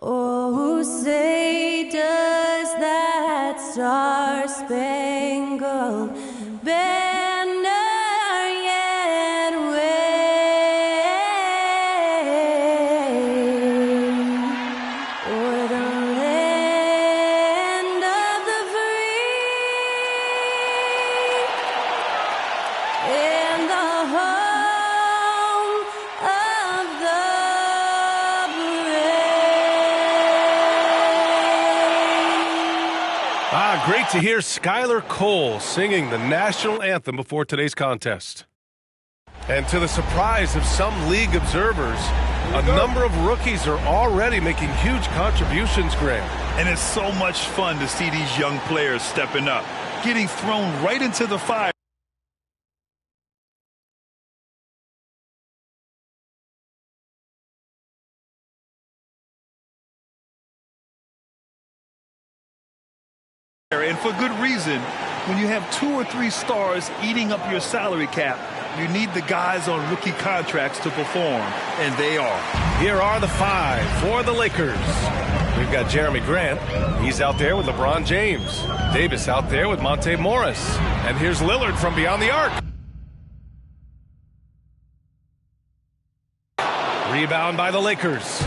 Oh, say does that star-spangled banner yet wave o'er the land of the free and the home of the Great to hear Skylar Cole singing the national anthem before today's contest. And to the surprise of some league observers, a number of rookies are already making huge contributions, Grant. And it's so much fun to see these young players stepping up, getting thrown right into the fire. And for good reason. When you have 2 or 3 stars eating up your salary cap, you need the guys on rookie contracts to perform, and they are. Here are the 5 for the Lakers. We've got Jeremy Grant. He's out there with LeBron James. Davis out there with Monte Morris. And here's Lillard from beyond the arc. Rebound by the Lakers.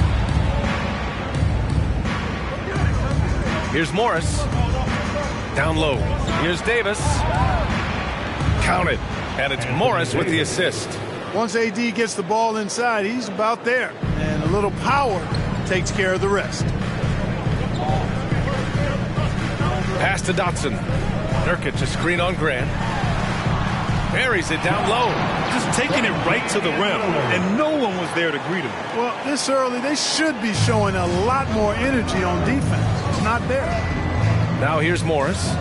Here's Morris. Down low. Here's Davis. Counted. And it's Morris with the assist. Once AD gets the ball inside, he's about there. And a little power takes care of the rest. Pass to Dotson. Nurkic a screen on Grant. Buries it down low. Just taking it right to the rim. And no one was there to greet him. Well, this early, they should be showing a lot more energy on defense. It's not there. Now here's Morris.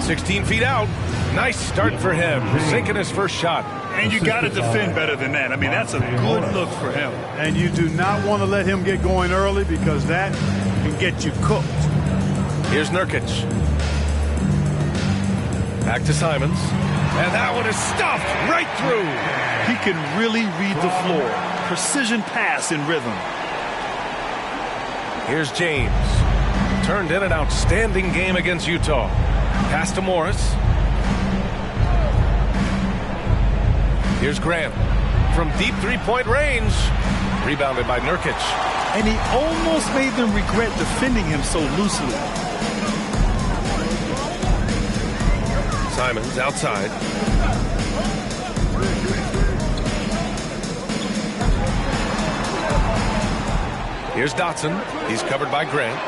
16 feet out. Nice start for him. Sinking his first shot. And you got to defend better than that. I mean, that's a good look for him. And you do not want to let him get going early because that can get you cooked. Here's Nurkic. Back to Simons. And that one is stuffed right through. He can really read the floor. Precision pass in rhythm. Here's James. Turned in an outstanding game against Utah. Pass to Morris. Here's Grant. From deep three-point range. Rebounded by Nurkic. And he almost made them regret defending him so loosely. Simons outside. Here's Dotson. He's covered by Grant.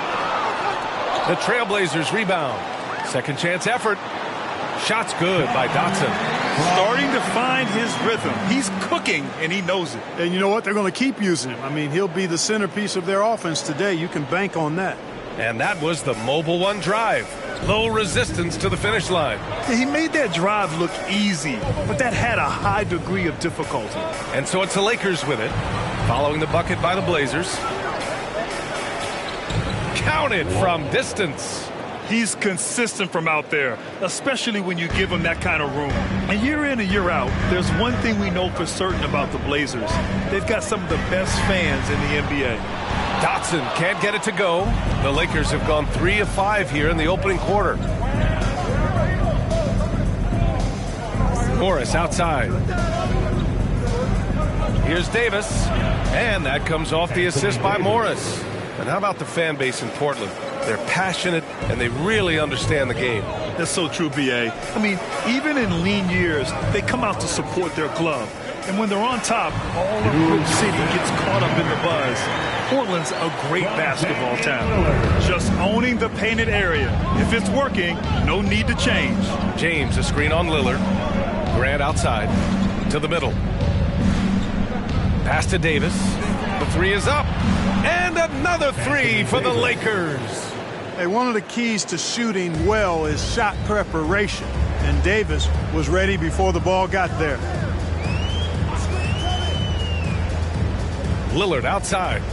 The Trailblazers rebound. Second chance effort. Shot's good by Dotson. Starting to find his rhythm. He's cooking, and he knows it. And you know what? They're going to keep using him. I mean, he'll be the centerpiece of their offense today. You can bank on that. And that was the Mobile One drive. Low resistance to the finish line. He made that drive look easy, but that had a high degree of difficulty. And so it's the Lakers with it. Following the bucket by the Blazers. Counted from distance. He's consistent from out there, especially when you give him that kind of room. And year in and year out, there's one thing we know for certain about the Blazers. They've got some of the best fans in the NBA. Dotson can't get it to go. The Lakers have gone 3 of 5 here in the opening quarter. Morris outside. Here's Davis. And that comes off the assist by Morris. And how about the fan base in Portland? They're passionate, and they really understand the game. That's so true, B.A. I mean, even in lean years, they come out to support their club. And when they're on top, all of Brook City gets caught up in the buzz. Portland's a great basketball town. Just owning the painted area. If it's working, no need to change. James, a screen on Lillard. Grant outside. To the middle. Pass to Davis. The 3 is up. And another 3 for the Lakers. Hey, one of the keys to shooting well is shot preparation. And Davis was ready before the ball got there. Lillard outside.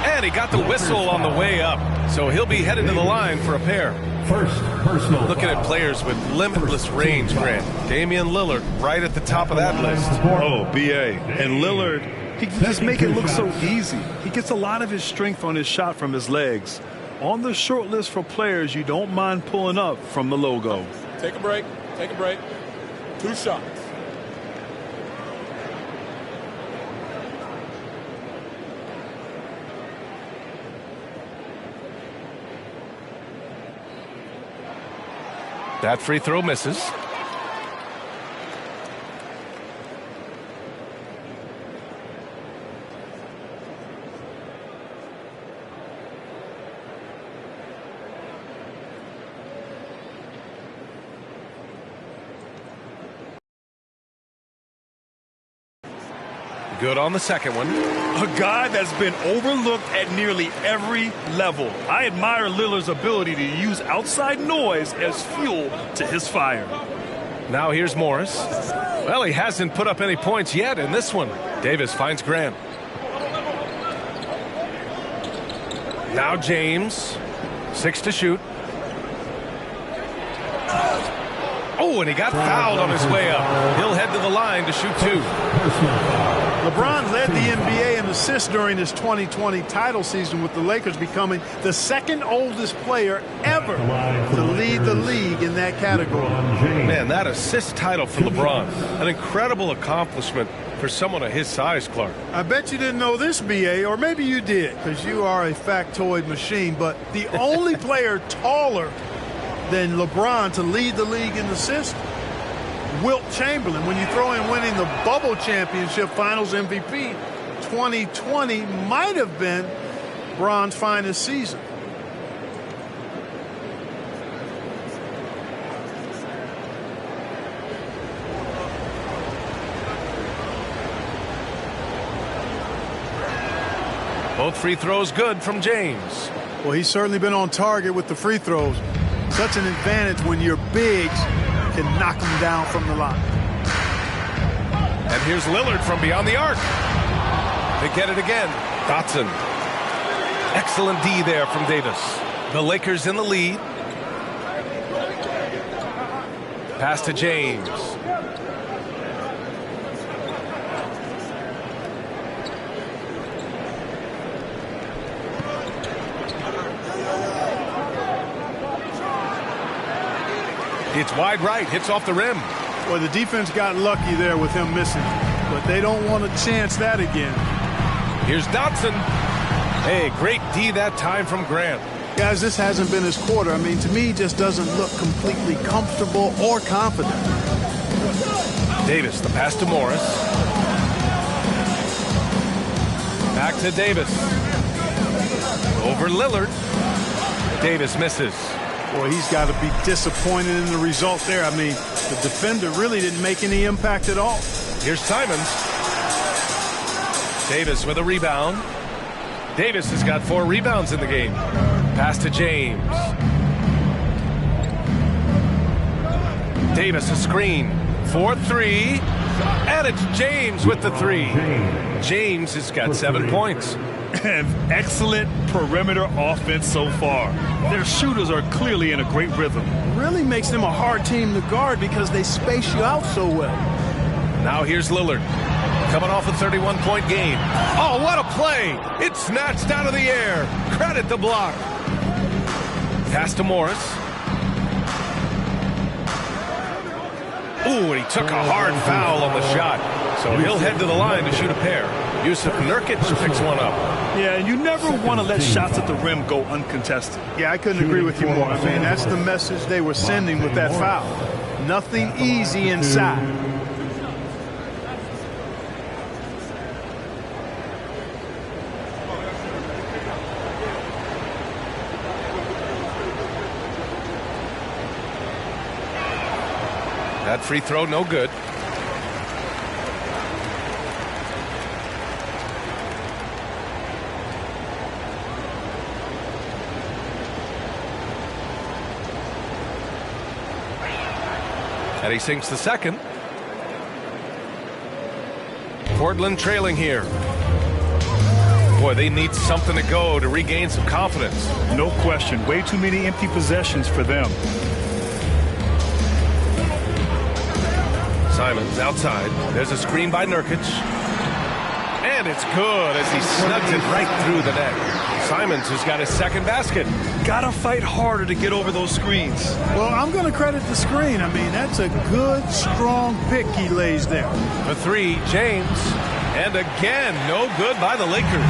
And he got the whistle on the way up. So he'll be headed to the line for a pair. First personal Looking at players with limitless range, Grant. Damian Lillard right at the top of that list. Oh, B.A. And Lillard He can just make it look so easy. He gets a lot of his strength on his shot from his legs. On the short list for players you don't mind pulling up from the logo. Take a break. Take a break. 2 shots. That free throw misses. Good on the second one. A guy that's been overlooked at nearly every level. I admire Lillard's ability to use outside noise as fuel to his fire. Now here's Morris. Well, he hasn't put up any points yet in this one. Davis finds Grant. Now James. 6 to shoot. Oh, and he got fouled on his way up. He'll head to the line to shoot 2. LeBron led the NBA in assists during his 2020 title season, with the Lakers becoming the second oldest player ever to lead the league in that category. Man, that assist title for LeBron, an incredible accomplishment for someone of his size, Clark. I bet you didn't know this, B.A., or maybe you did, because you are a factoid machine, but the only player taller than LeBron to lead the league in assists, Wilt Chamberlain. When you throw in winning the Bubble Championship Finals MVP, 2020 might have been Bron's finest season. Both free throws good from James. Well, he's certainly been on target with the free throws. Such an advantage when your bigs can knock them down from the line. And here's Lillard from beyond the arc. They get it again. Dotson. Excellent D there from Davis. The Lakers in the lead. Pass to James. It's wide right, hits off the rim. Well, the defense got lucky there with him missing, but they don't want to chance that again. Here's Dotson. Hey, great D that time from Grant. Guys, this hasn't been his quarter. I mean, to me, he just doesn't look completely comfortable or confident. Davis, the pass to Morris. Back to Davis. Over Lillard. Davis misses. Boy, he's got to be disappointed in the result there. I mean, the defender really didn't make any impact at all. Here's Simons. Davis with a rebound. Davis has got 4 rebounds in the game. Pass to James. Davis a screen. 4-3. And it's James with the 3. James has got 7 points. And excellent perimeter offense so far. Their shooters are clearly in a great rhythm. Really makes them a hard team to guard because they space you out so well. Now here's Lillard. Coming off a 31-point game. Oh, what a play! It's snatched out of the air. Credit the block. Pass to Morris. Ooh, and he took a hard foul on the shot. So he'll head to the line to shoot a pair. Yusuf Nurkic picks one up. Yeah, and you never want to let shots at the rim go uncontested. Yeah, I couldn't agree with you more. I mean, that's the message they were sending with that foul. Nothing easy inside. That free throw, no good. And he sinks the second. Portland trailing here. Boy, they need something to go to regain some confidence. No question. Way too many empty possessions for them. Simons outside. There's a screen by Nurkic. And it's good as he snugs it right through the net. Simons has got his second basket. Gotta fight harder to get over those screens. Well, I'm going to credit the screen. I mean, that's a good, strong pick he lays there. For three, James. And again, no good by the Lakers.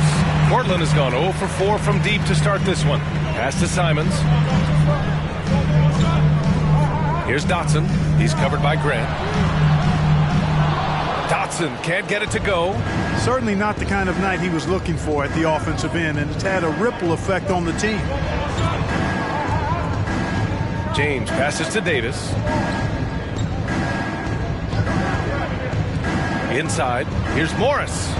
Portland has gone 0 for 4 from deep to start this one. Pass to Simons. Here's Dotson. He's covered by Grant. Dotson can't get it to go. Certainly not the kind of night he was looking for at the offensive end, and it's had a ripple effect on the team. James passes to Davis. Inside, here's Morris.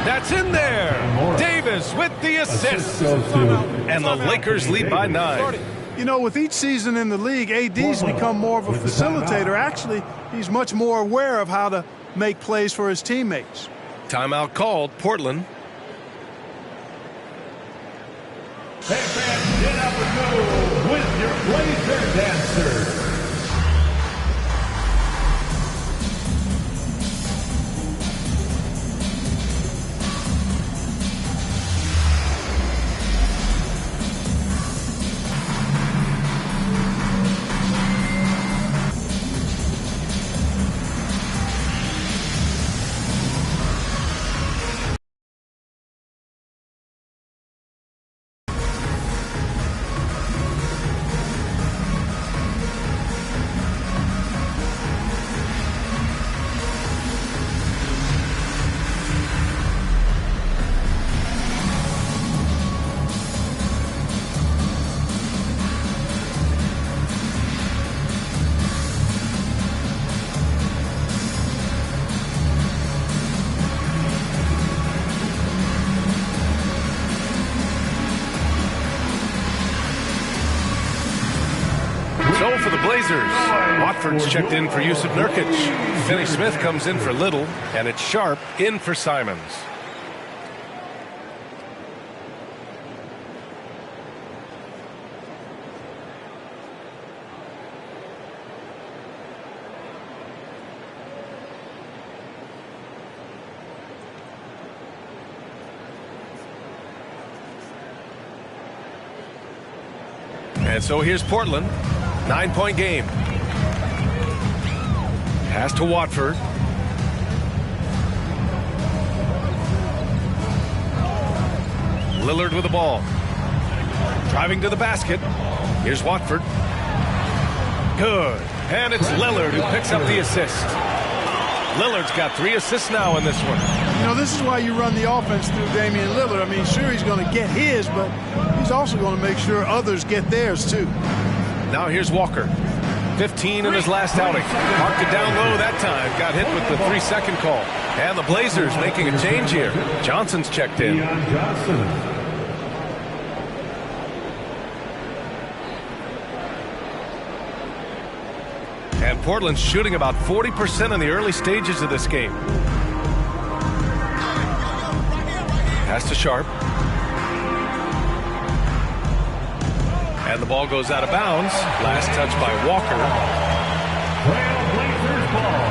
That's in there. Davis with the assist. And the Lakers lead by 9. You know, with each season in the league, AD's become more of a facilitator. Actually, he's much more aware of how to make plays for his teammates. Timeout called, Portland. Hey fans, get up and go with your Blazer dancers. So for the Blazers, Watford's checked in for Yusuf Nurkic. Finney Smith comes in for Little, and it's Sharp in for Simons. And so here's Portland. 9-point game. Pass to Watford. Lillard with the ball. Driving to the basket. Here's Watford. Good. And it's Lillard who picks up the assist. Lillard's got 3 assists now in this one. You know, this is why you run the offense through Damian Lillard. I mean, sure, he's going to get his, but he's also going to make sure others get theirs, too. Now here's Walker. 15 in his last outing. Marked it down low that time. Got hit with the 3-second call. And the Blazers making a change here. Johnson's checked in. And Portland's shooting about 40% in the early stages of this game. Pass to Sharp. And the ball goes out of bounds. Last touch by Walker. Blazers ball.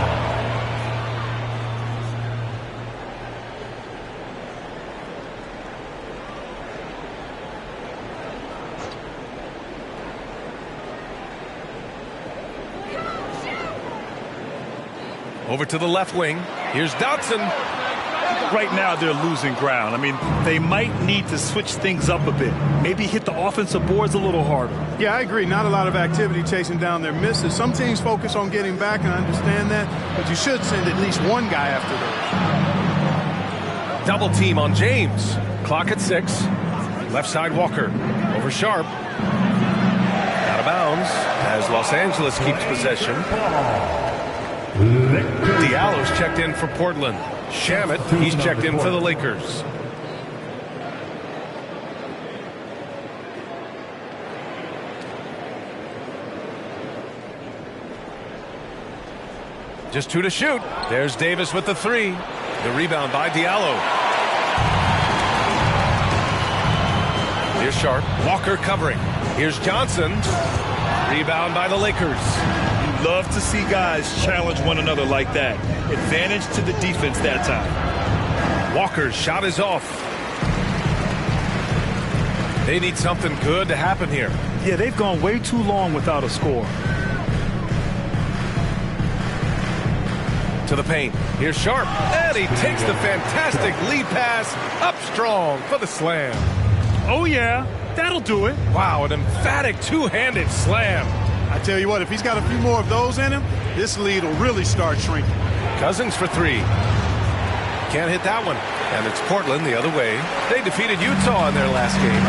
Over to the left wing. Here's Dotson. Right now, they're losing ground. I mean, they might need to switch things up a bit. Maybe hit the offensive boards a little harder. Yeah, I agree. Not a lot of activity chasing down their misses. Some teams focus on getting back, and I understand that, but you should send at least one guy after those. Double team on James. Clock at 6. Left side Walker. Over Sharp. Out of bounds as Los Angeles keeps possession. Diallo's checked in for Portland. Shamet, he's checked in for the Lakers. Just 2 to shoot. There's Davis with the 3. The rebound by Diallo. Here's Sharp. Walker covering. Here's Johnson. Rebound by the Lakers. You love to see guys challenge one another like that. Advantage to the defense that time. Walker's shot is off. They need something good to happen here. Yeah, they've gone way too long without a score. To the paint. Here's Sharp. And he takes the fantastic lead pass up strong for the slam. Oh, yeah. That'll do it. Wow, an emphatic two-handed slam. I tell you what, if he's got a few more of those in him, this lead will really start shrinking. Cousins for three. Can't hit that one. And it's Portland the other way. They defeated Utah in their last game.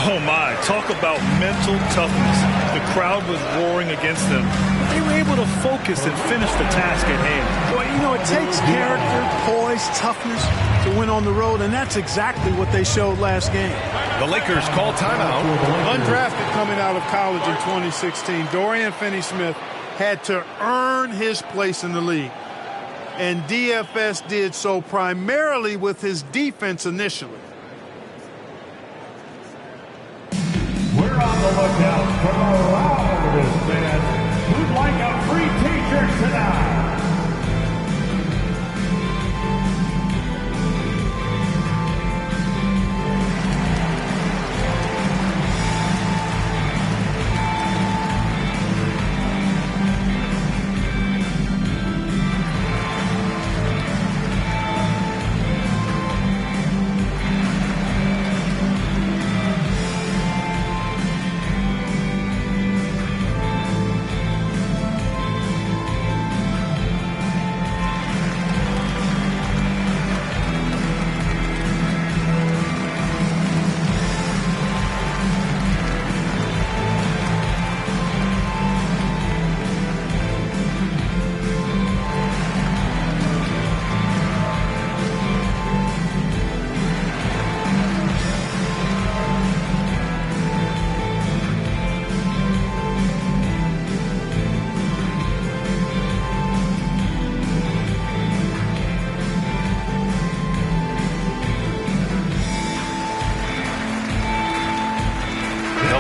Oh, my. Talk about mental toughness. The crowd was roaring against them. They were able to focus and finish the task at hand. Well, you know, it takes character, poise, toughness to win on the road, and that's exactly what they showed last game. The Lakers call timeout. Undrafted coming out of college in 2016, Dorian Finney-Smith had to earn his place in the league. And DFS did so primarily with his defense initially. We're on the lookout for the loudest fans who'd like a free t-shirt tonight.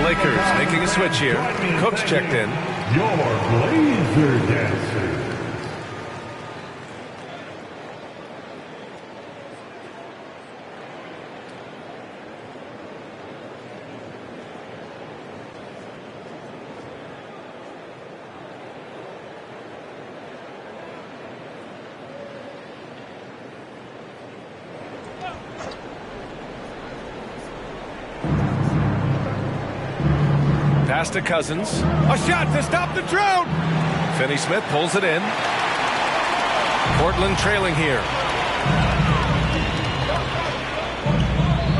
Lakers making a switch here. Cook's checked in. Your Blazer Dancer. Pass to Cousins. A shot to stop the drought. Finney-Smith pulls it in. Portland trailing here.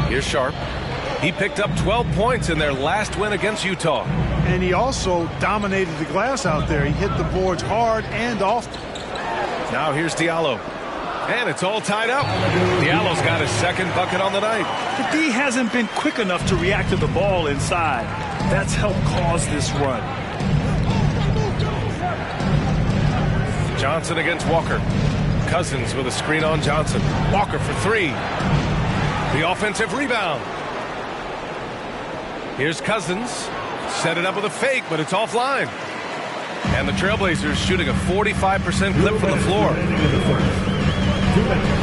Here's Sharp. He picked up 12 points in their last win against Utah. And he also dominated the glass out there. He hit the boards hard and often. Now here's Diallo. And it's all tied up. Diallo's got his second bucket on the night. The D hasn't been quick enough to react to the ball inside. That's helped cause this run. Johnson against Walker. Cousins with a screen on Johnson. Walker for three. The offensive rebound. Here's Cousins. Set it up with a fake, but it's offline. And the Trailblazers shooting a 45% clip from the floor.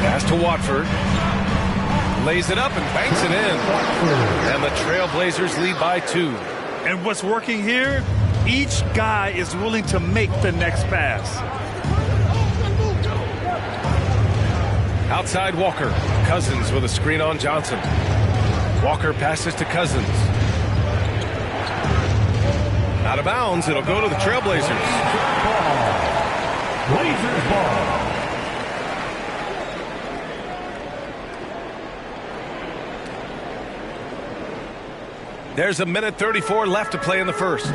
Pass to Watford. Lays it up and banks it in. And the Trailblazers lead by 2. And what's working here? Each guy is willing to make the next pass. Outside Walker. Cousins with a screen on Johnson. Walker passes to Cousins. Out of bounds. It'll go to the Trailblazers. Blazers ball. There's a minute 34 left to play in the first.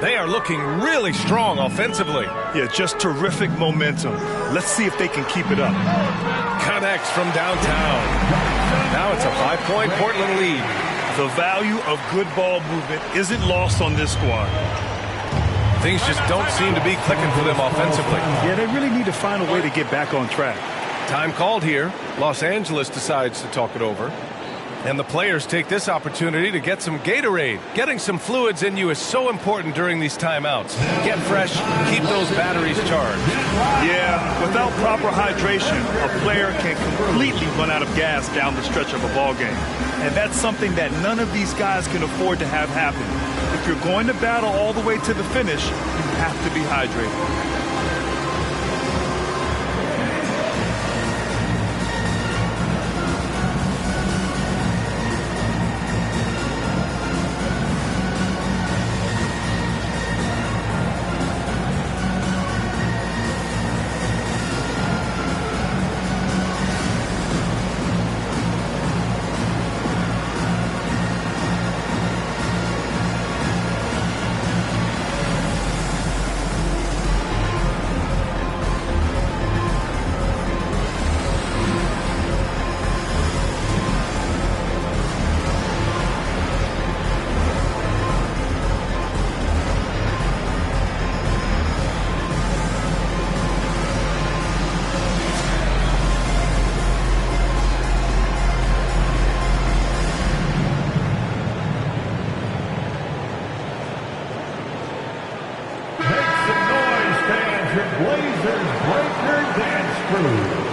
They are looking really strong offensively. Yeah, just terrific momentum. Let's see if they can keep it up. Connects from downtown. Now it's a 5-point Portland lead. The value of good ball movement isn't lost on this squad. Things just don't seem to be clicking for them offensively. Yeah, they really need to find a way to get back on track. Time called here. Los Angeles decides to talk it over. And the players take this opportunity to get some Gatorade. Getting some fluids in you is so important during these timeouts. Get fresh, keep those batteries charged. Yeah, without proper hydration, a player can completely run out of gas down the stretch of a ball game. And that's something that none of these guys can afford to have happen. If you're going to battle all the way to the finish, you have to be hydrated. Blazers Breakers and Screws.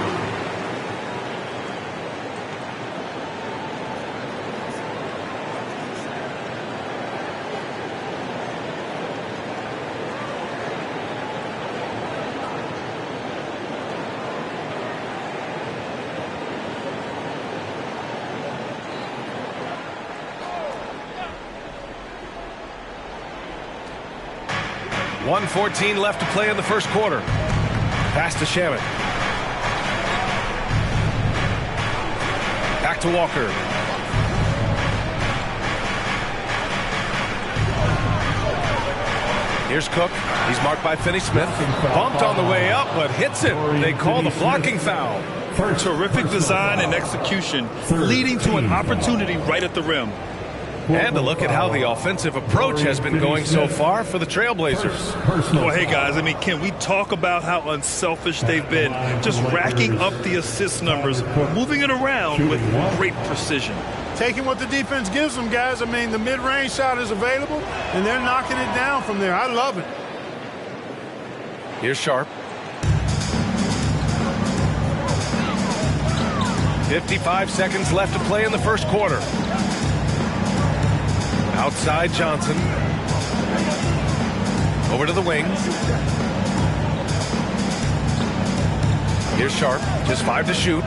.114 left to play in the first quarter. Pass to Shamet. Back to Walker. Here's Cook. He's marked by Finney-Smith. Bumped on the way up, but hits it. They call the blocking foul. Terrific design and execution, leading to an opportunity right at the rim. And a look at how the offensive approach has been going so far for the Trailblazers. Well, hey, guys, I mean, can we talk about how unselfish they've been? Just racking up the assist numbers, moving it around with great precision. Taking what the defense gives them, guys. I mean, the mid-range shot is available, and they're knocking it down from there. I love it. Here's Sharp. 55 seconds left to play in the first quarter. Outside Johnson. Over to the wing. Here's Sharp. Just 5 to shoot.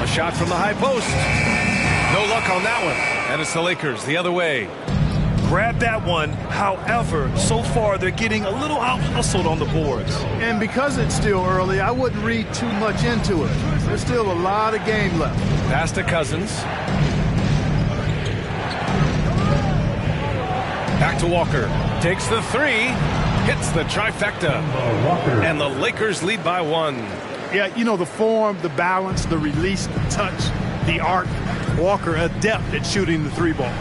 A shot from the high post. No luck on that one. And it's the Lakers the other way. Grab that one. However, so far they're getting a little out-hustled on the boards. And because it's still early, I wouldn't read too much into it. There's still a lot of game left. Pass to Cousins. Back to Walker. Takes the three. Hits the trifecta. And the Lakers lead by 1. Yeah, you know, the form, the balance, the release, the touch, the arc. Walker adept at shooting the 3-ball.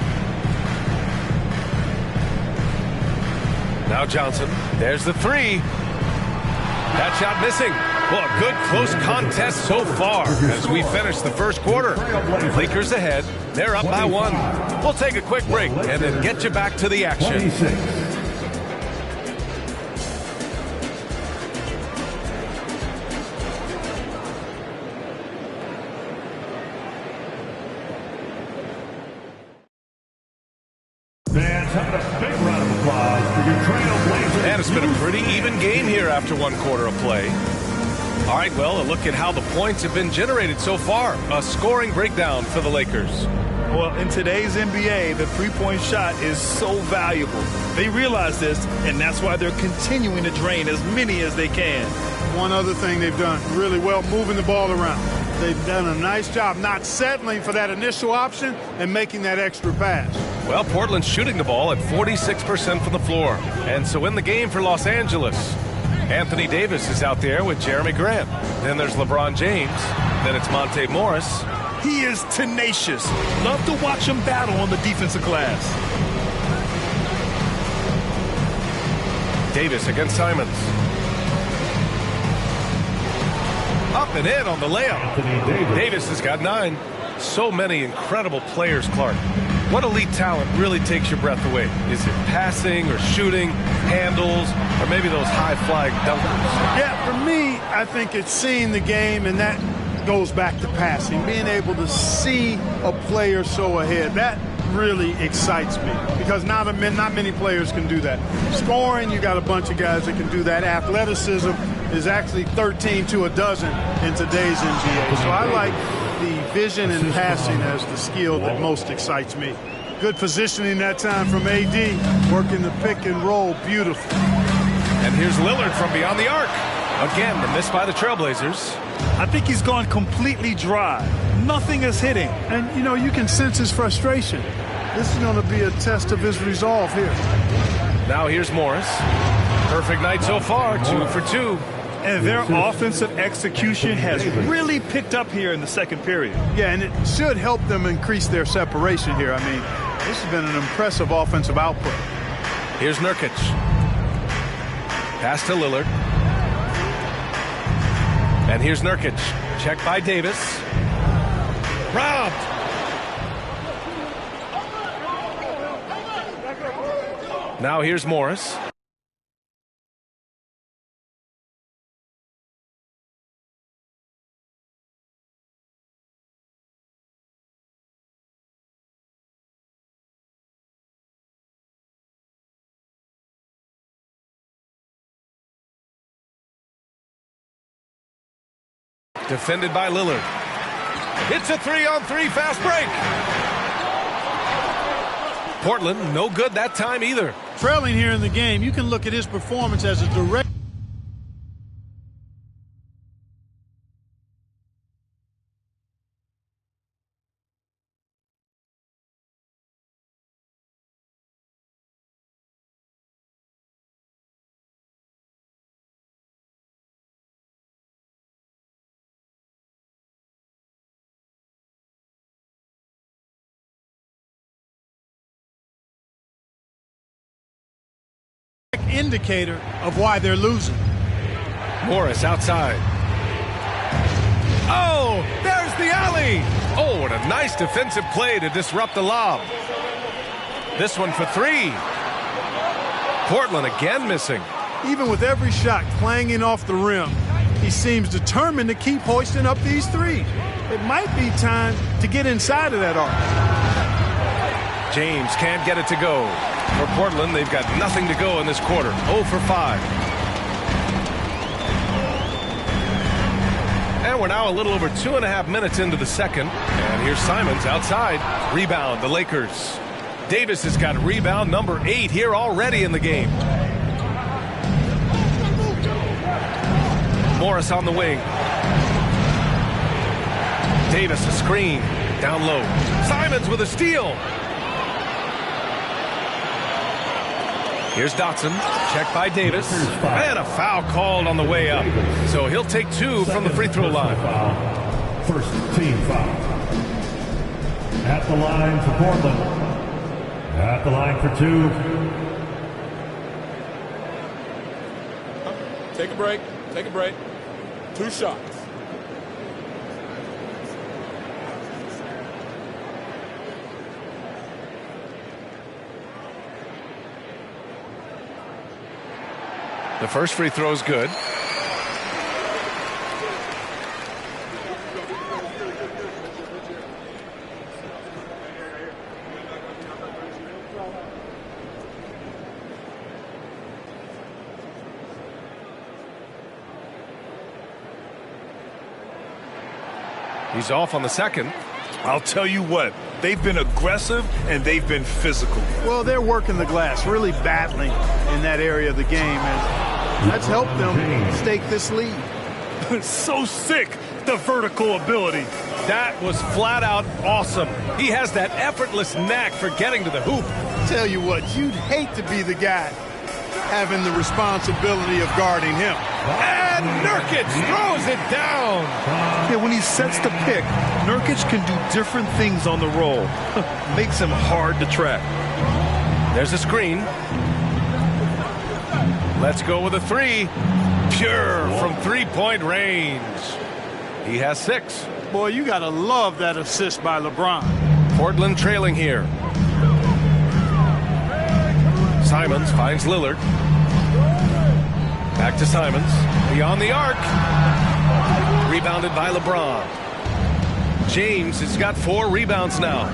Now Johnson. There's the 3. That shot missing. Well, a good close contest so far as we finish the first quarter. Lakers ahead. They're up by 1. We'll take a quick break and then get you back to the action. Fans, have a big round of applause for your Trailblazers. And it's been a pretty even game here after 1 quarter of play. All right, well, a look at how the points have been generated so far. A scoring breakdown for the Lakers. Well, in today's NBA, the three-point shot is so valuable. They realize this, and that's why they're continuing to drain as many as they can. One other thing they've done really well, moving the ball around. They've done a nice job not settling for that initial option and making that extra pass. Well, Portland's shooting the ball at 46% from the floor. And so in the game for Los Angeles, Anthony Davis is out there with Jeremy Grant. Then there's LeBron James. Then it's Monte Morris. He is tenacious. Love to watch him battle on the defensive glass. Davis against Simons. Up and in on the layup. Anthony Davis. Davis has got 9. So many incredible players, Clark. What elite talent really takes your breath away? Is it passing or shooting, handles, or maybe those high-flying dunkers? Yeah, for me, I think it's seeing the game, and that goes back to passing. Being able to see a player so ahead, that really excites me because not many players can do that. Scoring, you got a bunch of guys that can do that. Athleticism is actually 13 to a dozen in today's NBA. So I like the vision and passing as the skill that most excites me. Good positioning that time from AD, working the pick and roll, beautiful. And here's Lillard from beyond the arc. Again, the miss by the Trailblazers. I think he's gone completely dry. Nothing is hitting. And, you know, you can sense his frustration. This is going to be a test of his resolve here. Now here's Morris. Perfect night so far, 2 for 2. And their offensive execution has really picked up here in the second period. Yeah, and it should help them increase their separation here. I mean, this has been an impressive offensive output. Here's Nurkic. Pass to Lillard. And here's Nurkic. Check by Davis. Robbed. Now here's Morris. Defended by Lillard. It's a 3-on-3 fast break. Portland, no good that time either. Trailing here in the game, you can look at his performance as a direct. Indicator of why they're losing. Morris outside. Oh, there's the alley. Oh, and a nice defensive play to disrupt the lob. This one for 3. Portland again missing. Even with every shot clanging off the rim, he seems determined to keep hoisting up these threes. It might be time to get inside of that arc. James can't get it to go. For Portland, they've got nothing to go in this quarter. 0 for 5. And we're now a little over 2.5 minutes into the second. And here's Simons outside. Rebound, the Lakers. Davis has got rebound number 8 here already in the game. Morris on the wing. Davis a screen. Down low. Simons with a steal. Here's Dotson. Check by Davis. And a foul called on the way up. So he'll take 2 from the free throw line. First team foul. At the line for Portland. At the line for 2. Take a break. Take a break. 2 shots. The first free throw is good. He's off on the second. I'll tell you what, they've been aggressive and they've been physical. Well, they're working the glass, really battling in that area of the game, and that's helped them stake this lead. So sick, the vertical ability. That was flat out awesome. He has that effortless knack for getting to the hoop. Tell you what, you'd hate to be the guy having the responsibility of guarding him. And Nurkic throws it down. Yeah, when he sets the pick, Nurkic can do different things on the roll. Makes him hard to track. There's a screen. Let's go with a 3. Pure from 3-point range. He has 6. Boy, you got to love that assist by LeBron. Portland trailing here. Simons finds Lillard. Back to Simons. Beyond the arc. Rebounded by LeBron. James has got 4 rebounds now.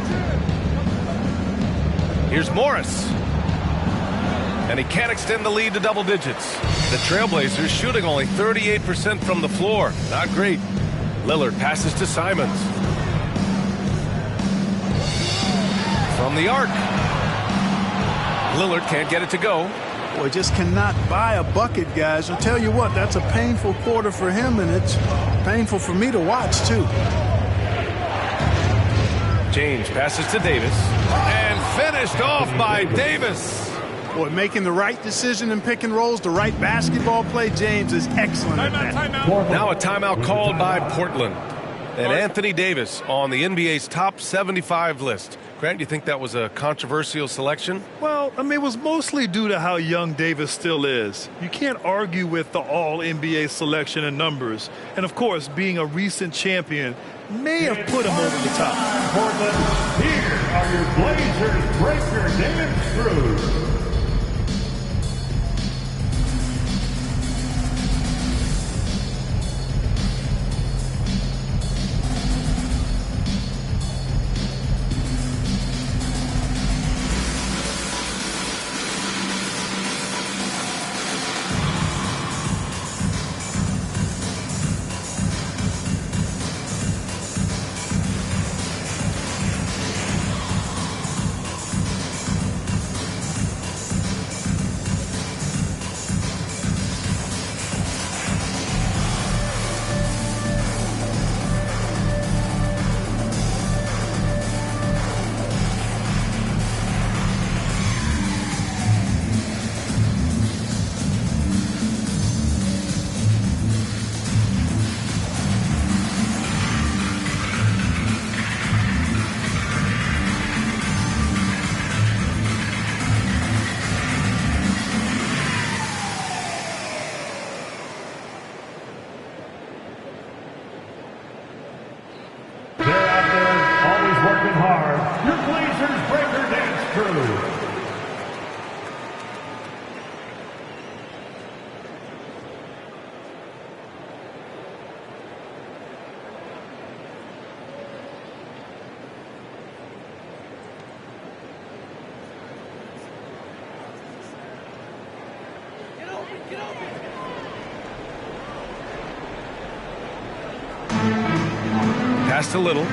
Here's Morris. And he can't extend the lead to double digits. The Trailblazers shooting only 38% from the floor. Not great. Lillard passes to Simons. From the arc. Lillard can't get it to go. Boy, just cannot buy a bucket, guys. I'll tell you what, that's a painful quarter for him, and it's painful for me to watch, too. James passes to Davis. And finished off by Davis. Boy, making the right decision in pick and rolls, the right basketball play. James is excellent at that. Now a timeout called by Portland. And Anthony Davis on the NBA's top 75 list. Grant, you think that was a controversial selection? Well, I mean, it was mostly due to how young Davis still is. You can't argue with the all-NBA selection and numbers. And, of course, being a recent champion may have put him over the top. Portland, here are your Blazers breaker, David Strus. Pass to Little.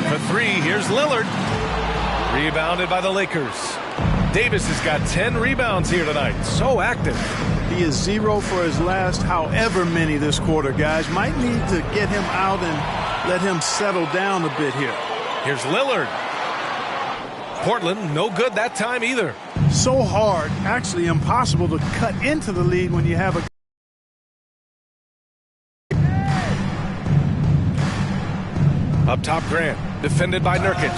For 3, here's Lillard. Rebounded by the Lakers. Davis has got 10 rebounds here tonight. So active. He is 0 for his last however many this quarter, guys. Might need to get him out and let him settle down a bit here. Here's Lillard. Portland, no good that time either. So hard, actually impossible to cut into the lead when you have a up top, Grant, defended by Nurkic.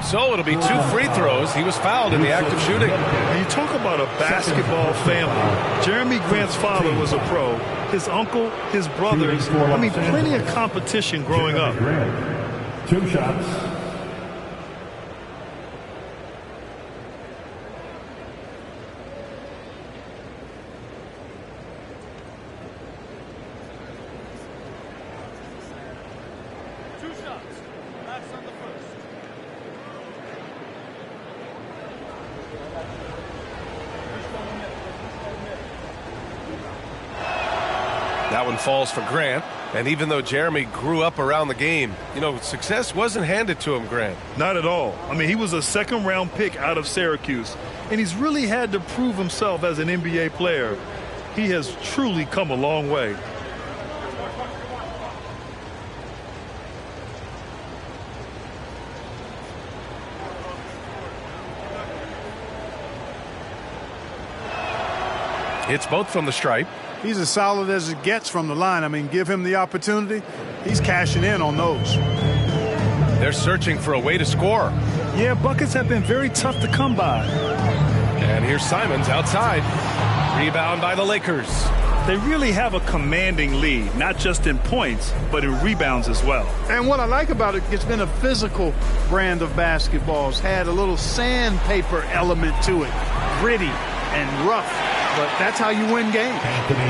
So it'll be 2 free throws. He was fouled in the act of shooting. And you talk about a basketball family. Jeremy Grant's father was a pro. His uncle, his brothers. I mean, plenty of competition growing up. 2 shots. That one falls for Grant. And even though Jeremy grew up around the game, you know, success wasn't handed to him, Grant. Not at all. I mean, he was a second-round pick out of Syracuse, and he's really had to prove himself as an NBA player. He has truly come a long way. It's both from the stripe. He's as solid as it gets from the line. I mean, give him the opportunity. He's cashing in on those. They're searching for a way to score. Yeah, buckets have been very tough to come by. And here's Simons outside. Rebound by the Lakers. They really have a commanding lead, not just in points, but in rebounds as well. And what I like about it, it's been a physical brand of basketball. It's had a little sandpaper element to it, gritty and rough, but that's how you win games.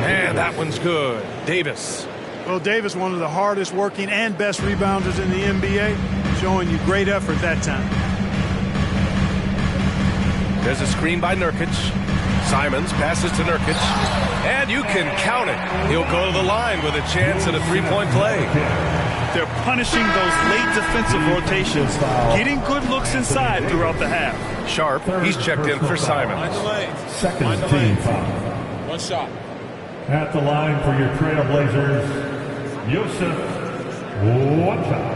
And that one's good. Davis. Well, Davis, one of the hardest working and best rebounders in the NBA, showing you great effort that time. There's a screen by Nurkic. Simons passes to Nurkic, and you can count it. He'll go to the line with a chance at a three-point play. They're punishing those late defensive rotations, getting good looks inside throughout the half. Sharp, he's checked in for Simons. Mind the lane. Second Mind the team lane. foul. One shot. At the line for your Trailblazers, Yusuf, one foul.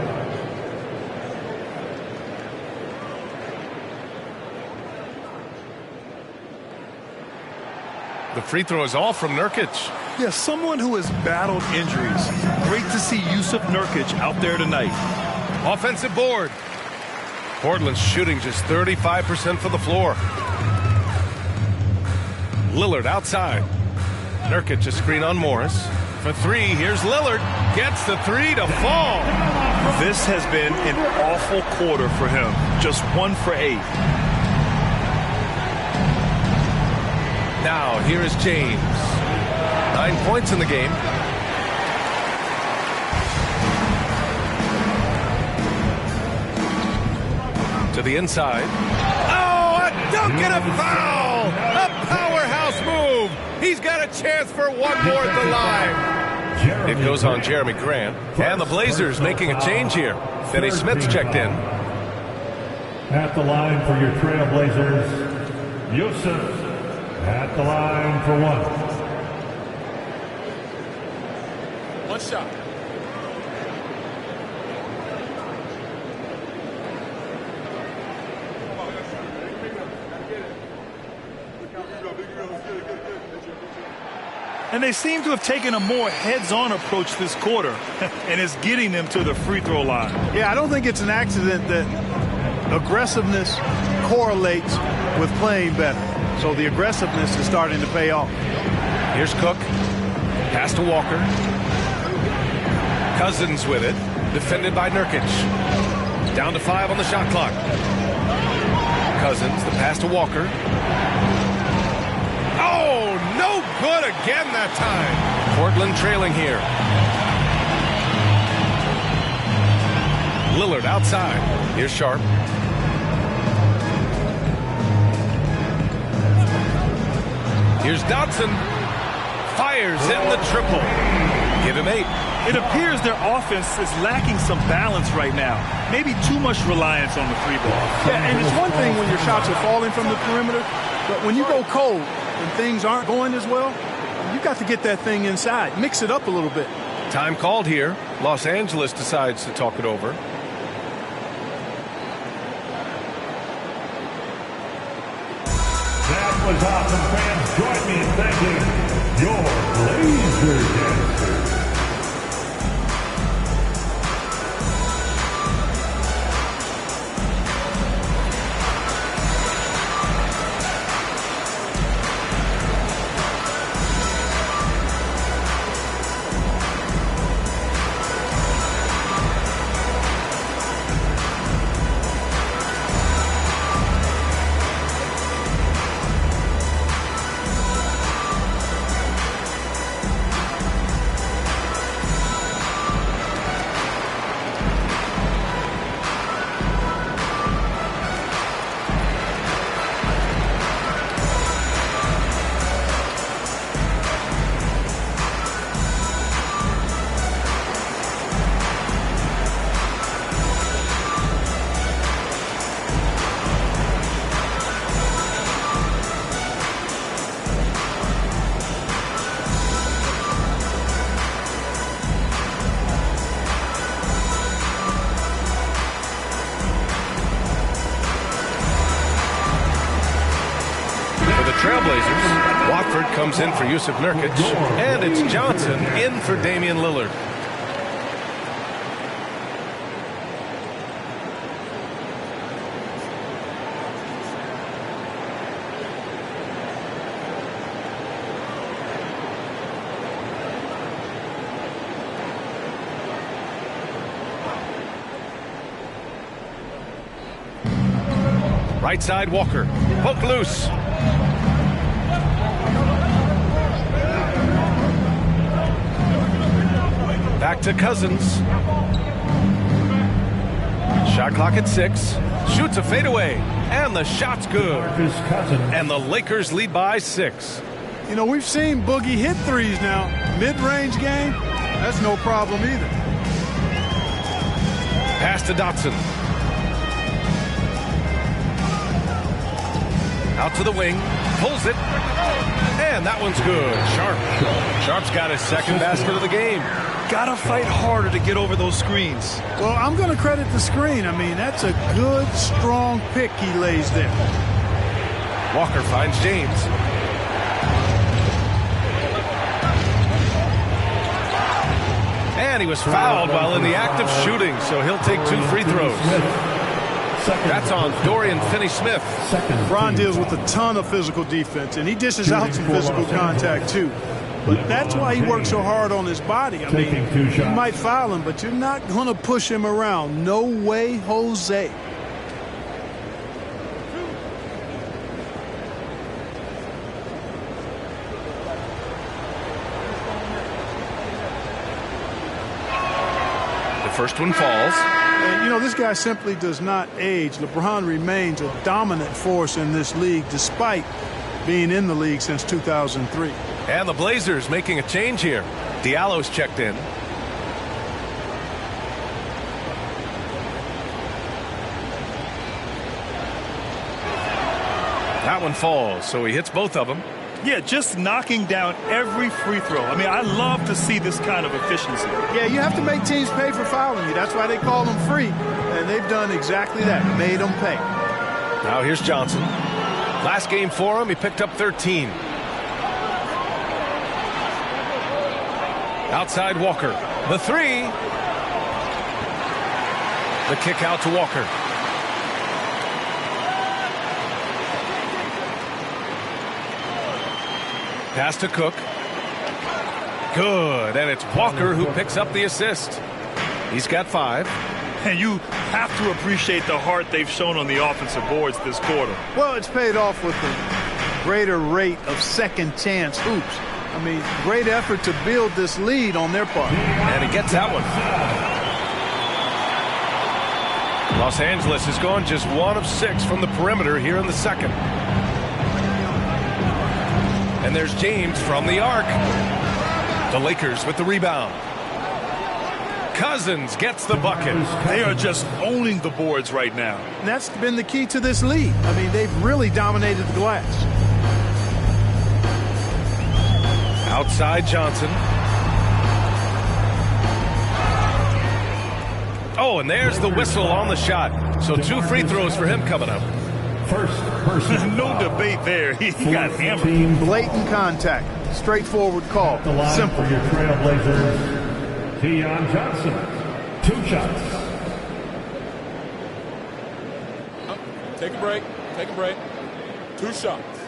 The free throw is all from Nurkic. Yeah, someone who has battled injuries. Great to see Yusuf Nurkic out there tonight. Offensive board. Portland's shooting just 35% from the floor. Lillard outside. Nurkic a screen on Morris. For three, here's Lillard. Gets the three to fall. This has been an awful quarter for him. Just 1 for 8. Now, here is James. 9 points in the game. To the inside. Oh, a dunk and a foul! A powerhouse move! He's got a chance for one more at the line. It goes on Jeremy Grant. And the Blazers making a change here. Finney Smith's checked in. At the line for your Trailblazers, Yusuf. At the line for one. One shot. And they seem to have taken a more heads-on approach this quarter, and it's getting them to the free throw line. Yeah, I don't think it's an accident that aggressiveness correlates with playing better. So the aggressiveness is starting to pay off. Here's Cook. Pass to Walker. Cousins with it. Defended by Nurkic. Down to 5 on the shot clock. Cousins, the pass to Walker. Oh, no good again that time. Portland trailing here. Lillard outside. Here's Sharp. Here's Dotson. Fires in the triple. Give him 8. It appears their offense is lacking some balance right now. Maybe too much reliance on the free ball. Yeah, and it's one thing when your shots are falling from the perimeter, but when you go cold and things aren't going as well, you got to get that thing inside. Mix it up a little bit. Time called here. Los Angeles decides to talk it over. That was awesome, fans. Join me in thanking your Blazer dancers. Trailblazers. Watford comes in for Yusuf Nurkic, and it's Johnson in for Damian Lillard. Right side, Walker. Poke loose. Back to Cousins. Shot clock at 6. Shoots a fadeaway. And the shot's good. And the Lakers lead by 6. You know, we've seen Boogie hit threes now. Mid-range game, that's no problem either. Pass to Dotson. Out to the wing. Pulls it. And that one's good. Sharp. Sharp's got his second basket of the game. Gotta fight harder to get over those screens. Well, I'm going to credit the screen. I mean, that's a good, strong pick he lays there. Walker finds James. And he was fouled while in the act of shooting, so he'll take 2 free throws. That's on Dorian Finney-Smith. Bron deals with a ton of physical defense, and he dishes out some physical contact, too. But that's why he works so hard on his body. I mean, you might foul him, but you're not going to push him around. No way, Jose. The first one falls. And, you know, this guy simply does not age. LeBron remains a dominant force in this league despite being in the league since 2003. And the Blazers making a change here. Diallo's checked in. That one falls, so he hits both of them. Yeah, just knocking down every free throw. I mean, I love to see this kind of efficiency. Yeah, you have to make teams pay for fouling you. That's why they call them free. And they've done exactly that, made them pay. Now here's Johnson. Last game for him, he picked up 13. Outside Walker. The 3. The kick out to Walker. Pass to Cook. Good. And it's Walker who picks up the assist. He's got 5. And you have to appreciate the heart they've shown on the offensive boards this quarter. Well, it's paid off with a greater rate of second chance hoops. I mean, great effort to build this lead on their part. And he gets that one. Los Angeles has gone just 1 of 6 from the perimeter here in the second. And there's James from the arc. The Lakers with the rebound. Cousins gets the bucket. They are just owning the boards right now. And that's been the key to this lead. I mean, they've really dominated the glass. Outside Johnson. Oh, and there's the whistle on the shot. So 2 free throws for him coming up. First person. No debate there. He got hammered. Blatant contact. Straightforward call. The line Simple. for your Trailblazers, Keon Johnson. 2 shots. Take a break. Take a break. 2 shots.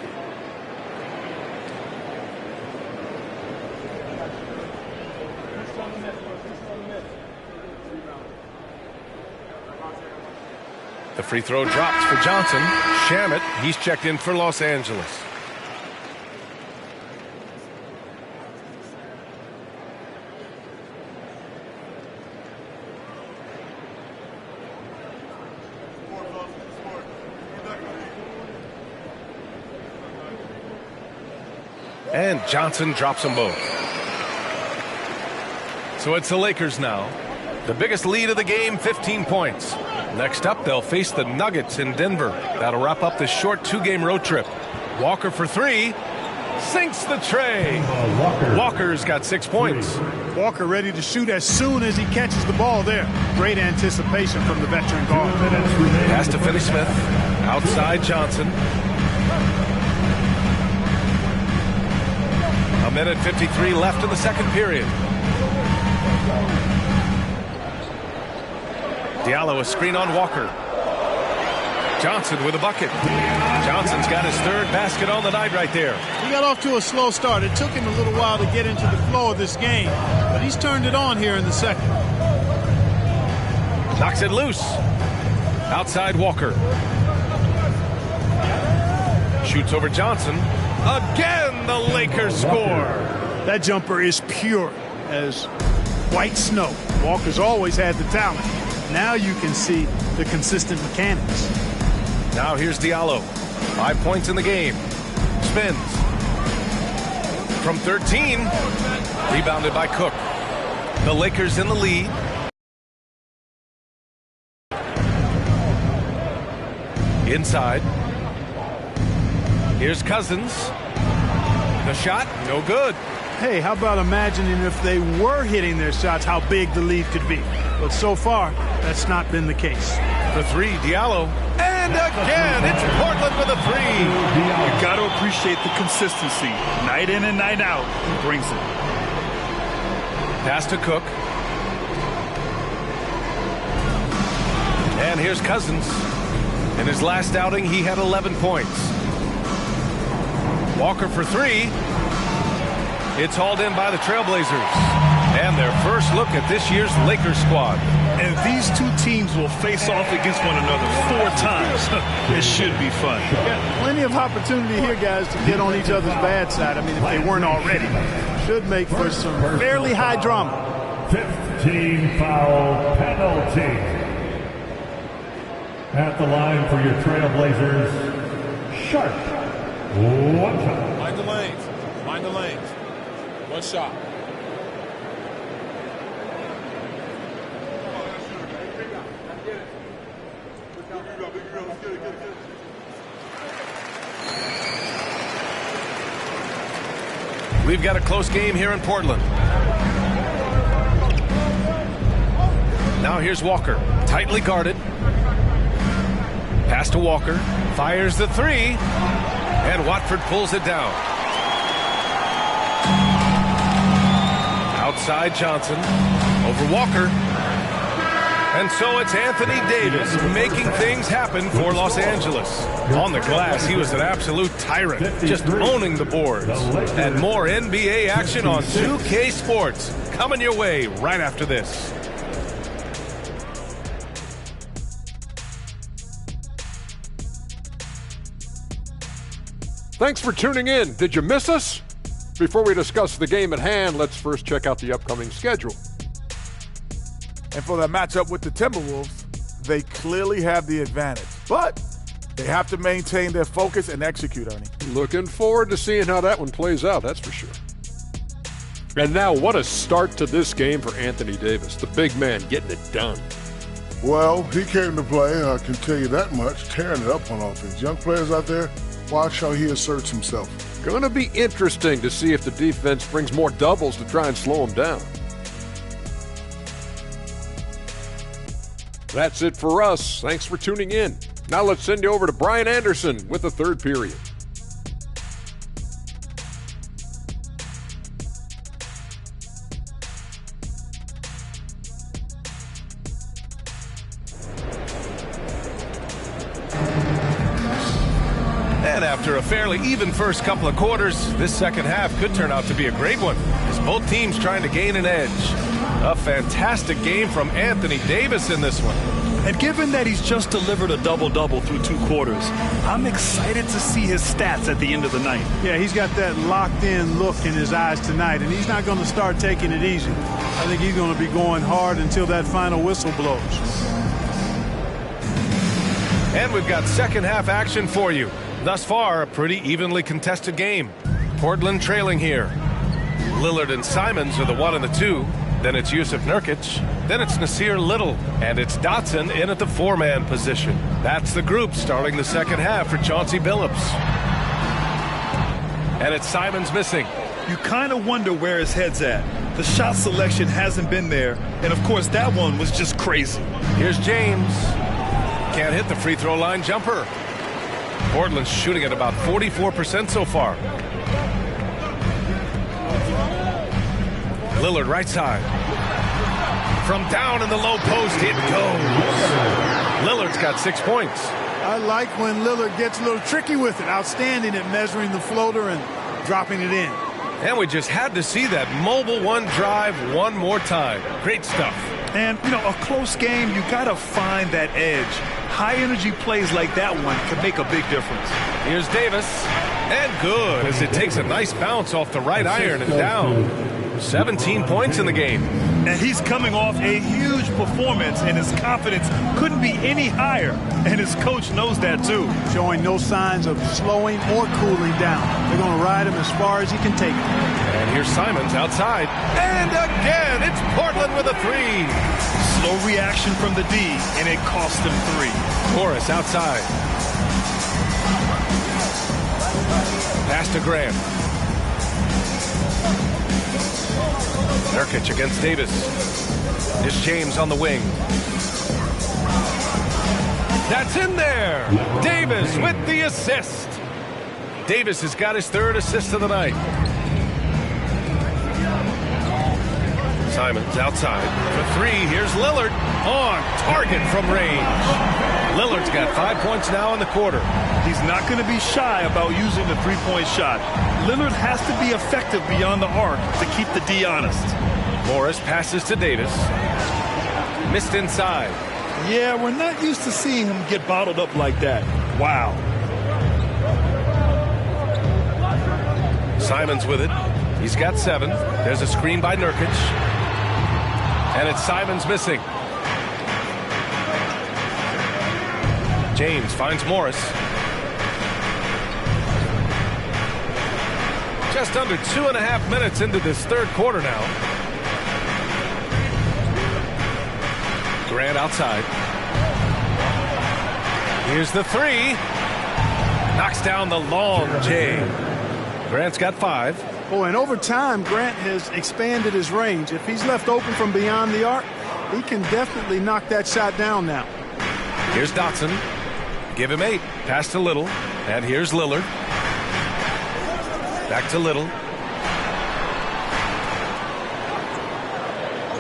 The free throw drops for Johnson. Shamet, he's checked in for Los Angeles. And Johnson drops them both. So it's the Lakers now. The biggest lead of the game, 15 points. Next up, they'll face the Nuggets in Denver. That'll wrap up this short 2-game road trip. Walker for 3. Sinks the tray. Walker's got 6 points. Walker ready to shoot as soon as he catches the ball there. Great anticipation from the veteran guard. Pass to Finney-Smith. Outside Johnson. A minute 53 left in the second period. Diallo a screen on Walker. Johnson with a bucket. Johnson's got his 3rd basket on the night right there. He got off to a slow start. It took him a little while to get into the flow of this game, but he's turned it on here in the second. Knocks it loose. Outside Walker. Shoots over Johnson. Again, the Lakers score. That jumper is pure as white snow. Walker's always had the talent. Now you can see the consistent mechanics. Now here's Diallo. 5 points in the game. Spins. From 13. Rebounded by Cook. The Lakers in the lead. Inside. Here's Cousins. The shot, no good. Hey, how about imagining if they were hitting their shots, how big the lead could be? But so far, that's not been the case. The three, Diallo. And again, it's Portland with a three. You got to appreciate the consistency. Night in and night out, he brings it. Pass to Cook. And here's Cousins. In his last outing, he had 11 points. Walker for three. It's hauled in by the Trailblazers. And their first look at this year's Lakers squad. And these two teams will face off against one another 4 times. It should be fun. Got plenty of opportunity here, guys, to get on each other's bad side. I mean, if they weren't already. Should make for some fairly high drama. 15 foul penalty. At the line for your Trailblazers, Sharp. 1 shot. Mind the lanes. Mind the lanes. 1 shot. We've got a close game here in Portland. Now here's Walker, tightly guarded. Pass to Walker, fires the three, and Watford pulls it down. Outside Johnson, over Walker. And so it's Anthony Davis making things happen for Los Angeles. On the glass, he was an absolute tyrant, just owning the boards. And more NBA action on 2K Sports coming your way right after this. Thanks for tuning in. Did you miss us? Before we discuss the game at hand, let's first check out the upcoming schedule. And for that matchup with the Timberwolves, they clearly have the advantage. But they have to maintain their focus and execute, Ernie. Looking forward to seeing how that one plays out, that's for sure. And now, what a start to this game for Anthony Davis, the big man getting it done. Well, he came to play, I can tell you that much, tearing it up on offense. Young players out there, watch how he asserts himself. Going to be interesting to see if the defense brings more doubles to try and slow him down. That's it for us. Thanks for tuning in. Now let's send you over to Brian Anderson with the third period. And after a fairly even first couple of quarters, this second half could turn out to be a great one, as both teams trying to gain an edge. A fantastic game from Anthony Davis in this one. And given that he's just delivered a double-double through 2 quarters, I'm excited to see his stats at the end of the night. Yeah, he's got that locked-in look in his eyes tonight, and he's not going to start taking it easy. I think he's going to be going hard until that final whistle blows. And we've got second half action for you. Thus far, a pretty evenly contested game. Portland trailing here. Lillard and Simons are the 1 and the 2. Then it's Yusuf Nurkic. Then it's Nasir Little. And it's Dotson in at the 4-man position. That's the group starting the second half for Chauncey Billups. And it's Simons missing. You kind of wonder where his head's at. The shot selection hasn't been there. And, of course, that one was just crazy. Here's James. Can't hit the free throw line jumper. Portland's shooting at about 44% so far. Lillard right side. From down in the low post, it goes. Lillard's got 6 points. I like when Lillard gets a little tricky with it. Outstanding at measuring the floater and dropping it in. And we just had to see that mobile one drive one more time. Great stuff. And, you know, a close game, you got to find that edge. high-energy plays like that one can make a big difference. Here's Davis, and good as it takes a nice bounce off the right iron and down. 17 points in the game. And he's coming off a huge performance, and his confidence couldn't be any higher. And his coach knows that, too. Showing no signs of slowing or cooling down. They're going to ride him as far as he can take him. And here's Simons outside. And again, it's Portland with a three. Slow reaction from the D, and it cost them three. Morris outside. Pass to Graham. Nurkic against Davis. Here's James on the wing. That's in there. Davis with the assist. Davis has got his third assist of the night. Simons outside for three. Here's Lillard on target from range. Lillard's got 5 points now in the quarter. He's not going to be shy about using the three-point shot. Lillard has to be effective beyond the arc to keep the D honest. Morris passes to Davis. Missed inside. Yeah, we're not used to seeing him get bottled up like that. Wow. Simons with it. He's got 7. There's a screen by Nurkic. And it's Simons missing. James finds Morris. Just under 2.5 minutes into this third quarter now. Grant outside. Here's the three. Knocks down the long J. Grant's got 5. Oh, and over time, Grant has expanded his range. If he's left open from beyond the arc, he can definitely knock that shot down now. Here's Dotson. Give him 8. Pass to Little. And here's Lillard. Back to Little.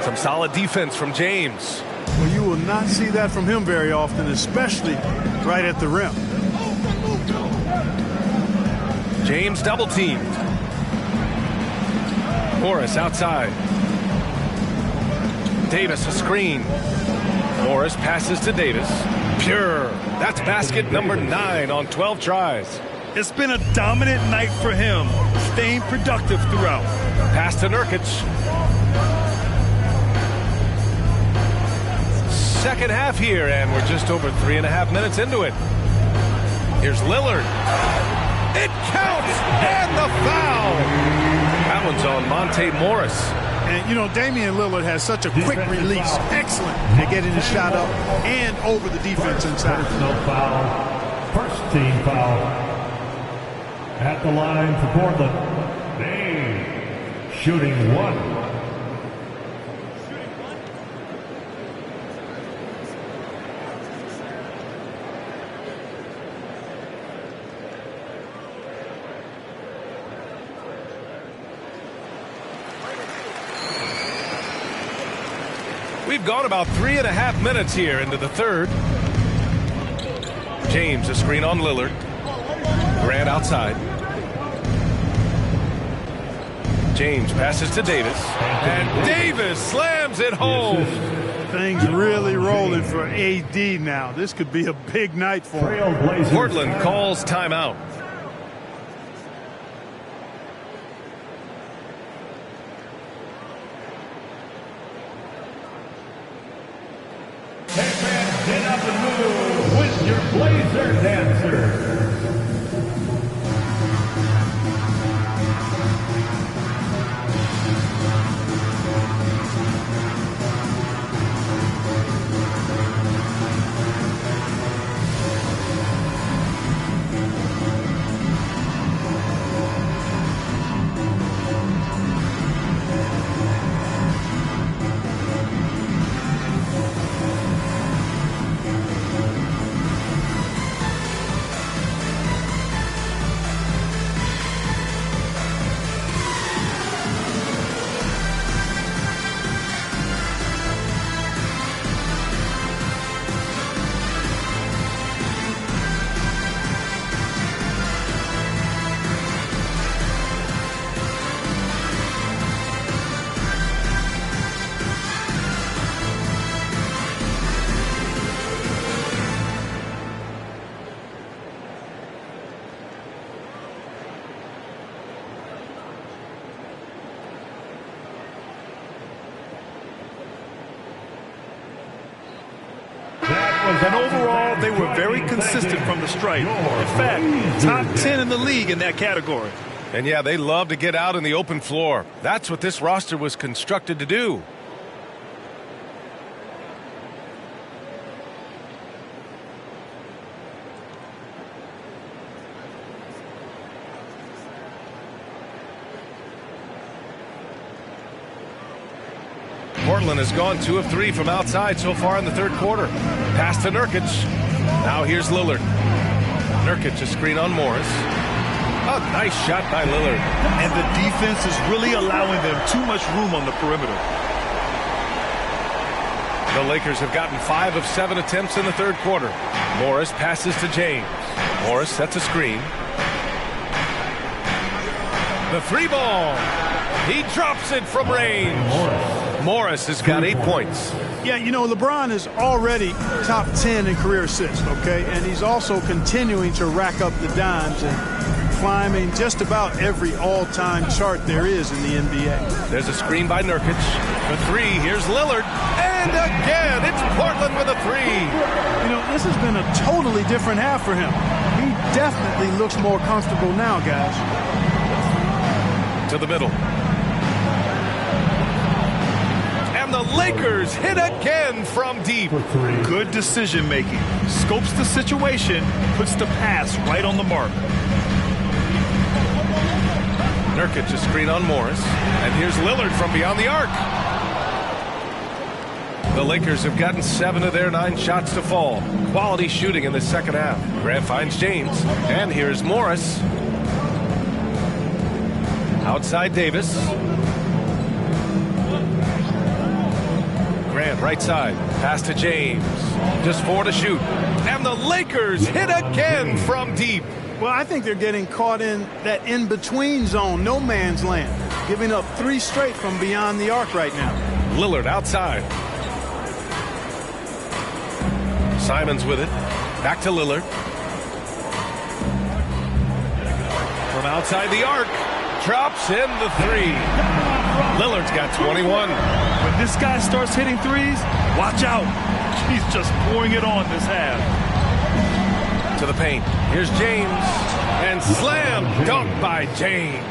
Some solid defense from James. Well, you will not see that from him very often, especially right at the rim. James double teamed. Morris outside. Davis a screen. Morris passes to Davis. Pure. That's basket number 9 on 12 tries. It's been a dominant night for him, staying productive throughout. Pass to Nurkic. Second half here, and we're just over 3.5 minutes into it. Here's Lillard. It counts, and the foul. That one's on Monte Morris. And, you know, Damian Lillard has such a quick release. Excellent at getting his shot up and over the defense inside. Personal foul. First team foul. At the line for Portland, Dame shooting 1. We've gone about 3.5 minutes here into the third. James a screen on Lillard. Grant outside. James passes to Davis. And Davis slams it home. Things really rolling for AD now. This could be a big night for him. Portland calls timeout. Get up and move with your Blazer dancers. And overall, they were very consistent from the stripe. In fact, top 10 in the league in that category. And yeah, they love to get out in the open floor. That's what this roster was constructed to do. Portland has gone 2 of 3 from outside so far in the third quarter. Pass to Nurkic. Now here's Lillard. Nurkic, a screen on Morris. A nice shot by Lillard. And the defense is really allowing them too much room on the perimeter. The Lakers have gotten 5 of 7 attempts in the third quarter. Morris passes to James. Morris sets a screen. The 3-ball. He drops it from range. Morris has got 8 points. Yeah, you know, LeBron is already top 10 in career assists, okay? And he's also continuing to rack up the dimes and climbing just about every all-time chart there is in the NBA. There's a screen by Nurkic. The 3, here's Lillard. And again, it's Portland with a 3. You know, this has been a totally different half for him. He definitely looks more comfortable now, guys. To the middle. The Lakers hit again from deep. Good decision making. Scopes the situation, puts the pass right on the mark. Nurkic a screen on Morris. And here's Lillard from beyond the arc. The Lakers have gotten 7 of their 9 shots to fall. Quality shooting in the second half. Grant finds James. And here's Morris. Outside Davis. Grant right side. Pass to James. Just 4 to shoot. And the Lakers hit again from deep. Well, I think they're getting caught in that in-between zone, no man's land. Giving up 3 straight from beyond the arc right now. Lillard outside. Simons with it. Back to Lillard. From outside the arc. Drops in the 3. Lillard's got 21. When this guy starts hitting threes, watch out. He's just pouring it on this half. To the paint. Here's James. And slam dunk by James.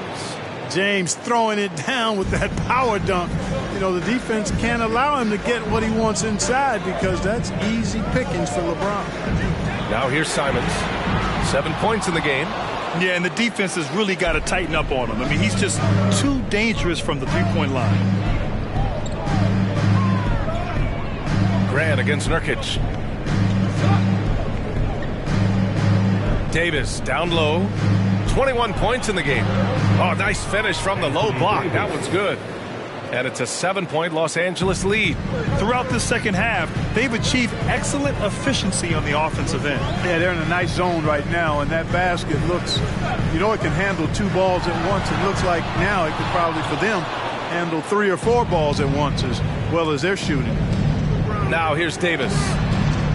James throwing it down with that power dunk. You know, the defense can't allow him to get what he wants inside because that's easy pickings for LeBron. Now here's Simons. 7 points in the game. Yeah, and the defense has really got to tighten up on him. I mean, he's just too dangerous from the three-point line. Grant against Nurkic. Davis down low. 21 points in the game. Oh, nice finish from the low block. That one's good. And it's a 7-point Los Angeles lead. Throughout the second half, they've achieved excellent efficiency on the offensive end. Yeah, they're in a nice zone right now, and that basket looks, you know, it can handle 2 balls at once. It looks like now it could probably, for them, handle 3 or 4 balls at once as well as they're shooting. Now here's Davis.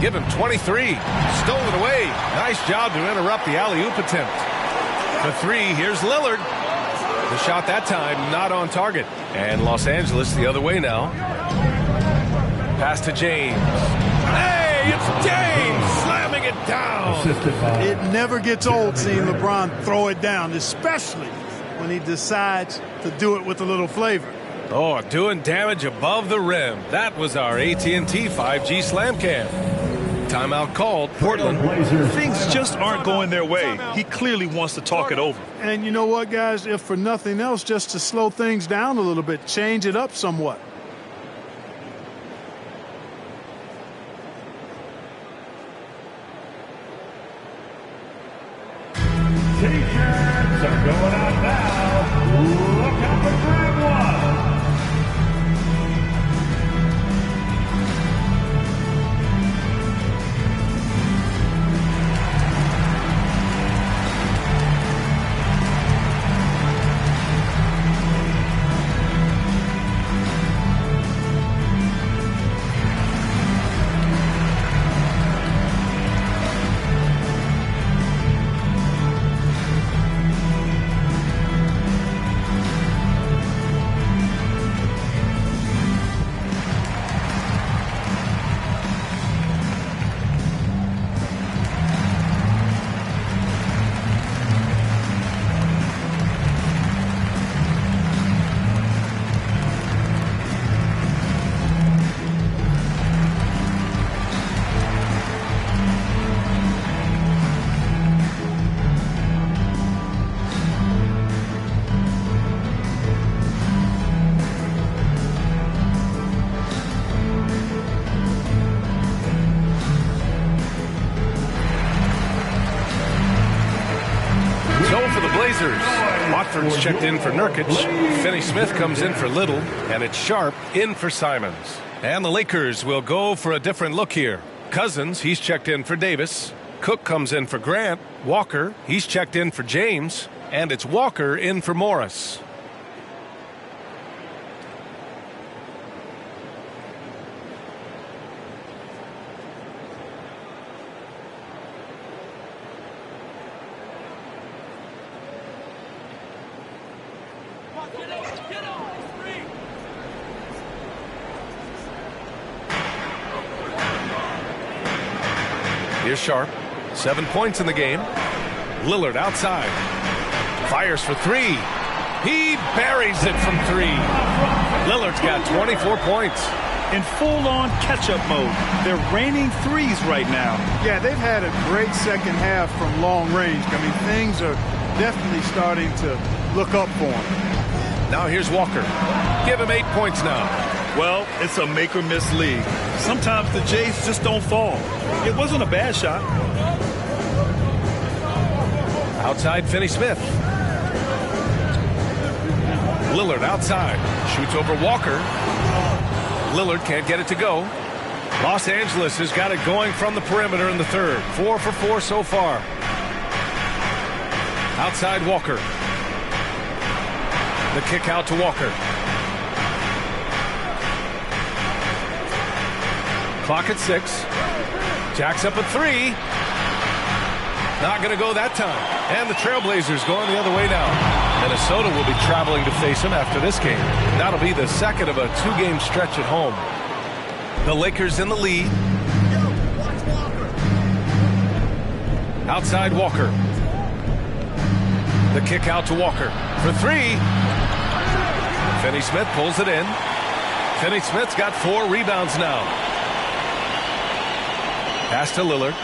Give him 23. Stole it away. Nice job to interrupt the alley-oop attempt. The 3, here's Lillard. The shot that time not on target. And Los Angeles the other way now. Pass to James. Hey, it's James slamming it down. It never gets old seeing LeBron throw it down, especially when he decides to do it with a little flavor. Oh, doing damage above the rim. That was our AT&T 5G Slam Cam. Timeout called. Portland. Things just aren't going their way. He clearly wants to talk it over. And you know what, guys? If for nothing else, just to slow things down a little bit, change it up somewhat. T-shirts are going out now. Look out for grab one. Edwards checked in for Nurkic. Finney-Smith comes in for Little, and it's Sharp in for Simons. And the Lakers will go for a different look here. Cousins, he's checked in for Davis. Cook comes in for Grant. Walker, he's checked in for James. And it's Walker in for Morris. Here's Sharp. 7 points in the game. Lillard outside. Fires for three. He buries it from three. Lillard's got 24 points. In full-on catch-up mode. They're raining threes right now. Yeah, they've had a great second half from long range. I mean, things are definitely starting to look up for him. Now here's Walker. Give him 8 points now. Well, it's a make-or-miss league. Sometimes the Jays just don't fall. It wasn't a bad shot. Outside Finney-Smith. Lillard outside. Shoots over Walker. Lillard can't get it to go. Los Angeles has got it going from the perimeter in the third. 4 for 4 so far. Outside Walker. The kick out to Walker. Clock at 6. Jacks up at 3. Not going to go that time. And the Trailblazers going the other way now. Minnesota will be traveling to face them after this game. That'll be the second of a 2-game stretch at home. The Lakers in the lead. Outside Walker. The kick out to Walker for 3. Finney-Smith pulls it in. Finney-Smith's got 4 rebounds now. Pass to Lillard.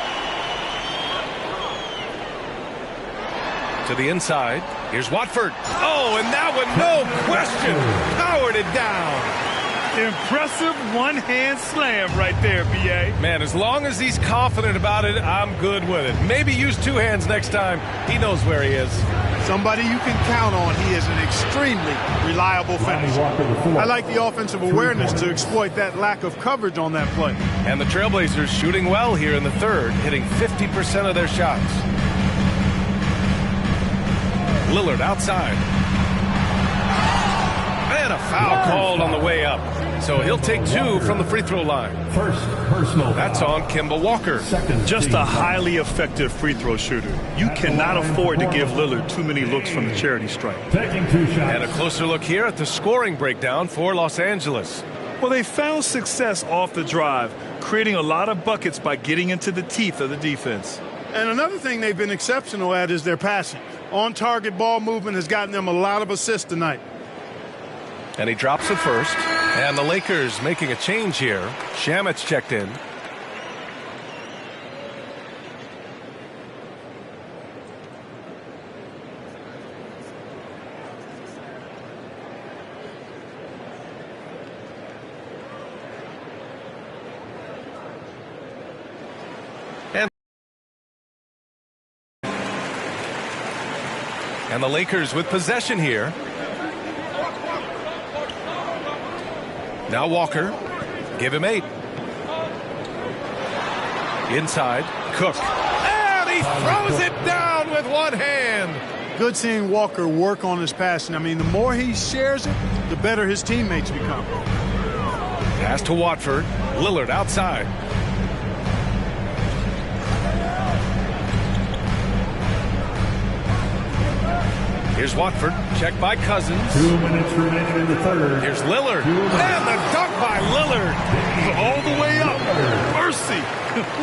To the inside. Here's Watford. Oh, and that one, no question, powered it down. Impressive one-hand slam right there, B.A. Man, as long as he's confident about it, I'm good with it. Maybe use 2 hands next time. He knows where he is. Somebody you can count on. He is an extremely reliable finisher. I like the offensive awareness to exploit that lack of coverage on that play. And the Trailblazers shooting well here in the third, hitting 50% of their shots. Lillard outside. And a foul called on the way up. So he'll take 2 from the free throw line. First personal. That's on Kemba Walker. Just a highly effective free throw shooter. You cannot afford to give Lillard too many looks from the charity stripe. Taking 2 shots. And a closer look here at the scoring breakdown for Los Angeles. Well, they found success off the drive, creating a lot of buckets by getting into the teeth of the defense. And another thing they've been exceptional at is their passing. On-target ball movement has gotten them a lot of assists tonight. And he drops it first. And the Lakers making a change here. Shamit's checked in. And the Lakers with possession here. Now Walker. Give him 8. Inside. Cook. And he throws it down with one hand. Good seeing Walker work on his passing. I mean, the more he shares it, the better his teammates become. Pass to Watford. Lillard outside. Here's Watford. Checked by Cousins. 2 minutes remaining in the third. Here's Lillard. And the dunk by Lillard. All the way up. Mercy.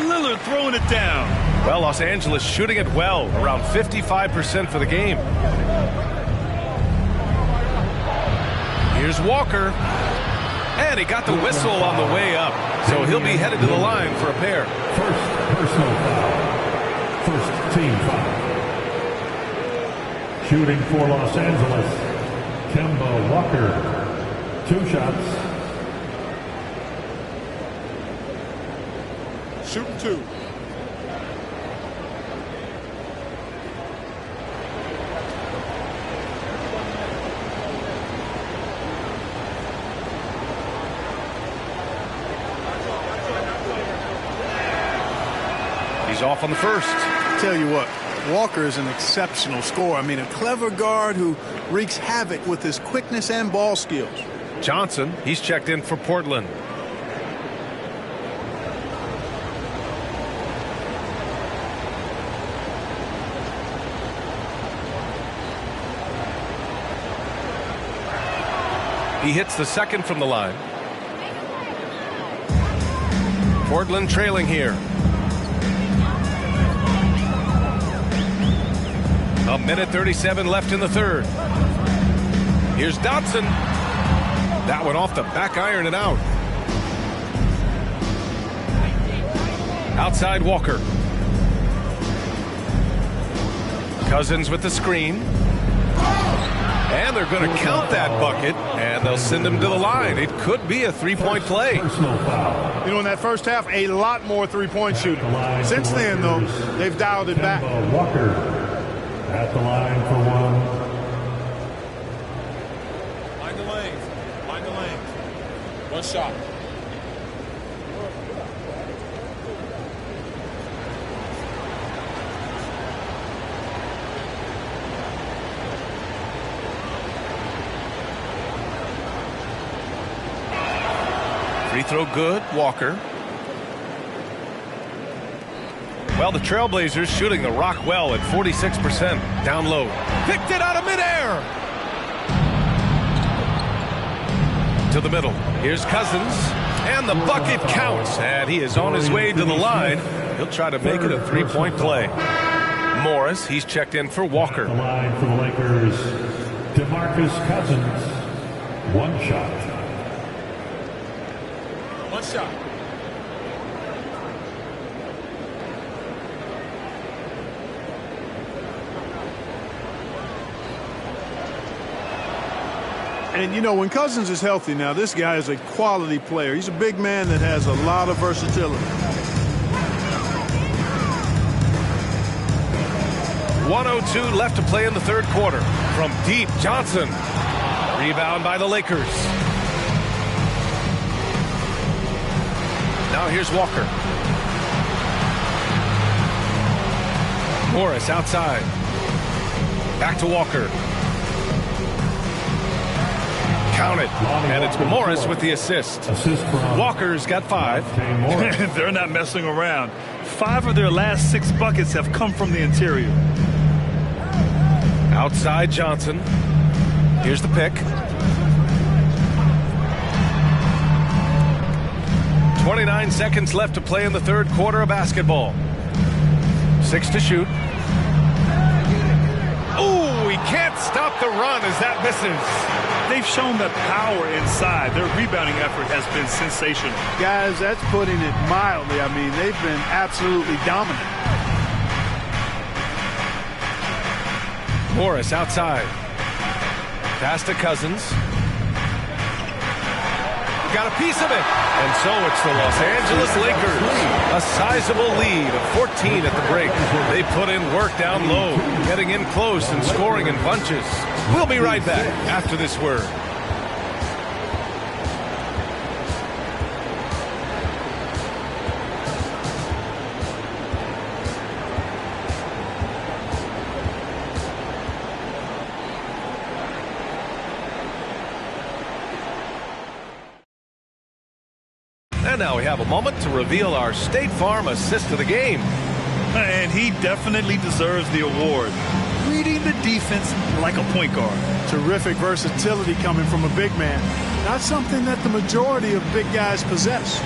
Lillard throwing it down. Well, Los Angeles shooting it well. Around 55% for the game. Here's Walker. And he got the whistle on the way up. So he'll be headed to the line for a pair. First personal foul. First team foul. Shooting for Los Angeles, Kemba Walker. 2 shots. Shooting 2. He's off on the first. Tell you what, Walker is an exceptional scorer. I mean, a clever guard who wreaks havoc with his quickness and ball skills. Johnson, he's checked in for Portland. He hits the second from the line. Portland trailing here. A minute 37 left in the third. Here's Dotson. That one off the back iron and out. Outside Walker. Cousins with the screen. And they're going to count that bucket, and they'll send him to the line. It could be a three-point play. You know, in that first half, a lot more three-point shooting. Since then, though, they've dialed it back. Walker at the line for one. Mind the lanes. Mind the lanes. One shot. Free throw good, Walker. Well, the Trailblazers shooting the rock well at 46% down low. Picked it out of midair. To the middle. Here's Cousins. And the bucket counts. And he is on his way to the line. He'll try to make it a three-point play. Morris, he's checked in for Walker. The line for the Lakers, DeMarcus Cousins. One shot. One shot. And, you know, when Cousins is healthy now, this guy is a quality player. He's a big man that has a lot of versatility. 1:02 left to play in the third quarter. From deep, Johnson. Rebound by the Lakers. Now here's Walker. Morris outside. Back to Walker. Count it. And it's Morris with the assist. Walker's got 5. They're not messing around. 5 of their last 6 buckets have come from the interior. Outside Johnson. Here's the pick. 29 seconds left to play in the third quarter of basketball. 6 to shoot. Ooh, he can't stop the run as that misses. They've shown that power inside. Their rebounding effort has been sensational. Guys, that's putting it mildly. I mean, they've been absolutely dominant. Morris outside. Pass to Cousins. Got a piece of it. And so it's the Los Angeles Lakers. A sizable lead of 14 at the break. They put in work down low, getting in close and scoring in bunches. We'll be right back after this word. And now we have a moment to reveal our State Farm assist of the game. And he definitely deserves the award. Reading the defense like a point guard. Terrific versatility coming from a big man. Not something that the majority of big guys possess.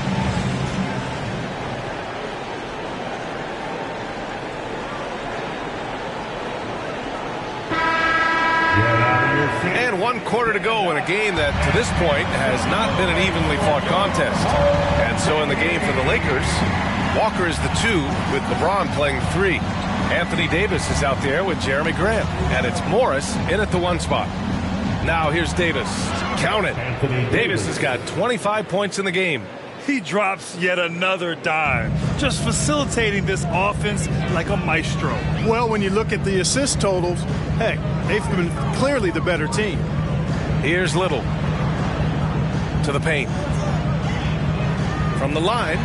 And 1 quarter to go in a game that, to this point, has not been an evenly fought contest. And so in the game for the Lakers, Walker is the 2 with LeBron playing 3. Anthony Davis is out there with Jeremy Grant. And it's Morris in at the 1 spot. Now here's Davis. Count it. Davis has got 25 points in the game. He drops yet another dime, just facilitating this offense like a maestro. Well, when you look at the assist totals, hey, they've been clearly the better team. Here's Little to the paint. From the line,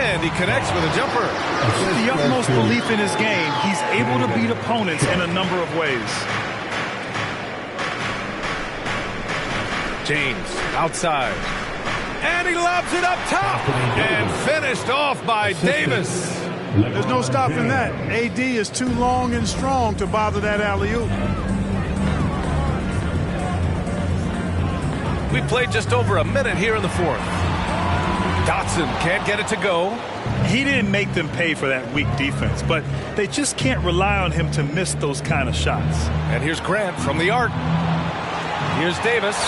And he connects with a jumper. With the utmost belief in his game, he's able to beat opponents in a number of ways. James outside. And he lobs it up top. And finished off by Davis. There's no stopping that. AD is too long and strong to bother that alley-oop. We played just over a minute here in the fourth. Dotson can't get it to go. He didn't make them pay for that weak defense, but they just can't rely on him to miss those kind of shots. And here's Grant from the arc. Here's Davis.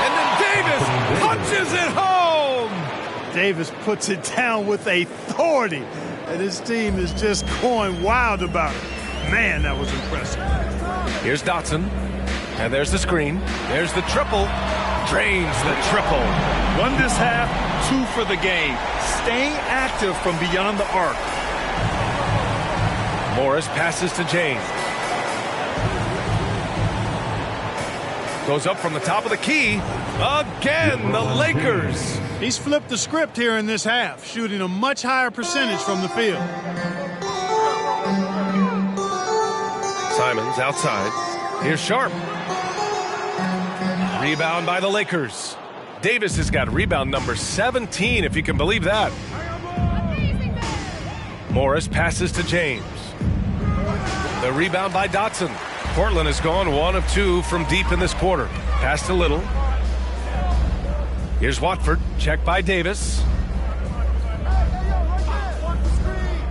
And then Davis punches it home. Davis puts it down with authority. And his team is just going wild about it. Man, that was impressive. Here's Dotson. And there's the screen. There's the triple. Drains the triple. One this half, 2 for the game. Staying active from beyond the arc. Morris passes to James. Goes up from the top of the key. Again, the Lakers. He's flipped the script here in this half, shooting a much higher percentage from the field. Simons outside. Here's Sharp. Rebound by the Lakers. Davis has got rebound number 17, if you can believe that. Morris passes to James. The rebound by Dotson. Portland has gone 1 of 2 from deep in this quarter. Pass to Little. Here's Watford. Check by Davis.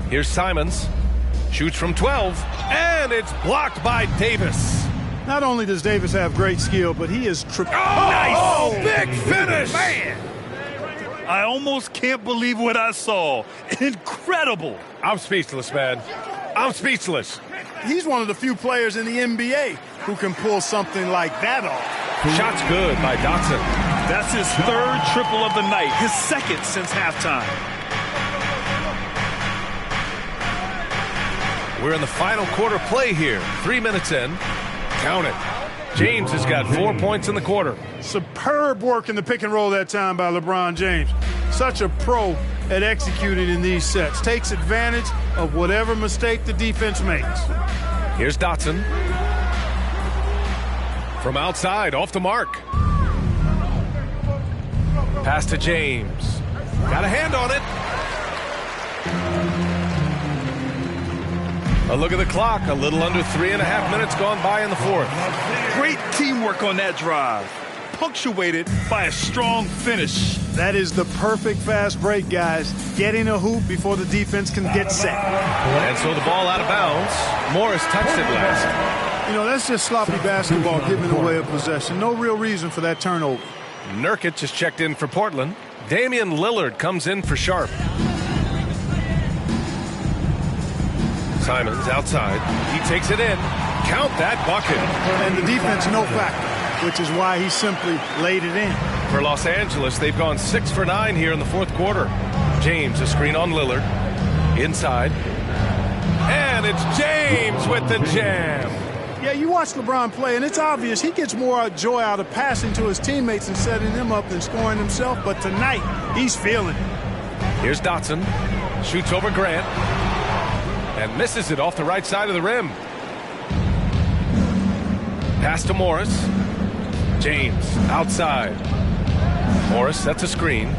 Here's Simons. Shoots from 12. And it's blocked by Davis. Not only does Davis have great skill, but he is nice! Big finish! Man! I almost can't believe what I saw. Incredible! I'm speechless, man. I'm speechless. He's one of the few players in the NBA who can pull something like that off. Shot's good by Dotson. That's his 3rd triple of the night, his 2nd since halftime. We're in the final quarter play here. 3 minutes in. Count it. James has got 4 points in the quarter. Superb work in the pick and roll that time by LeBron James. Such a pro at executing in these sets. Takes advantage of whatever mistake the defense makes. Here's Dotson. From outside, off the mark. Pass to James. Got a hand on it. A look at the clock. A little under 3.5 minutes gone by in the fourth. Great teamwork on that drive. Punctuated by a strong finish. That is the perfect fast break, guys. Getting a hoop before the defense can get set. And so the ball out of bounds. Morris touched it last. You know, that's just sloppy basketball, giving away a possession. No real reason for that turnover. Nurkic has checked in for Portland. Damian Lillard comes in for Sharp. Simons outside. He takes it in. Count that bucket. And the defense no factor, which is why he simply laid it in. For Los Angeles, they've gone 6 for 9 here in the fourth quarter. James, a screen on Lillard. Inside. And it's James with the jam. Yeah, you watch LeBron play, and it's obvious he gets more joy out of passing to his teammates and setting them up than scoring himself. But tonight, he's feeling it. Here's Dotson. Shoots over Grant. And misses it off the right side of the rim. Pass to Morris. James outside. Morris sets a screen.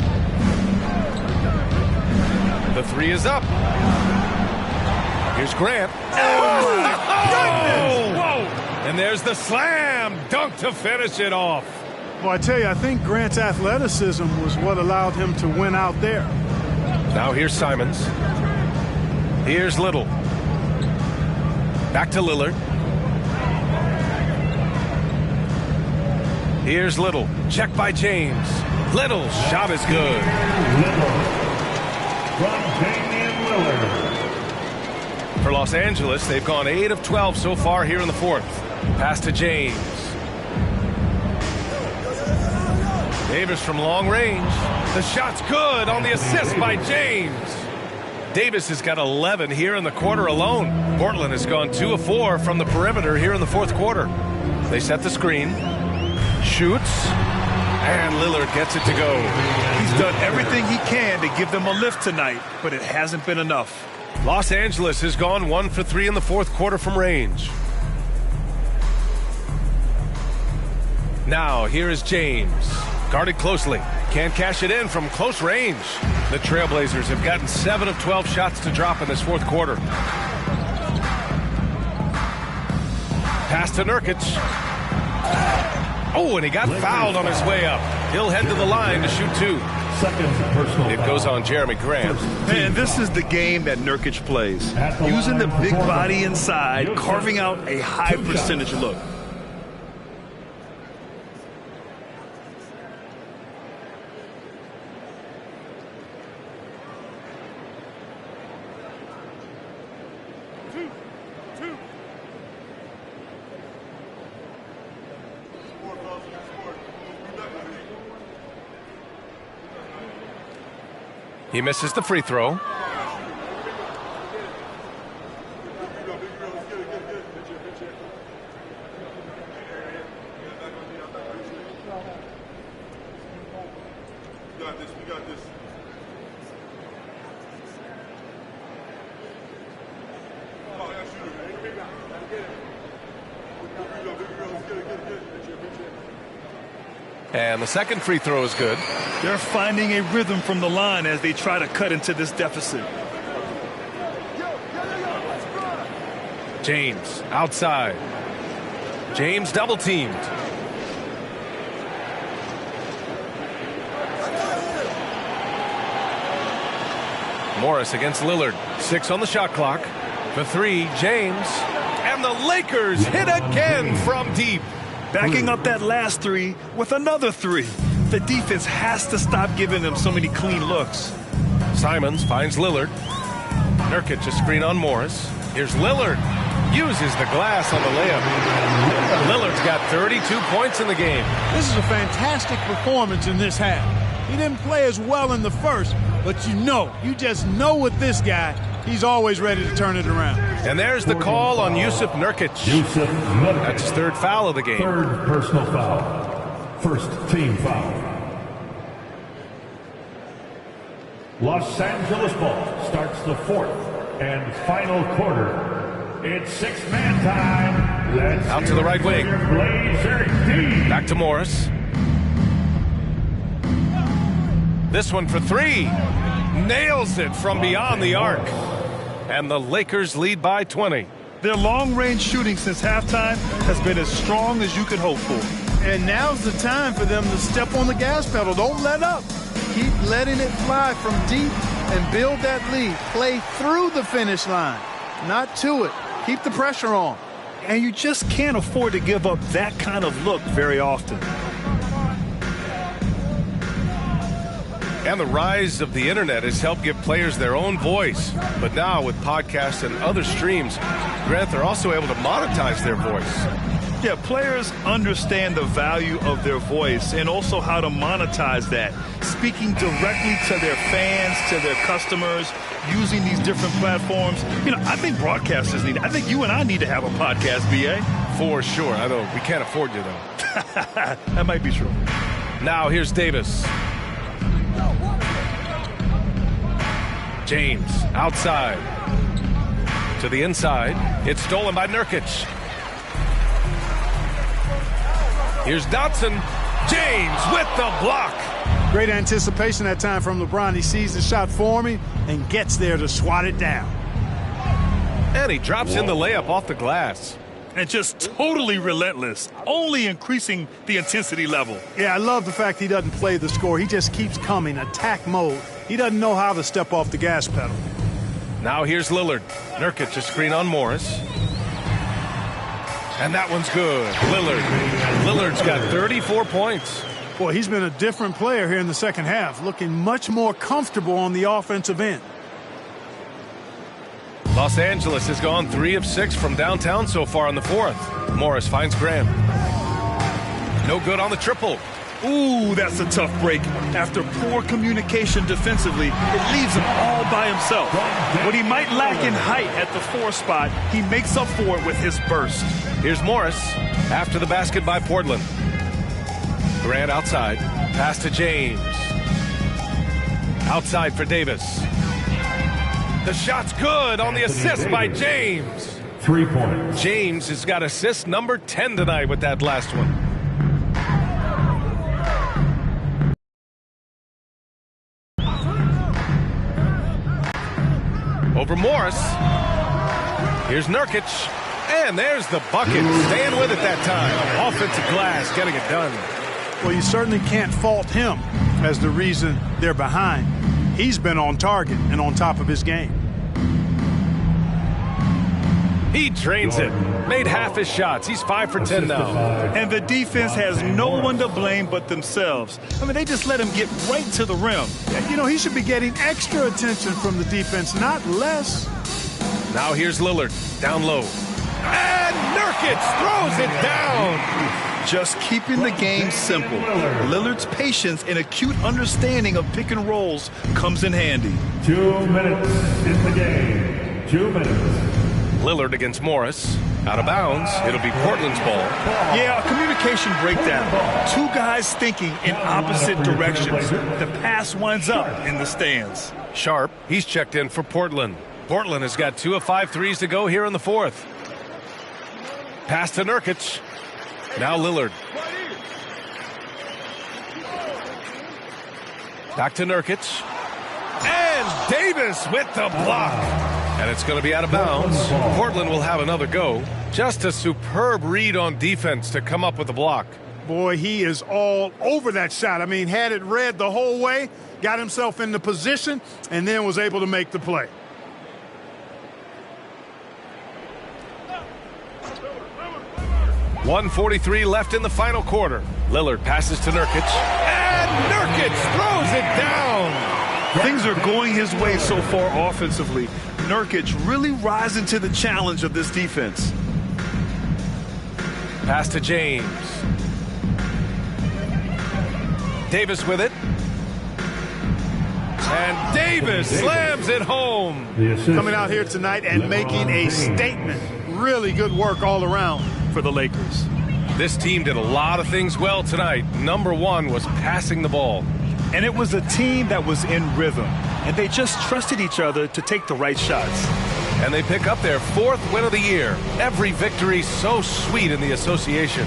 The 3 is up. Here's Grant. Oh, my goodness! Whoa! And there's the slam dunk to finish it off. Well, I tell you, I think Grant's athleticism was what allowed him to win out there. Now here's Simons. Here's Little. Back to Lillard. Here's Little. Check by James. Little's shot is good. Little from Damian Lillard. For Los Angeles, they've gone 8 of 12 so far here in the fourth. Pass to James. Davis from long range. The shot's good on the assist by James. Davis has got 11 here in the quarter alone. Portland has gone 2 of 4 from the perimeter here in the fourth quarter. They set the screen. Shoots. And Lillard gets it to go. He's done everything he can to give them a lift tonight, but it hasn't been enough. Los Angeles has gone 1 for 3 in the fourth quarter from range. Now, here is James. Guarded closely. Can't cash it in from close range. The Trailblazers have gotten 7 of 12 shots to drop in this fourth quarter. Pass to Nurkic. Oh, and he got fouled on his way up. He'll head to the line to shoot 2. Second personal It goes on Jeremy Grant. Man, this is the game that Nurkic plays. Using the big body inside, carving out a high percentage look. He misses the free throw. And the second free throw is good. They're finding a rhythm from the line as they try to cut into this deficit. James outside. James double teamed. Morris against Lillard. 6 on the shot clock. For 3, James. And the Lakers hit again from deep. Backing up that last 3 with another 3. The defense has to stop giving them so many clean looks. Simons finds Lillard. Nurkic a screen on Morris. Here's Lillard. Uses the glass on the layup. Lillard's got 32 points in the game. This is a fantastic performance in this half. He didn't play as well in the first, but you just know with this guy, he's always ready to turn it around. And there's the call on Jusuf Nurkic. That's his 3rd foul of the game. 3rd personal foul. 1st team foul. Los Angeles ball starts the 4th and final quarter. It's 6-man time. Let's out to the right wing. Back to Morris. This one for 3. Nails it from beyond the arc. And the Lakers lead by 20. Their long-range shooting since halftime has been as strong as you could hope for. And now's the time for them to step on the gas pedal. Don't let up. Keep letting it fly from deep and build that lead. Play through the finish line, not to it. Keep the pressure on. And you just can't afford to give up that kind of look very often. And the rise of the internet has helped give players their own voice. But now with podcasts and other streams, Grant, they're also able to monetize their voice. Yeah, players understand the value of their voice and also how to monetize that. Speaking directly to their fans, to their customers, using these different platforms. I think broadcasters need it. I think you and I need to have a podcast, B.A. For sure. I know we can't afford you, though. That might be true. Now here's Davis. James outside. To the inside. It's stolen by Nurkic. Here's Dotson. James with the block. Great anticipation that time from LeBron. He sees the shot forming and gets there to swat it down. And he drops in the layup off the glass. And just totally relentless, only increasing the intensity level. Yeah, I love the fact he doesn't play the score. He just keeps coming, attack mode. He doesn't know how to step off the gas pedal. Now here's Lillard. Nurkic a screen on Morris. And that one's good. Lillard's got 34 points. Boy, he's been a different player here in the second half, looking much more comfortable on the offensive end. Los Angeles has gone 3 of 6 from downtown so far in the fourth. Morris finds Graham. No good on the triple. Ooh, that's a tough break. After poor communication defensively, it leaves him all by himself. What he might lack in height at the 4 spot, he makes up for it with his burst. Here's Morris after the basket by Portland. Grant outside. Pass to James. Outside for Davis. The shot's good on the assist by James. 3 points. James has got assist number 10 tonight with that last one. Over Morris. Here's Nurkic. And there's the bucket. Staying with it that time. Offensive glass getting it done. Well, you certainly can't fault him as the reason they're behind. He's been on target and on top of his game. He drains it. Made half his shots. He's 5 for 10 now. And the defense has no one to blame but themselves. I mean, they just let him get right to the rim. You know, he should be getting extra attention from the defense, not less. Now here's Lillard. Down low. And Nurkic throws it down. Just keeping the game simple. Lillard's patience and acute understanding of pick and rolls comes in handy. 2 minutes in the game. 2 minutes. Lillard against Morris. Out of bounds. It'll be Portland's ball. Yeah, a communication breakdown. Two guys thinking in opposite directions. The pass winds up in the stands. Sharp, he's checked in for Portland. Portland has got 2 of 5 threes to go here in the fourth. Pass to Nurkic. Now Lillard. Back to Nurkic. And Davis with the block. And it's going to be out of bounds. Portland will have another go. Just a superb read on defense to come up with the block. Boy, he is all over that shot. I mean, had it read the whole way, got himself in the position, and then was able to make the play. .143 left in the final quarter. Lillard passes to Nurkic. And Nurkic throws it down. Things are going his way so far offensively. Nurkic really rising to the challenge of this defense. Pass to James. Davis with it. And Davis slams it home. Coming out here tonight and making a statement. Really good work all around for the Lakers. This team did a lot of things well tonight. Number one was passing the ball. And it was a team that was in rhythm. And they just trusted each other to take the right shots. And they pick up their 4th win of the year. Every victory so sweet in the association.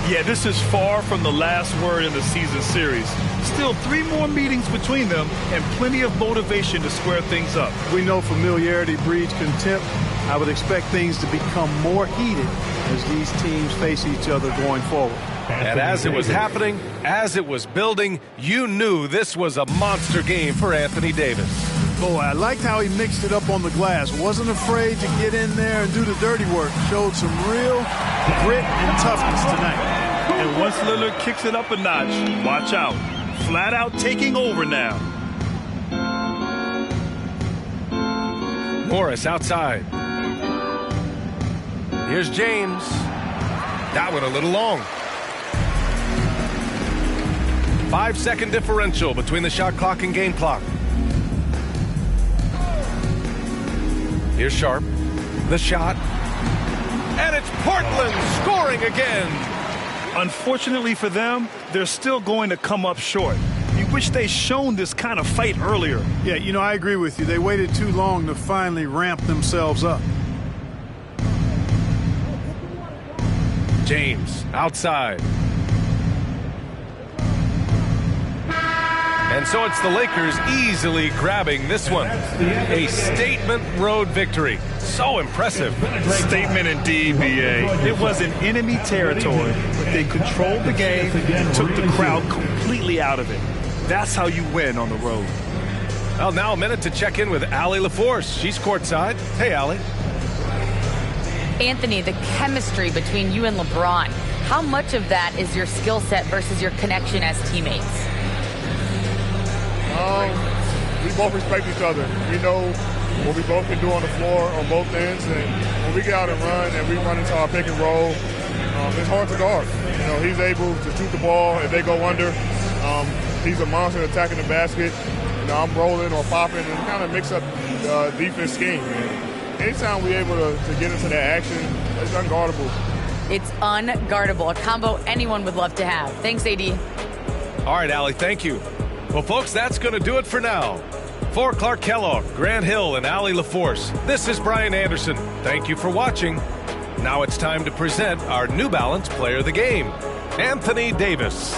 Yeah, this is far from the last word in the season series. Still 3 more meetings between them and plenty of motivation to square things up. We know familiarity breeds contempt. I would expect things to become more heated as these teams face each other going forward. And as it was happening, as it was building, you knew this was a monster game for Anthony Davis. Boy, I liked how he mixed it up on the glass. Wasn't afraid to get in there and do the dirty work. Showed some real grit and toughness tonight. And once Lillard kicks it up a notch, watch out. Flat out taking over now. Morris outside. Here's James. That one a little long. 5-second differential between the shot clock and game clock. Here's Sharp. The shot. And it's Portland scoring again. Unfortunately for them, they're still going to come up short. You wish they'd shown this kind of fight earlier. Yeah, you know, I agree with you. They waited too long to finally ramp themselves up. James outside. And so it's the Lakers easily grabbing this one. A statement road victory. So impressive. Statement indeed, B.A. It was in enemy territory, but they controlled the game and took the crowd completely out of it. That's how you win on the road. Well, now a minute to check in with Allie LaForce. She's courtside. Hey, Allie. Anthony, the chemistry between you and LeBron, how much of that is your skill set versus your connection as teammates? We both respect each other. We know what we both can do on the floor on both ends, and when we get out and run and we run into our pick and roll, it's hard to guard. You know, he's able to shoot the ball if they go under. He's a monster attacking the basket. You know, I'm rolling or popping and kind of mix up defense scheme. And anytime we're able to get into that action, it's unguardable. It's unguardable, a combo anyone would love to have. Thanks, AD. All right, Allie, thank you. Well, folks, that's going to do it for now. For Clark Kellogg, Grant Hill, and Allie LaForce, this is Brian Anderson. Thank you for watching. Now it's time to present our New Balance Player of the Game, Anthony Davis.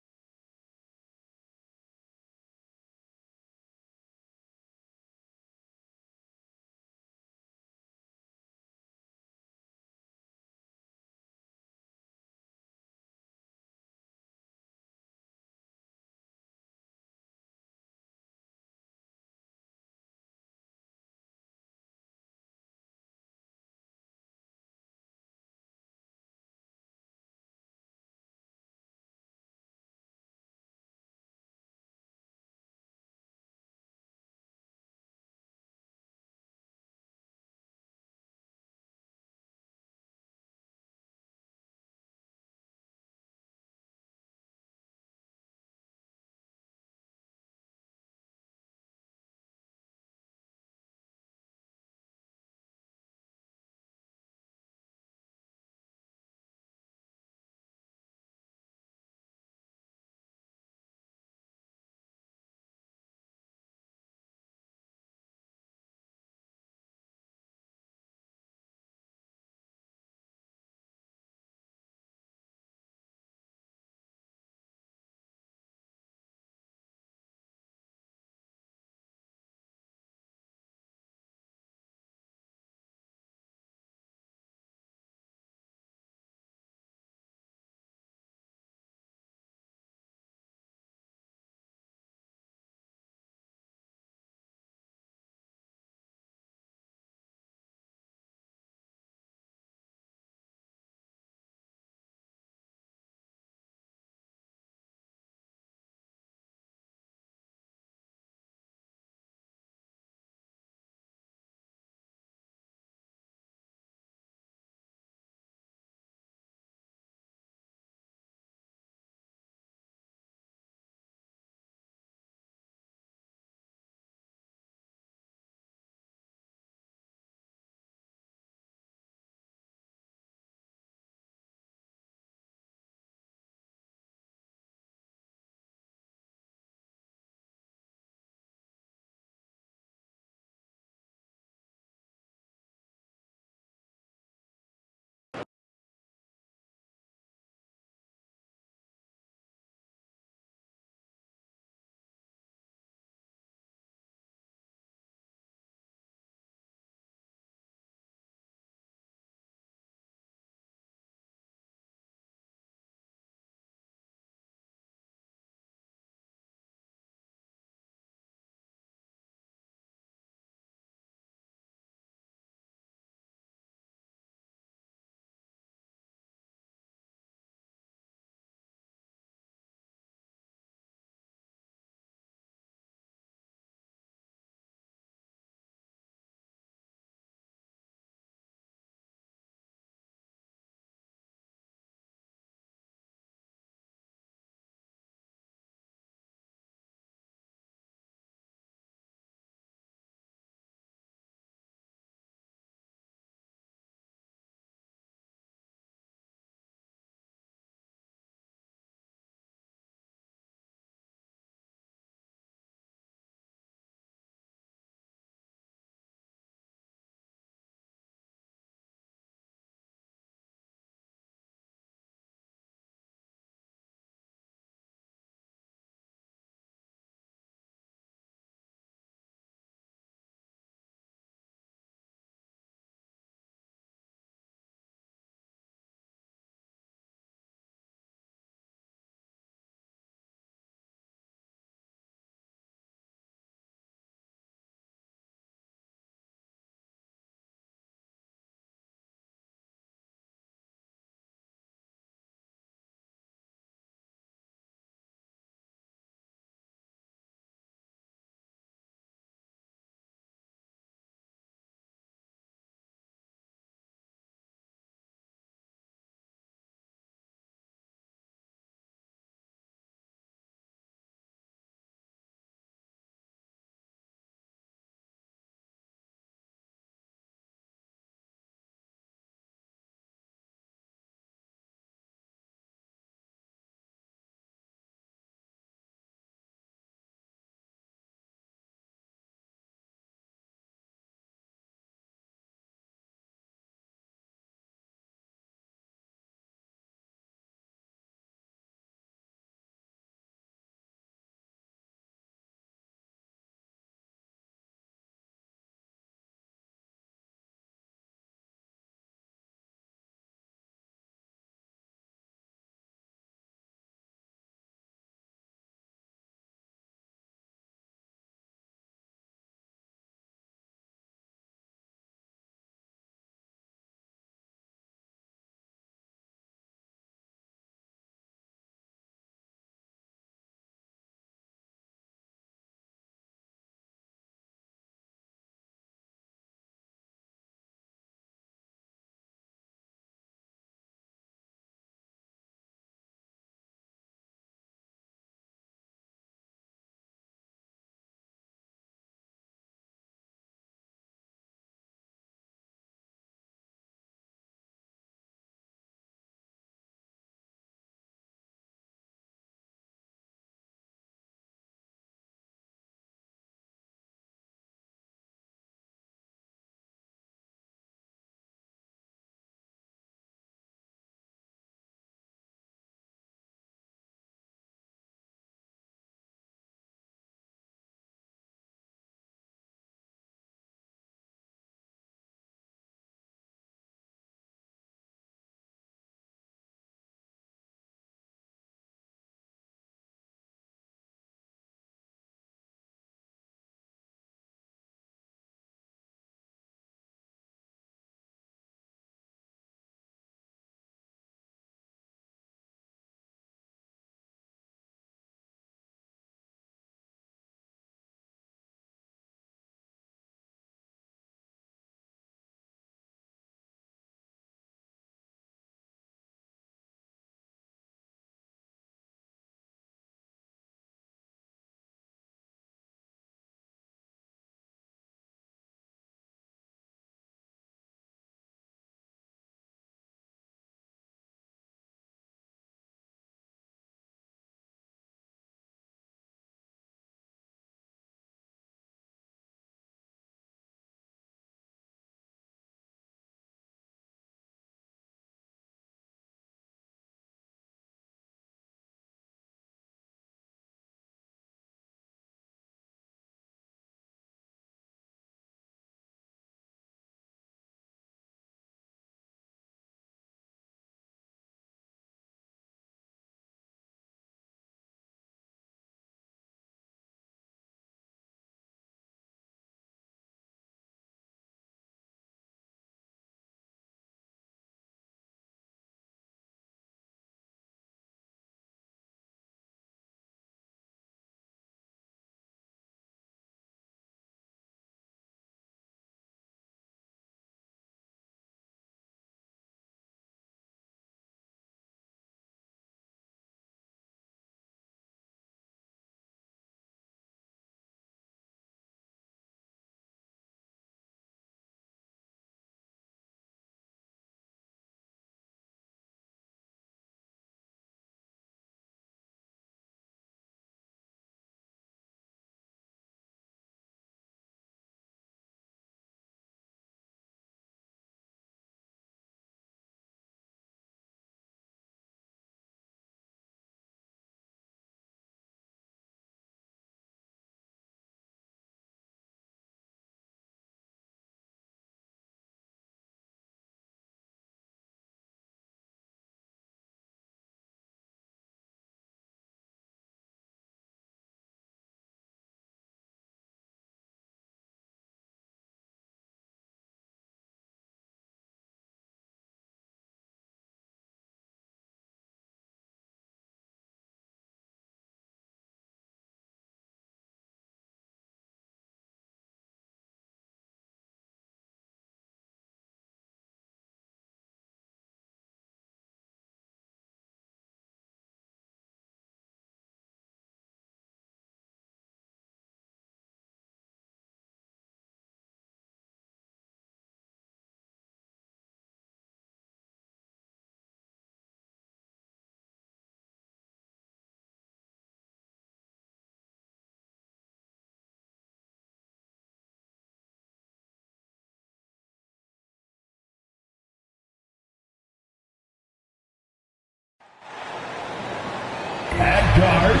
guard,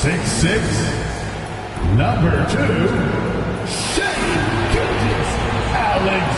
6'6", number 2, Shai Gilgeous-Alexander.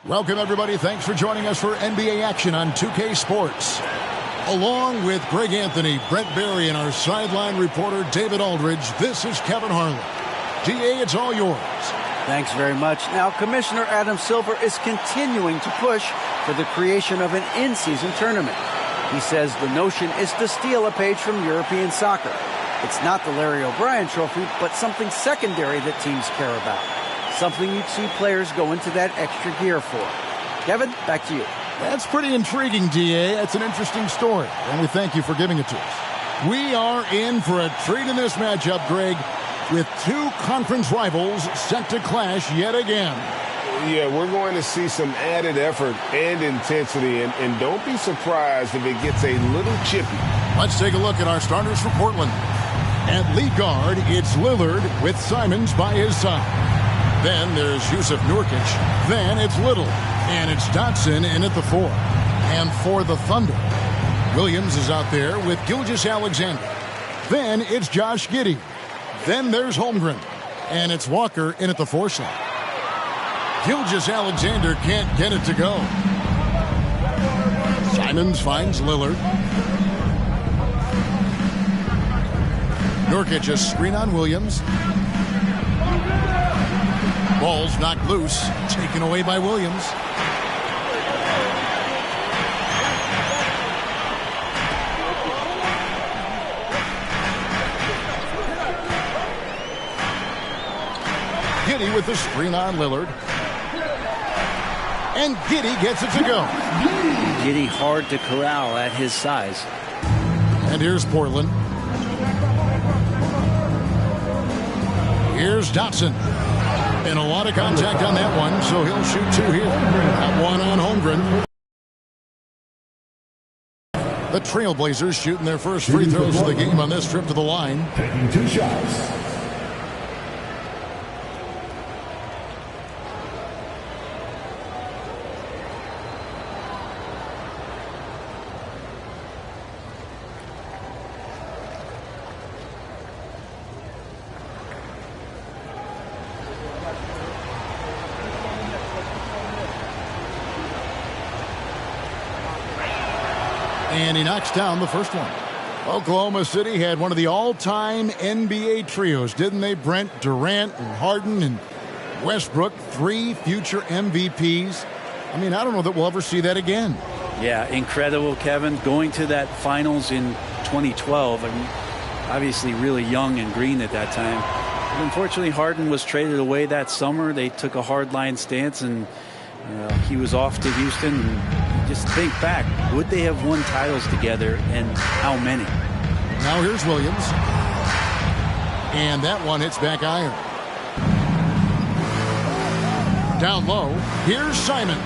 Welcome, everybody. Thanks for joining us for NBA action on 2K Sports. Along with Greg Anthony, Brent Barry, and our sideline reporter, David Aldridge, this is Kevin Harlan. DA, it's all yours. Thanks very much. Now, Commissioner Adam Silver is continuing to push for the creation of an in-season tournament. He says the notion is to steal a page from European soccer. It's not the Larry O'Brien Trophy, but something secondary that teams care about. Something you'd see players go into that extra gear for. Kevin, back to you. That's pretty intriguing, DA. That's an interesting story, and we thank you for giving it to us. We are in for a treat in this matchup, Greg, with two conference rivals set to clash yet again. Yeah, we're going to see some added effort and intensity, and don't be surprised if it gets a little chippy. Let's take a look at our starters for Portland. At lead guard, it's Lillard with Simons by his side. Then there's Jusuf Nurkic. Then it's Little. And it's Dotson in at the 4. And for the Thunder, Williams is out there with Gilgeous-Alexander. Then it's Josh Giddey. Then there's Holmgren. And it's Walker in at the 4 slot. Gilgeous-Alexander can't get it to go. Simons finds Lillard. Nurkic a screen on Williams. Ball's knocked loose, taken away by Williams. Giddey with the screen on Lillard. And Giddey gets it to go. Giddey hard to corral at his size. And here's Portland. Here's Dotson. And a lot of contact on that one, so he'll shoot 2 here. That one on Holmgren. The Trailblazers shooting their first free throws of the game on this trip to the line. Taking 2 shots. And he knocks down the first one. Oklahoma City had one of the all-time NBA trios, didn't they, Brent? Durant and Harden and Westbrook, 3 future MVPs. I mean, I don't know that we'll ever see that again. Yeah, incredible, Kevin. Going to that finals in 2012. I mean, obviously really young and green at that time. But unfortunately, Harden was traded away that summer. They took a hard-line stance, and he was off to Houston. And just think back, would they have won titles together, and how many? Now here's Williams. And that one hits back iron. Down low, here's Simons.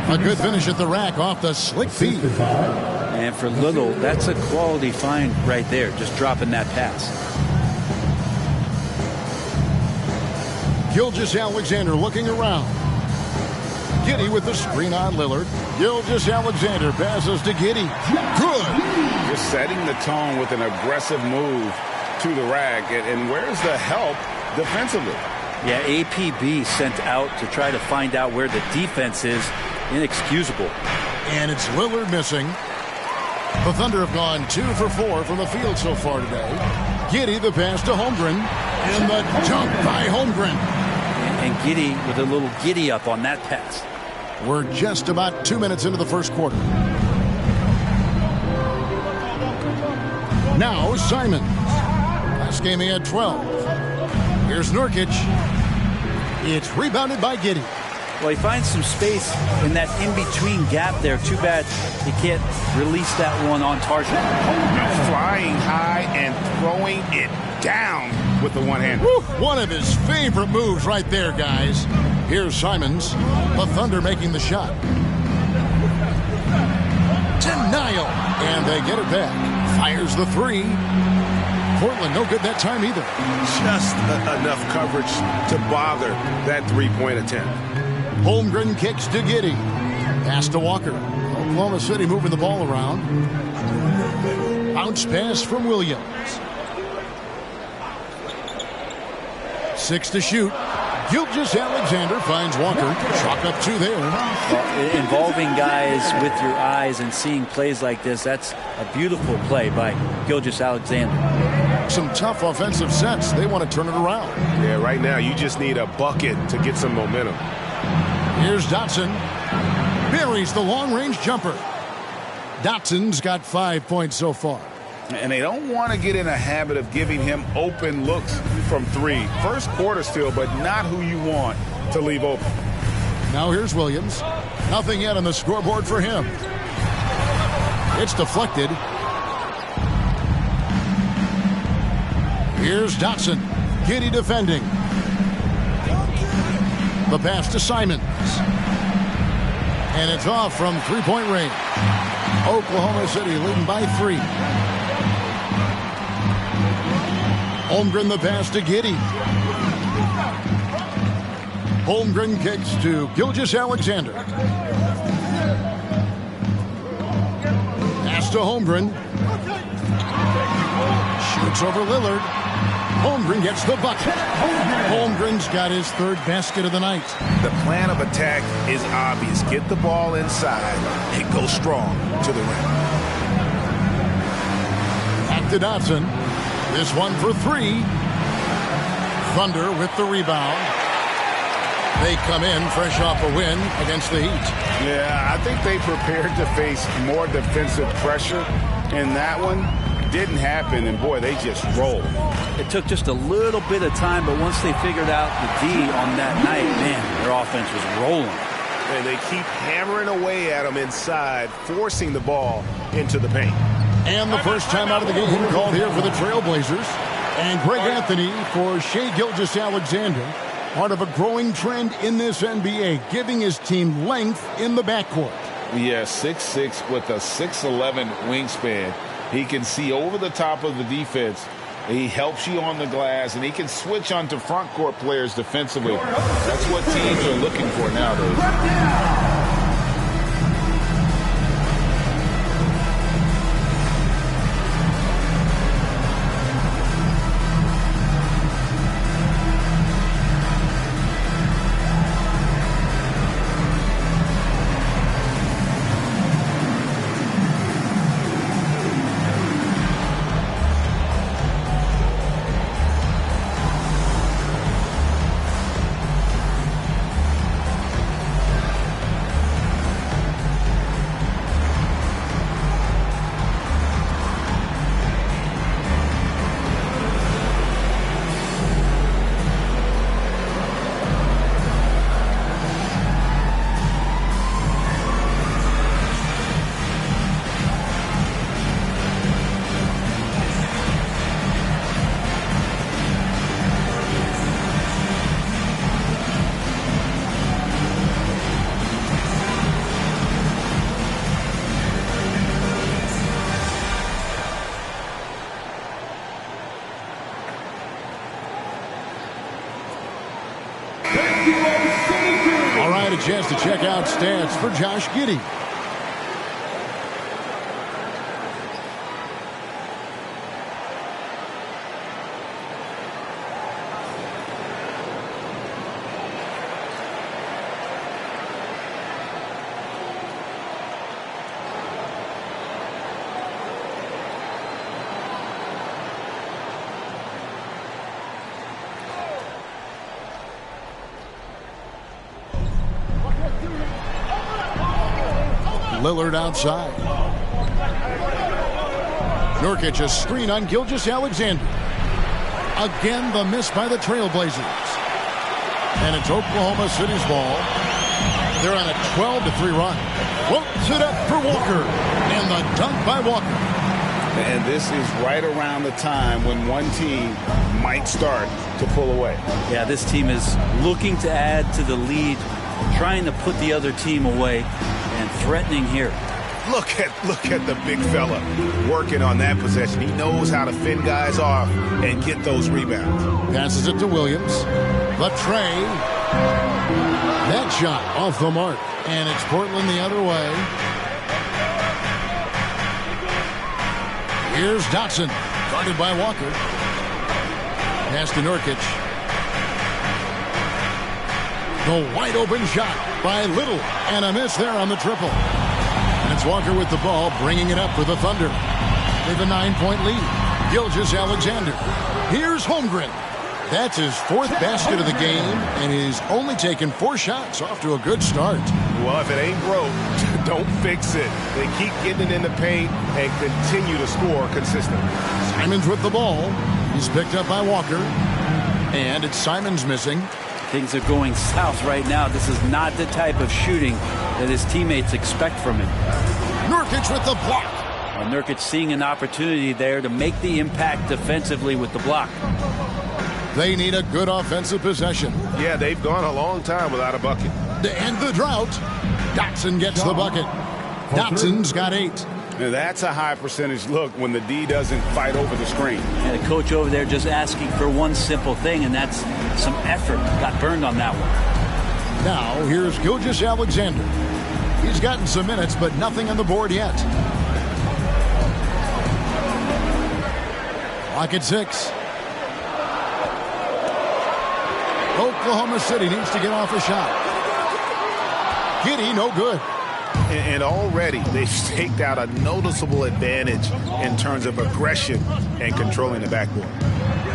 A good finish at the rack off the slick feed. And for Little, that's a quality find right there, just dropping that pass. Gilgeous-Alexander looking around. Giddey with the screen on Lillard. Gilgeous-Alexander passes to Giddey. Good. Just setting the tone with an aggressive move to the rack. And where's the help defensively? Yeah, APB sent out to try to find out where the defense is. Inexcusable. And it's Lillard missing. The Thunder have gone 2 for 4 from the field so far today. Giddey the pass to Holmgren. And the dunk by Holmgren. And Giddey with a little giddy up on that pass. We're just about 2 minutes into the first quarter. Now Simons. Last game he had 12. Here's Nurkic. It's rebounded by Giddey. Well, he finds some space in that in-between gap there. Too bad he can't release that one on target. Flying high and throwing it down with the one-hand. One of his favorite moves right there, guys. Here's Simons. The Thunder making the shot. Denial. And they get it back. Fires the three. Portland no good that time either. Just enough coverage to bother that three-point attempt. Holmgren kicks to Giddey. Pass to Walker. Oklahoma City moving the ball around. Bounce pass from Williams. 6 to shoot. Gilgeous-Alexander finds Walker. Chalk up 2 there. Well, involving guys with your eyes and seeing plays like this, that's a beautiful play by Gilgeous-Alexander. Some tough offensive sets. They want to turn it around. Yeah, right now you just need a bucket to get some momentum. Here's Dotson. Buries the long-range jumper. Dotson's got 5 points so far. And they don't want to get in a habit of giving him open looks from 3. First quarter still, but not who you want to leave open. Now here's Williams. Nothing yet on the scoreboard for him. It's deflected. Here's Dotson. Giddey defending. The pass to Simons. And it's off from three-point range. Oklahoma City leading by 3. Holmgren the pass to Giddey. Holmgren kicks to Gilgeous-Alexander. Pass to Holmgren. Shoots over Lillard. Holmgren gets the bucket. Holmgren's got his 3rd basket of the night. The plan of attack is obvious. Get the ball inside and go strong to the rim. Back to Dotson. This one for 3. Thunder with the rebound. They come in fresh off a win against the Heat. Yeah, I think they prepared to face more defensive pressure in that one. Didn't happen, and boy, they just rolled. It took just a little bit of time, but once they figured out the D on that night, man, their offense was rolling. And they keep hammering away at them inside, forcing the ball into the paint. And the first time out of the game called here for the Trailblazers. And Greg Anthony for Shai Gilgeous-Alexander. Part of a growing trend in this NBA, giving his team length in the backcourt. Yeah, 6'6" with a 6'11" wingspan. He can see over the top of the defense. He helps you on the glass, and he can switch onto front court players defensively. That's what teams are looking for nowadays. All right, a chance to check out stats for Josh Giddey. Lillard outside. Nurkic a screen on Gilgeous-Alexander. Again, the miss by the Trailblazers. And it's Oklahoma City's ball. They're on a 12-3 run. Floats it up for Walker. And the dunk by Walker. And this is right around the time when one team might start to pull away. Yeah, this team is looking to add to the lead, trying to put the other team away, and threatening here. Look at the big fella working on that possession. He knows how to fend guys off and get those rebounds. Passes it to Williams. The tray. That shot off the mark. And it's Portland the other way. Here's Dotson. Guarded by Walker. Pass to Nurkic. The wide open shot by Little. And a miss there on the triple. And it's Walker with the ball, bringing it up for the Thunder. They have a 9-point lead. Gilgeous-Alexander. Here's Holmgren. That's his 4th basket of the game, and he's only taken 4 shots. Off to a good start. Well, if it ain't broke, don't fix it. They keep getting it in the paint and continue to score consistently. Simons with the ball. He's picked up by Walker. And it's Simons missing. Things are going south right now. This is not the type of shooting that his teammates expect from him. Nurkic with the block. Well, Nurkic seeing an opportunity there to make the impact defensively with the block. They need a good offensive possession. Yeah, they've gone a long time without a bucket. To end the drought, Dotson gets the bucket. Dotson's got 8. Now that's a high percentage look when the D doesn't fight over the screen. And the coach over there just asking for one simple thing, and that's some effort. Got burned on that one. Now, here's Gilgeous-Alexander. He's gotten some minutes, but nothing on the board yet. Clock at 6. Oklahoma City needs to get off a shot. Giddey, no good. And already they've staked out a noticeable advantage in terms of aggression and controlling the backboard.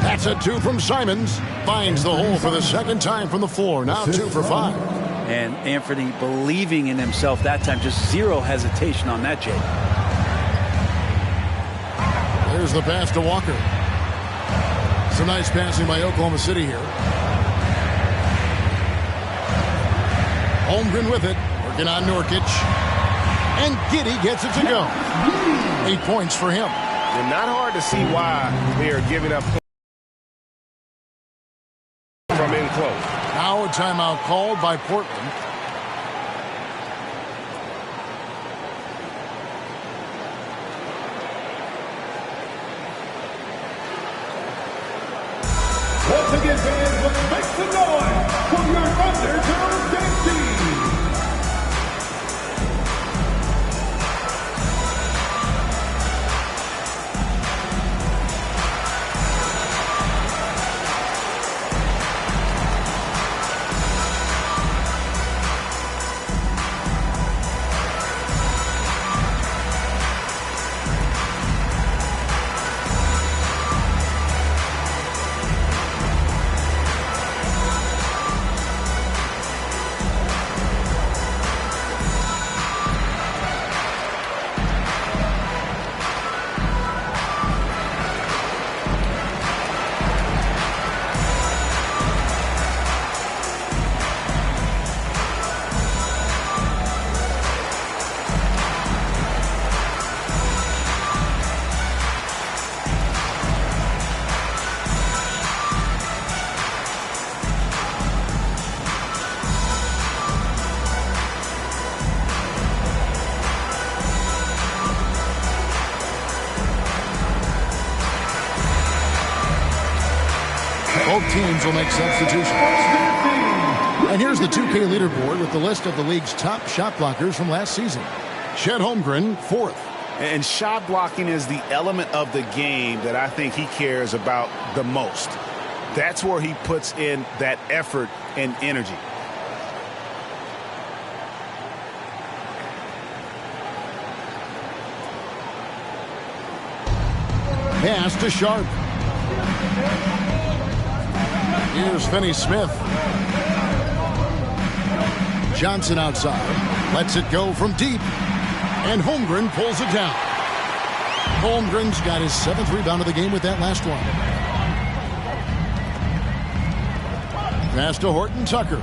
That's a 2 from Simons. Finds the hole for the 2nd time from the floor. Now 2 for 5. And Anthony believing in himself that time. Just zero hesitation on that, Jay. There's the pass to Walker. Some nice passing by Oklahoma City here. Holmgren with it. Working on Nurkic. And Giddey gets it to go. 8 points for him. And not hard to see why they are giving up from in close. Now a timeout called by Portland. Once again, fans, let's make some noise for your Thunder Thursday. Both teams will make substitutions. And here's the 2K leaderboard with the list of the league's top shot blockers from last season. Chet Holmgren, 4th. And shot blocking is the element of the game that I think he cares about the most. That's where he puts in that effort and energy. Pass to Sharp. Here's Finney-Smith. Johnson outside. Lets it go from deep. And Holmgren pulls it down. Holmgren's got his 7th rebound of the game with that last one. Pass to Horton Tucker.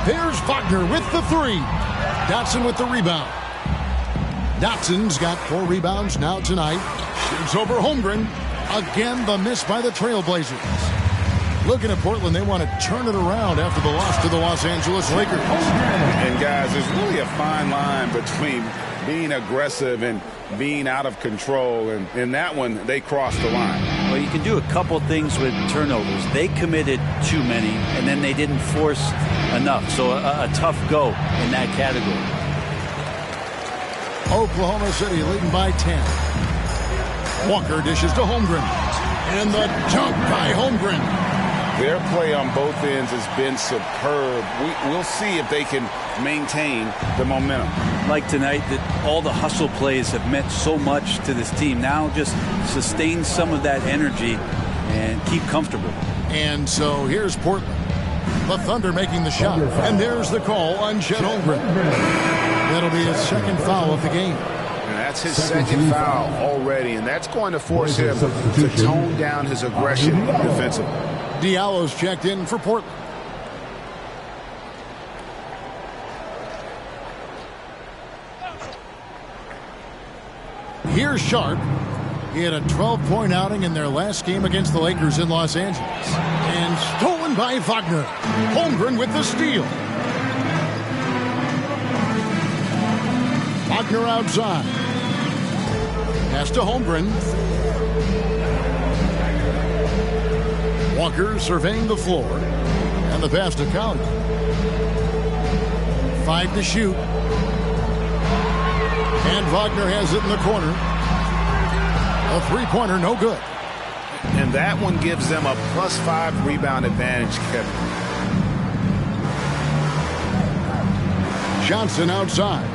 There's Wagner with the three. Dotson with the rebound. Dotson's got 4 rebounds now tonight. Shoots over Holmgren. Again, the miss by the Trailblazers. Looking at Portland, they want to turn it around after the loss to the Los Angeles Lakers. And guys, there's really a fine line between being aggressive and being out of control. And in that one, they crossed the line. Well, you can do a couple things with turnovers. They committed too many, and then they didn't force enough. So a tough go in that category. Oklahoma City leading by 10. Walker dishes to Holmgren. And the dunk by Holmgren. Their play on both ends has been superb. We'll see if they can maintain the momentum. Like tonight, that all the hustle plays have meant so much to this team. Now just sustain some of that energy and keep comfortable. And so here's Portland. The Thunder making the shot. And there's the call on Chet Holmgren. That'll be his second foul of the game. And that's his second foul already, and that's going to force him to tone down his aggression defensively. Diallo's checked in for Portland. Here's Sharp. He had a 12-point outing in their last game against the Lakers in Los Angeles. And stolen by Wagner. Holmgren with the steal. Wagner outside. Pass to Holmgren. Walker surveying the floor. And the pass to Collier. 5 to shoot. And Wagner has it in the corner. A three-pointer, no good. And that one gives them a +5 rebound advantage, Kevin. Johnson outside.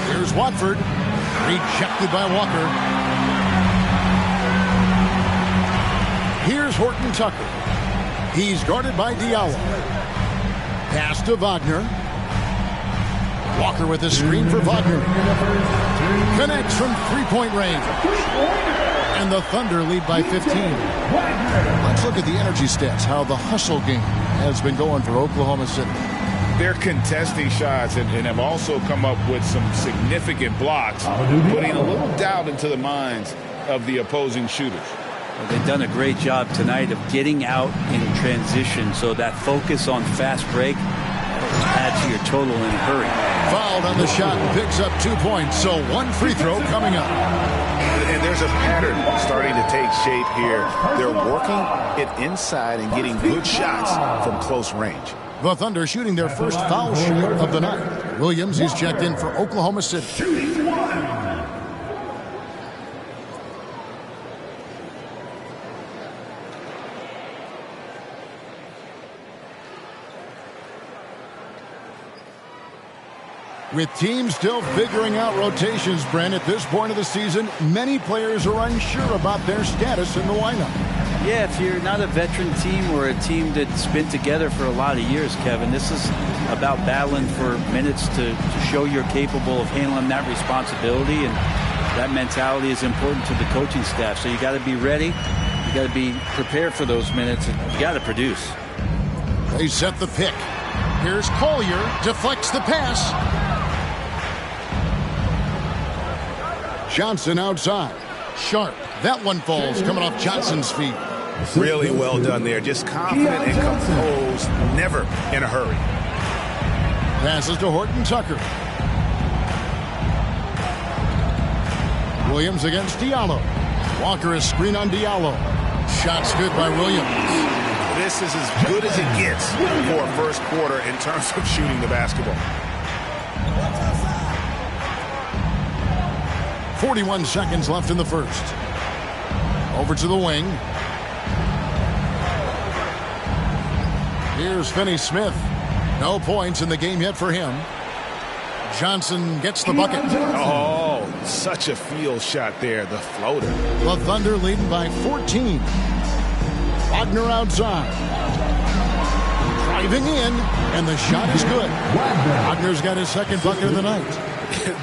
Here's Watford. Rejected by Walker. Here's Horton Tucker. He's guarded by Diallo. Pass to Wagner. Walker with a screen for Wagner. Connects from three-point range. And the Thunder lead by 15. Let's look at the energy stats, how the hustle game has been going for Oklahoma City. They're contesting shots and have also come up with some significant blocks, putting a little doubt into the minds of the opposing shooters. Well, they've done a great job tonight of getting out in transition, so that focus on fast break adds to your total in a hurry. Fouled on the shot and picks up 2 points, so one free throw coming up. And there's a pattern starting to take shape here. They're working it inside and getting good shots from close range. The Thunder shooting their first foul shot of the night. Williams is checked in for Oklahoma City. With teams still figuring out rotations, Brent, at this point of the season, many players are unsure about their status in the lineup. Yeah, if you're not a veteran team or a team that's been together for a lot of years, Kevin, this is about battling for minutes to show you're capable of handling that responsibility, and that mentality is important to the coaching staff. So you got to be ready. You got to be prepared for those minutes. You got to produce. They set the pick. Here's Collier, deflects the pass. Johnson outside. Sharp. That one falls, coming off Johnson's feet. Really well done there. Just confident and composed, never in a hurry. Passes to Horton Tucker. Williams against Diallo. Walker is screen on Diallo. Shot's good by Williams. This is as good as it gets for a first quarter in terms of shooting the basketball. 41 seconds left in the first. Over to the wing. Here's Finney-Smith. No points in the game yet for him. Johnson gets the bucket. Oh, such a field shot there, the floater. The Thunder leading by 14. Wagner outside. Driving in, and the shot is good. Wagner's got his second bucket of the night.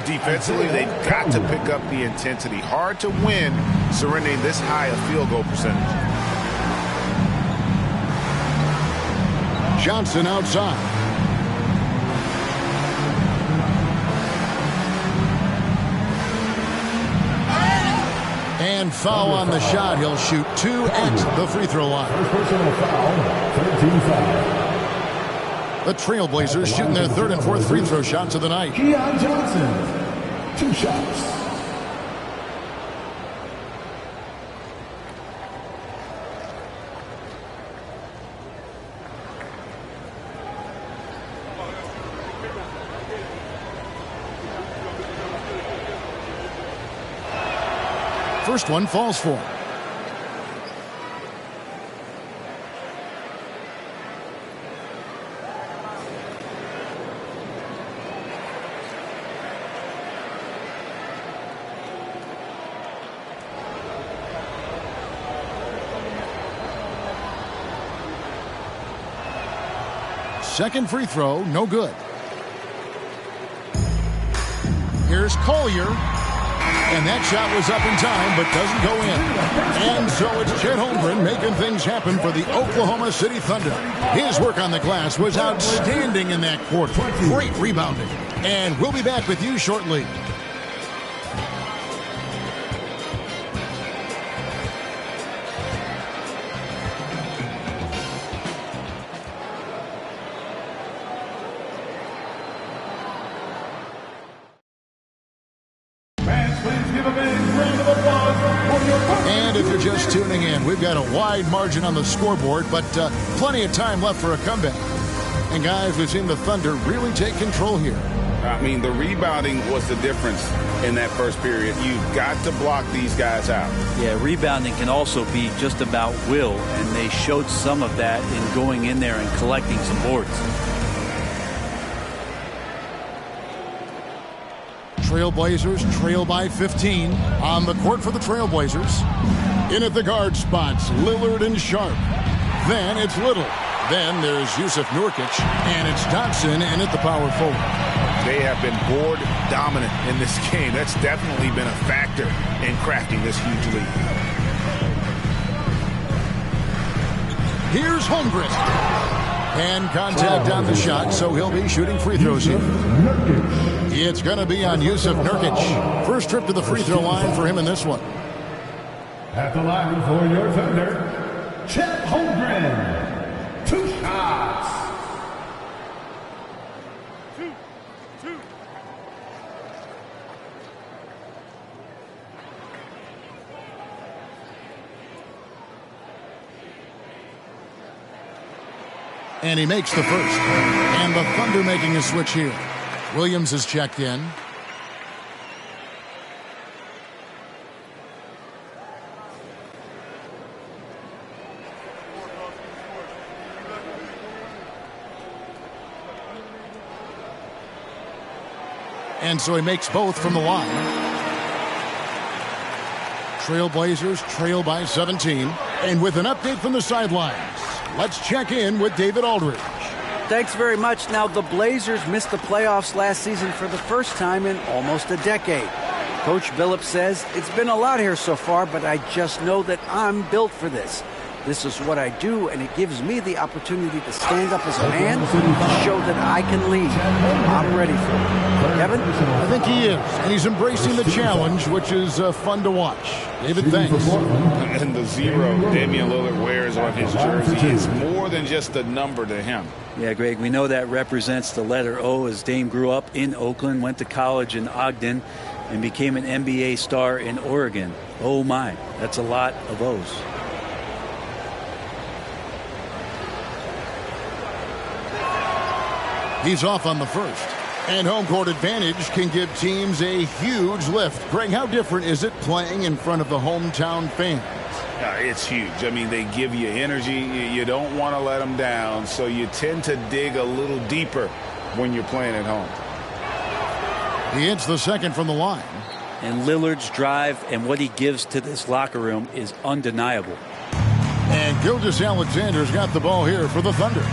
Defensively, they've got to pick up the intensity. Hard to win surrendering this high a field goal percentage. Johnson outside. And foul on the shot. He'll shoot 2 at the free throw line. Personal foul, 13 foul. The Trailblazers shooting their 3rd and 4th free throw shots of the night. Keon Johnson, 2 shots. First one falls for him. Second free throw, no good. Here's Collier. And that shot was up in time, but doesn't go in. And so it's Chet Holmgren making things happen for the Oklahoma City Thunder. His work on the glass was outstanding in that quarter. Great rebounding. And we'll be back with you shortly. And if you're just tuning in, we've got a wide margin on the scoreboard, but plenty of time left for a comeback. And guys, we've seen the Thunder really take control here. I mean, the rebounding was the difference in that first period. You've got to block these guys out. Yeah, rebounding can also be just about will, and they showed some of that in going in there and collecting some boards. Trailblazers trail by 15 on the court for the Trailblazers. In at the guard spots, Lillard and Sharp. Then it's Little. Then there's Yusuf Nurkic, and it's Dotson in at the power forward. They have been board dominant in this game. That's definitely been a factor in crafting this huge lead. Here's Holmgren. And contact on the shot, so he'll be shooting free throws here. It's going to be on Yusuf Nurkic. First trip to the free throw line for him in this one. At the line for your Thunder, Chet Holmgren, 2 shots. And he makes the first. And the Thunder making a switch here. Williams is checked in. And so he makes both from the line. Trailblazers trail by 17. And with an update from the sidelines, let's check in with David Aldridge. Thanks very much. Now, the Blazers missed the playoffs last season for the first time in almost a decade. Coach Billups says, it's been a lot here so far, but I just know that I'm built for this. This is what I do, and it gives me the opportunity to stand up as a man to show that I can lead. I'm ready for it. Kevin? I think he is, and he's embracing the challenge, which is fun to watch. David, thanks. And the 0 Damian Lillard wears on his jersey is more than just a number to him. Yeah, Greg, we know that represents the letter O, as Dame grew up in Oakland, went to college in Ogden, and became an NBA star in Oregon. Oh my, that's a lot of O's. He's off on the first. And home court advantage can give teams a huge lift. Greg, how different is it playing in front of the hometown fans? It's huge. I mean, they give you energy. You don't want to let them down, so you tend to dig a little deeper when you're playing at home. He hits the second from the line. And Lillard's drive and what he gives to this locker room is undeniable. And Gilgeous-Alexander's got the ball here for the Thunder.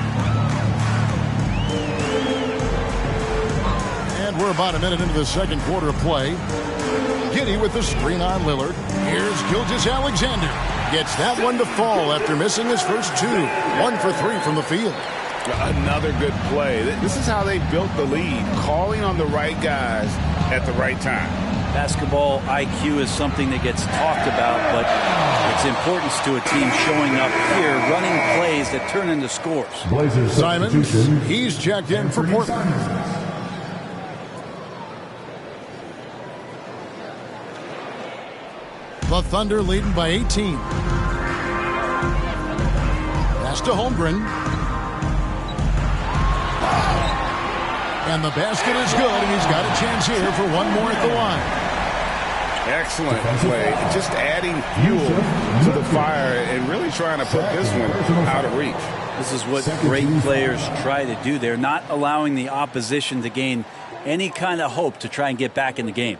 And we're about a minute into the second quarter of play. Giddey with the screen on Lillard. Here's Gilgeous-Alexander. Gets that one to fall after missing his first 2. 1 for 3 from the field. Another good play. This is how they built the lead, calling on the right guys at the right time. Basketball IQ is something that gets talked about, but its importance to a team showing up here, running plays that turn into scores. Simons, he's checked in for Portland. The Thunder leading by 18. Pass to Holmgren. And the basket is good, and he's got a chance here for one more at the line. Excellent play. Just adding fuel to the fire and really trying to put this one out of reach. This is what great players try to do. They're not allowing the opposition to gain any kind of hope to try and get back in the game.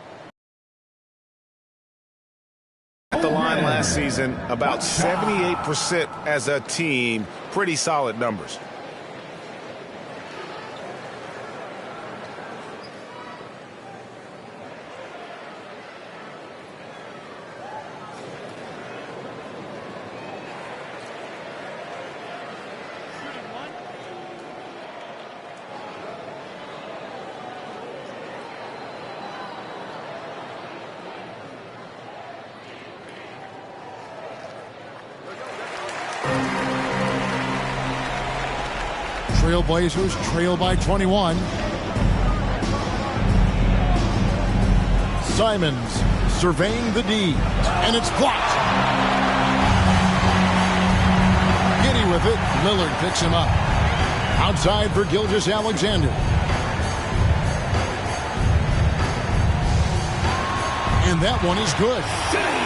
At the line last season, about 78% as a team. Pretty solid numbers. Trailblazers trail by 21. Simons surveying the D, and it's blocked. Giddy with it. Lillard picks him up. Outside for Gilgeous-Alexander. And that one is good.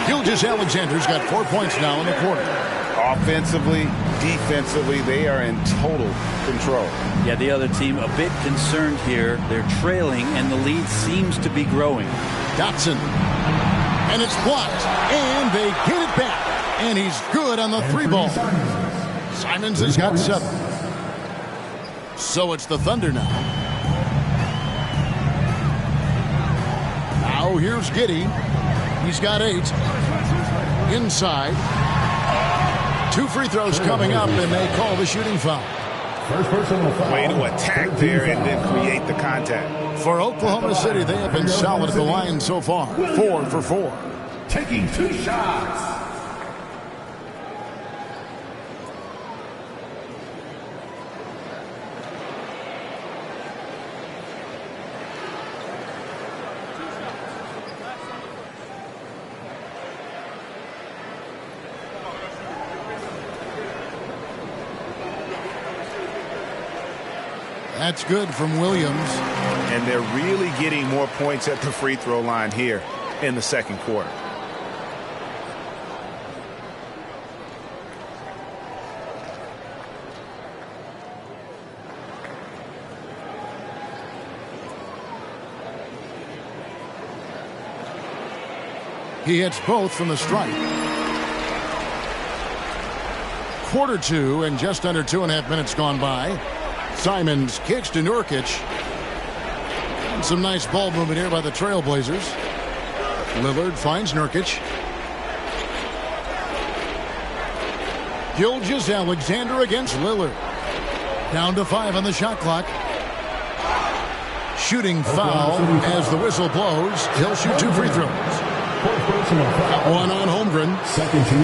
Gilgeous-Alexander's got 4 points now in the quarter. Offensively, defensively, they are in total control. Yeah, the other team a bit concerned here. They're trailing, and the lead seems to be growing. Dotson. And it's blocked. And they get it back. And he's good on the 3 ball. Simons has got 7. So it's the Thunder now. Now here's Giddey. He's got 8. Inside. 2 free throws coming up, and they call the shooting foul. Way to attack there and then create the contact. For Oklahoma City, they have been solid at the line so far. 4 for 4. Taking 2 shots. That's good from Williams. And they're really getting more points at the free throw line here in the second quarter. He hits both from the stripe. Quarter 2 and just under 2.5 minutes gone by. Simons kicks to Nurkic. And some nice ball movement here by the Trailblazers. Lillard finds Nurkic. Gilgeous-Alexander against Lillard. Down to 5 on the shot clock. Shooting foul as the whistle blows. He'll shoot 2 free throws. One on Holmgren.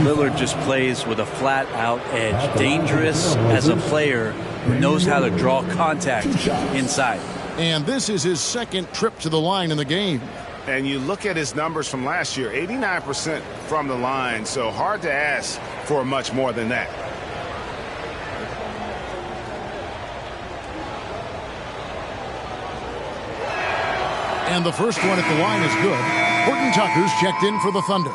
Lillard just plays with a flat-out edge. Dangerous as a player who knows how to draw contact inside. And this is his second trip to the line in the game. And you look at his numbers from last year, 89% from the line, so hard to ask for much more than that. And the first one at the line is good. Horton Tucker's checked in for the Thunder.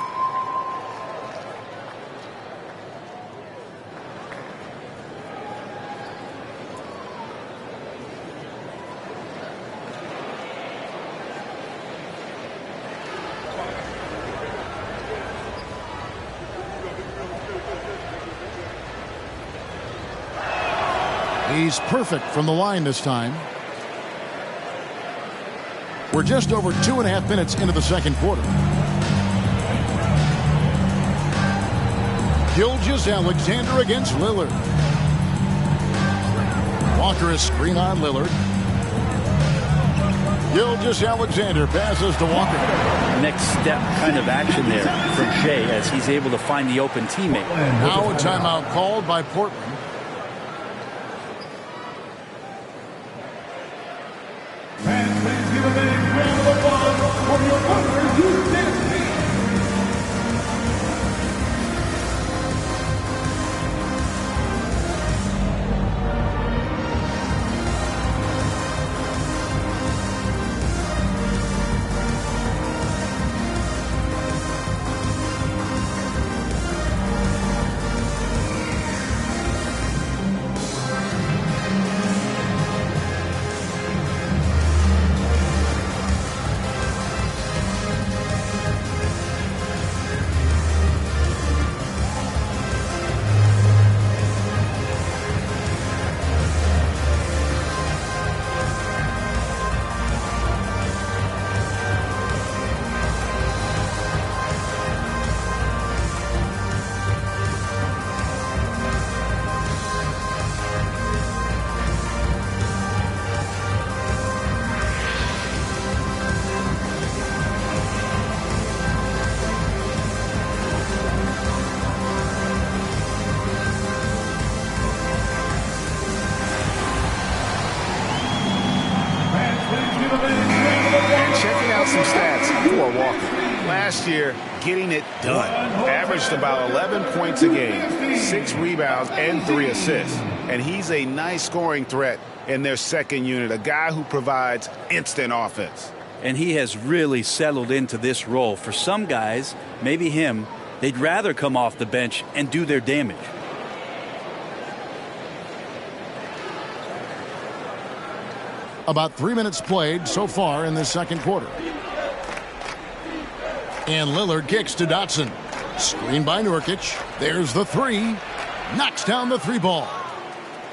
He's perfect from the line this time. We're just over 2.5 minutes into the second quarter. Gilgeous-Alexander against Lillard. Walker is screen on Lillard. Gilgeous-Alexander passes to Walker. Next step kind of action there from Shea as he's able to find the open teammate. Now a timeout called by Portland. Last year, getting it done. Averaged about 11 points a game, 6 rebounds, and 3 assists. And he's a nice scoring threat in their second unit, a guy who provides instant offense. And he has really settled into this role. For some guys, maybe him, they'd rather come off the bench and do their damage. About 3 minutes played so far in the second quarter. And Lillard kicks to Dotson. Screened by Nurkic. There's the three. Knocks down the three ball.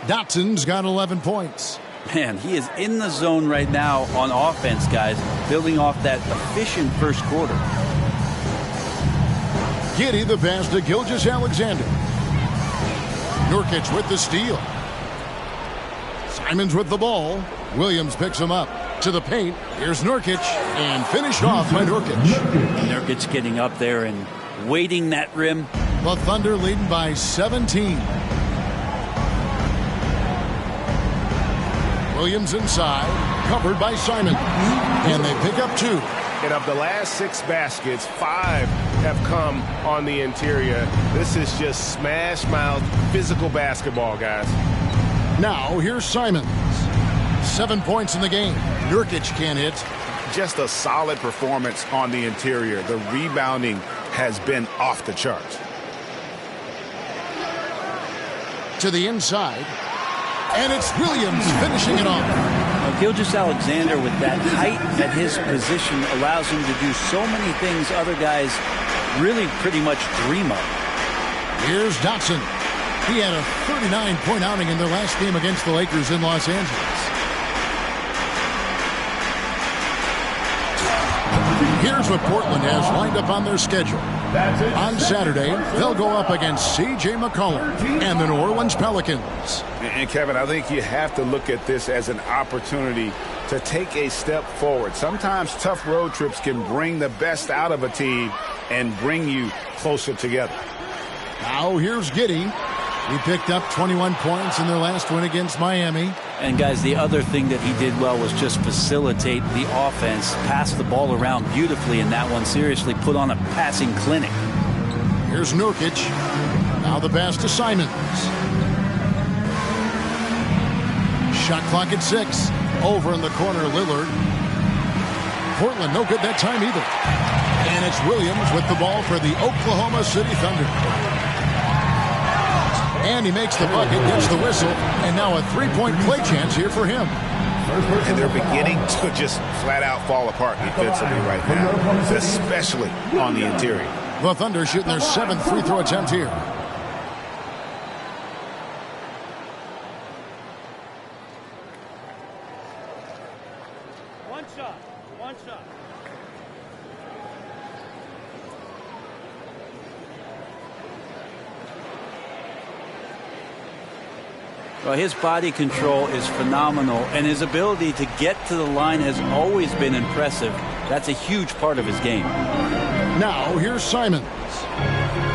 Dotson's got 11 points. Man, he is in the zone right now on offense, guys, building off that efficient first quarter. Giddey the pass to Gilgeous-Alexander. Nurkic with the steal. Simons with the ball. Williams picks him up. To the paint. Here's Nurkic. And finished off by Nurkic. Nurkic getting up there and waiting that rim. The Thunder leading by 17. Williams inside. Covered by Simon. And they pick up 2. And of the last 6 baskets, 5 have come on the interior. This is just smash mouth physical basketball, guys. Now here's Simons. 7 points in the game. Nurkic can't hit. Just a solid performance on the interior. The rebounding has been off the charts. To the inside. And it's Williams finishing it off. Now, Gilgeous-Alexander with that height at his position allows him to do so many things other guys really pretty much dream of. Here's Dotson. He had a 39-point outing in their last game against the Lakers in Los Angeles. Here's what Portland has lined up on their schedule. On Saturday, they'll go up against C.J. McCollum and the New Orleans Pelicans. And Kevin, I think you have to look at this as an opportunity to take a step forward. Sometimes tough road trips can bring the best out of a team and bring you closer together. Now here's Giddey. He picked up 21 points in their last win against Miami. And, guys, the other thing that he did well was just facilitate the offense, pass the ball around beautifully in that one, seriously put on a passing clinic. Here's Nurkic. Now the pass to Simons. Shot clock at 6. Over in the corner, Lillard. Portland no good that time either. And it's Williams with the ball for the Oklahoma City Thunder. And he makes the bucket, gets the whistle, and now a three-point play chance here for him. And they're beginning to just flat-out fall apart defensively right now, especially on the interior. The Thunder shooting their 7th free throw attempt here. One shot. Well, his body control is phenomenal, and his ability to get to the line has always been impressive. That's a huge part of his game. Now, here's Simons.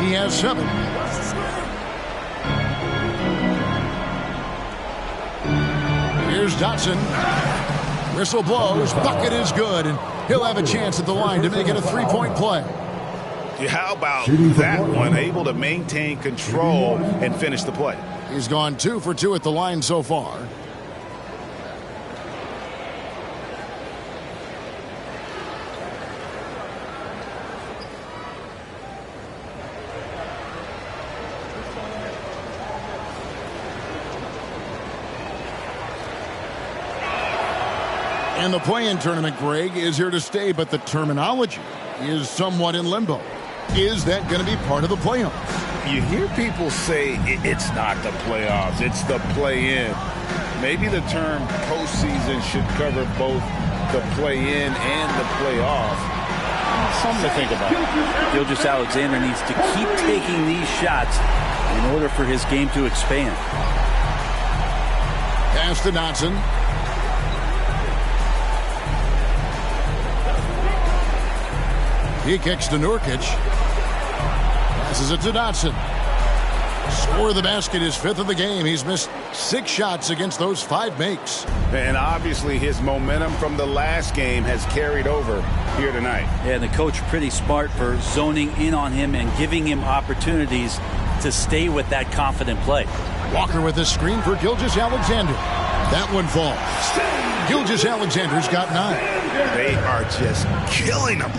He has 7. Here's Dotson. Whistle blows. Bucket is good, and he'll have a chance at the line to make it a 3-point play. How about that one? Able to maintain control and finish the play. He's gone 2 for 2 at the line so far. And the play-in tournament, Greg, is here to stay, but the terminology is somewhat in limbo. Is that going to be part of the playoffs? You hear people say it's not the playoffs, it's the play-in. Maybe the term postseason should cover both the play-in and the playoff. Something to think about. Gilgeous-Alexander needs to keep taking these shots in order for his game to expand. Pass to Dotson. He kicks to Nurkic. Passes it to Dotson. Score of the basket is 5th of the game. He's missed 6 shots against those 5 makes. And obviously his momentum from the last game has carried over here tonight. Yeah, and the coach pretty smart for zoning in on him and giving him opportunities to stay with that confident play. Walker with a screen for Gilgeous-Alexander. That one falls. Gilgeous-Alexander's got 9. They are just killing him.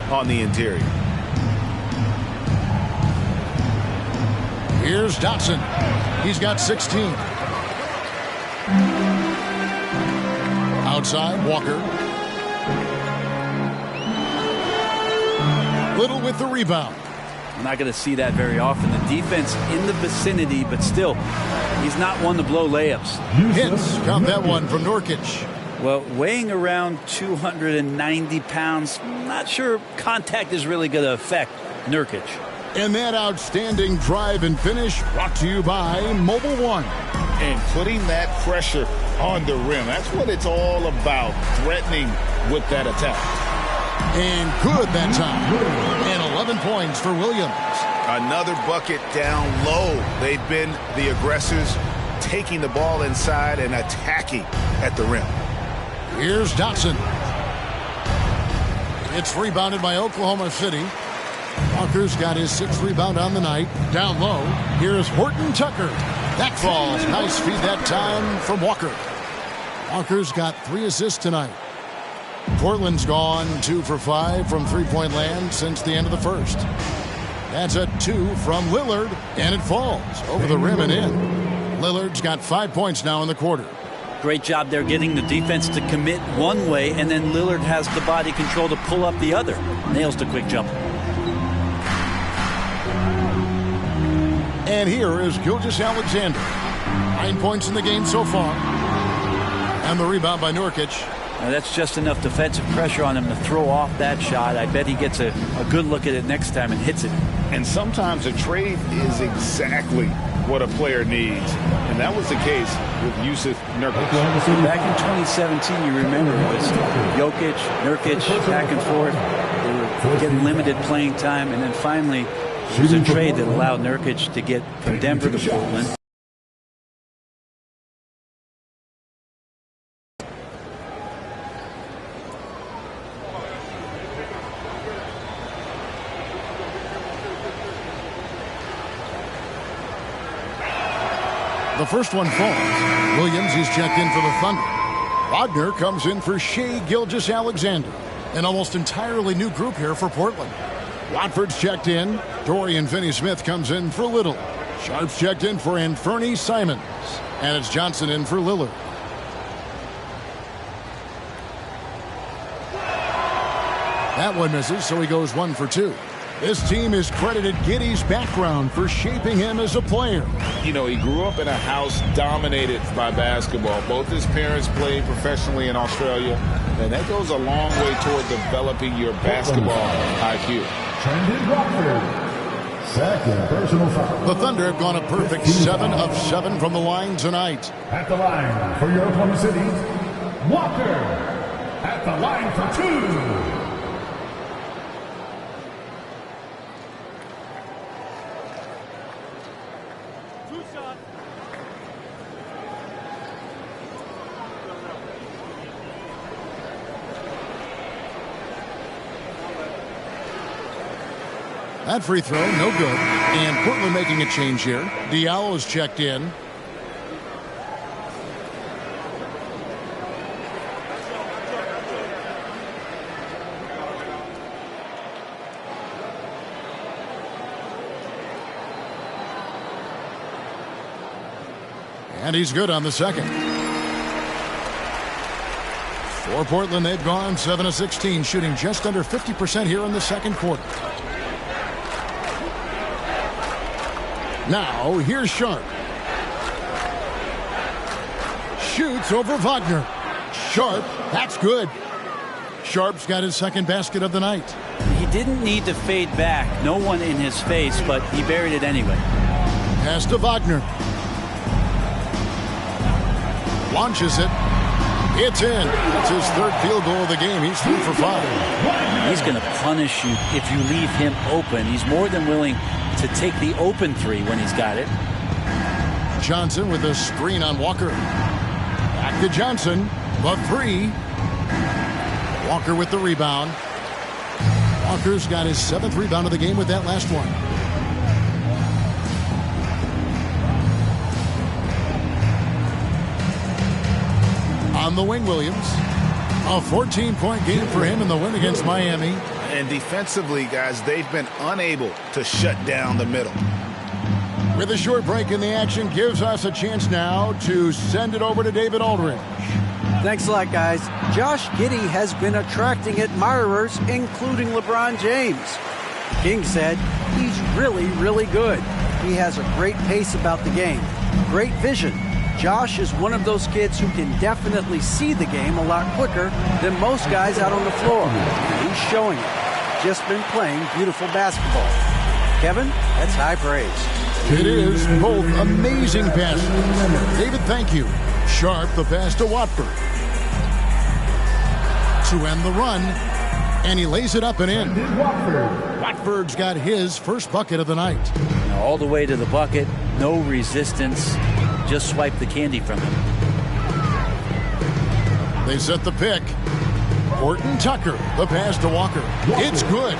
On the interior. Here's Dotson. He's got 16. Outside, Walker. Little with the rebound. I'm not going to see that very often. The defense in the vicinity, but still, he's not one to blow layups. Hits. Count that one from Nurkic. Well, weighing around 290 pounds, not sure contact is really going to affect Nurkic. And that outstanding drive and finish brought to you by Mobile One. And putting that pressure on the rim. That's what it's all about, threatening with that attack. And good that time. And 11 points for Williams. Another bucket down low. They've been the aggressors, taking the ball inside and attacking at the rim. Here's Dotson. It's rebounded by Oklahoma City. Walker's got his 6th rebound on the night. Down low, here's Horton Tucker. That falls. Nice feed that time from Walker. Walker's got 3 assists tonight. Portland's gone 2 for 5 from three-point land since the end of the first. That's a 2 from Lillard, and it falls over the rim and in. Lillard's got 5 points now in the quarter. Great job there getting the defense to commit one way, and then Lillard has the body control to pull up the other. Nails the quick jump. And here is Gilgeous-Alexander. 9 points in the game so far. And the rebound by Nurkic. Now that's just enough defensive pressure on him to throw off that shot. I bet he gets a good look at it next time and hits it. And sometimes a trade is exactly what a player needs. And that was the case with Jusuf Nurkic. Back in 2017, you remember, it was Jokic, Nurkic, back and forth. They were getting limited playing time. And then finally, it was a trade that allowed Nurkic to get from Denver to Portland. The first one falls. Williams is checked in for the Thunder. Wagner comes in for Shai Gilgeous-Alexander. An almost entirely new group here for Portland. Watford's checked in. Dorian Finney-Smith comes in for Little. Sharp's checked in for Anfernee Simons. And it's Johnson in for Lillard. That one misses, so he goes 1 for 2. This team has credited Giddey's background for shaping him as a player. You know, he grew up in a house dominated by basketball. Both his parents played professionally in Australia, and that goes a long way toward developing your basketball IQ. Trendon Watford, second personal foul. The Thunder have gone a perfect 7 of 7 from the line tonight. At the line for your Oklahoma City, Walker. At the line for 2. That free throw, no good. And Portland making a change here. Diallo is checked in. And he's good on the second. For Portland, they've gone 7 of 16, shooting just under 50% here in the second quarter. Now, here's Sharp. Shoots over Wagner. Sharp, that's good. Sharp's got his second basket of the night. He didn't need to fade back. No one in his face, but he buried it anyway. Pass to Wagner. Launches it. It's in. That's his third field goal of the game. He's 3 for 5. He's going to punish you if you leave him open. He's more than willing to take the open three when he's got it. Johnson with a screen on Walker. Back to Johnson. The 3. Walker with the rebound. Walker's got his 7th rebound of the game with that last one. On the wing, Williams. A 14-point game for him in the win against Miami. And defensively, guys, they've been unable to shut down the middle. With a short break in the action, gives us a chance now to send it over to David Aldridge. Thanks a lot, guys. Josh Giddey has been attracting admirers, including LeBron James. King said he's really, really good. He has a great pace about the game, great vision. Josh is one of those kids who can definitely see the game a lot quicker than most guys out on the floor. And he's showing it. Just been playing beautiful basketball. Kevin, that's high praise. It is both amazing passes. David, thank you. Sharp, the pass to Watford. To end the run, and he lays it up and in. Watford's got his first bucket of the night. Now all the way to the bucket, no resistance. Just swipe the candy from him. They set the pick. Horton Tucker, the pass to Walker. It's good.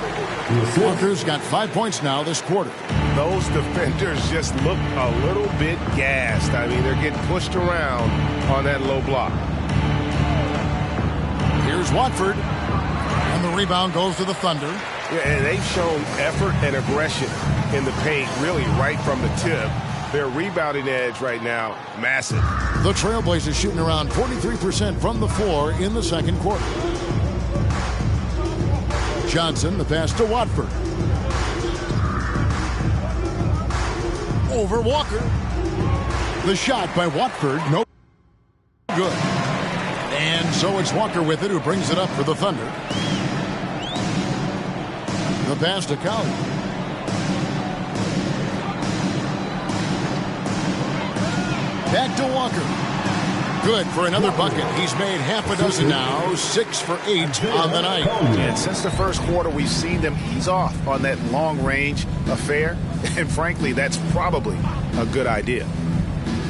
Walker's got 5 points now this quarter. Those defenders just look a little bit gassed. I mean, they're getting pushed around on that low block. Here's Watford. And the rebound goes to the Thunder. Yeah, and they've shown effort and aggression in the paint, really right from the tip. Their rebounding edge right now, massive. The Trailblazers shooting around 43% from the floor in the second quarter. Johnson, the pass to Watford. Over Walker. The shot by Watford, no good. And so it's Walker with it, who brings it up for the Thunder. The pass to Cowley. Back to Walker. Good for another bucket. He's made half a dozen now, 6 for 8 on the night. And since the first quarter, we've seen them ease off on that long-range affair. And frankly, that's probably a good idea.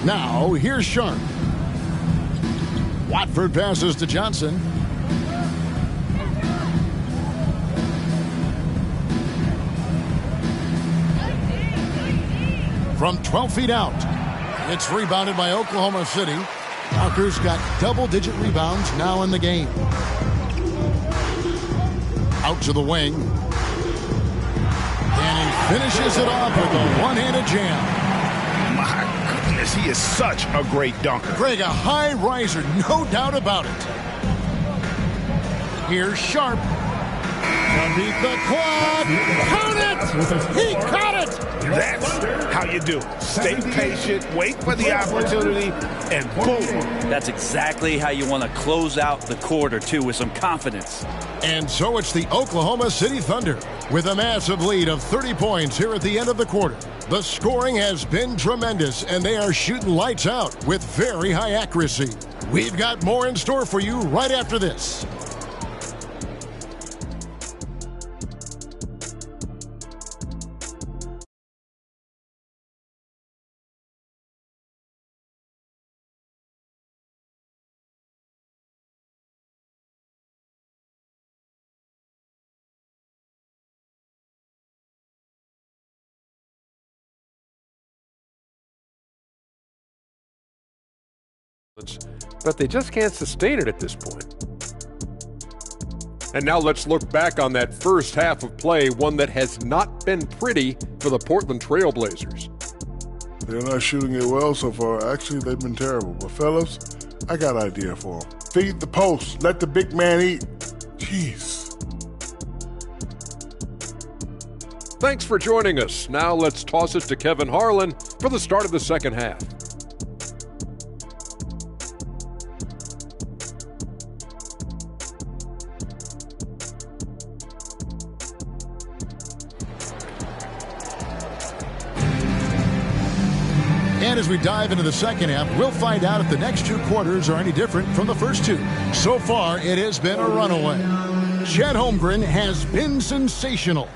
Now, here's Sharp. Watford passes to Johnson. From 12 feet out. It's rebounded by Oklahoma City. Walker's got double-digit rebounds now in the game. Out to the wing. And he finishes it off with a one-handed jam. My goodness, he is such a great dunker. Greg, a high riser, no doubt about it. Here's Sharp. Underneath the quad. Count it! He caught it! That's how you do it. Stay patient, wait for the opportunity, and boom. That's exactly how you want to close out the quarter, too, with some confidence. And so it's the Oklahoma City Thunder with a massive lead of 30 points here at the end of the quarter. The scoring has been tremendous, and they are shooting lights out with very high accuracy. We've got more in store for you right after this. But they just can't sustain it at this point. And now let's look back on that first half of play, one that has not been pretty for the Portland Trail Blazers. They're not shooting it well so far. Actually, they've been terrible. But fellas, I got an idea for them. Feed the post. Let the big man eat. Jeez. Thanks for joining us. Now let's toss it to Kevin Harlan for the start of the second half. And as we dive into the second half, we'll find out if the next two quarters are any different from the first two. So far, it has been a runaway. Chet Holmgren has been sensational.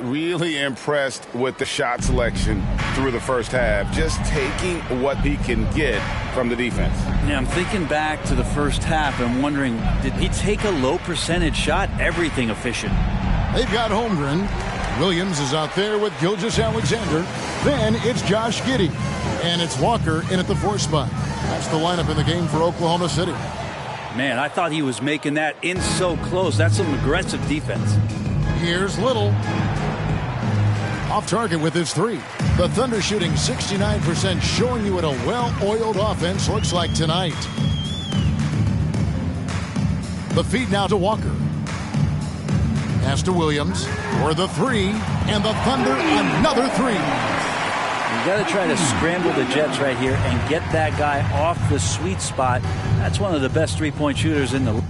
Really impressed with the shot selection through the first half, just taking what he can get from the defense. Yeah, I'm thinking back to the first half and wondering, did he take a low percentage shot? Everything efficient. They've got Holmgren. Williams is out there with Gilgeous-Alexander. Then it's Josh Giddey. And it's Walker in at the 4 spot. That's the lineup in the game for Oklahoma City. Man, I thought he was making that in so close. That's some aggressive defense. Here's Little. Off target with his 3. The Thunder shooting 69%, showing you what a well-oiled offense looks like tonight. The feed now to Walker. Pass to Williams for the 3. And the Thunder another 3. You got to try to scramble the Jets right here and get that guy off the sweet spot. That's one of the best three-point shooters in the league.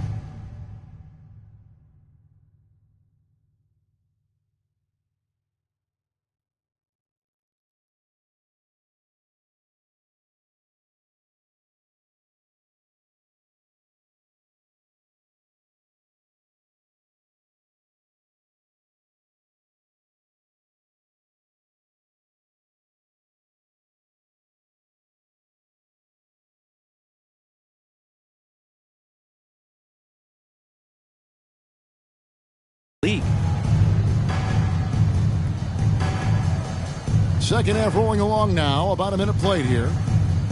Second half rolling along now. About a minute played here.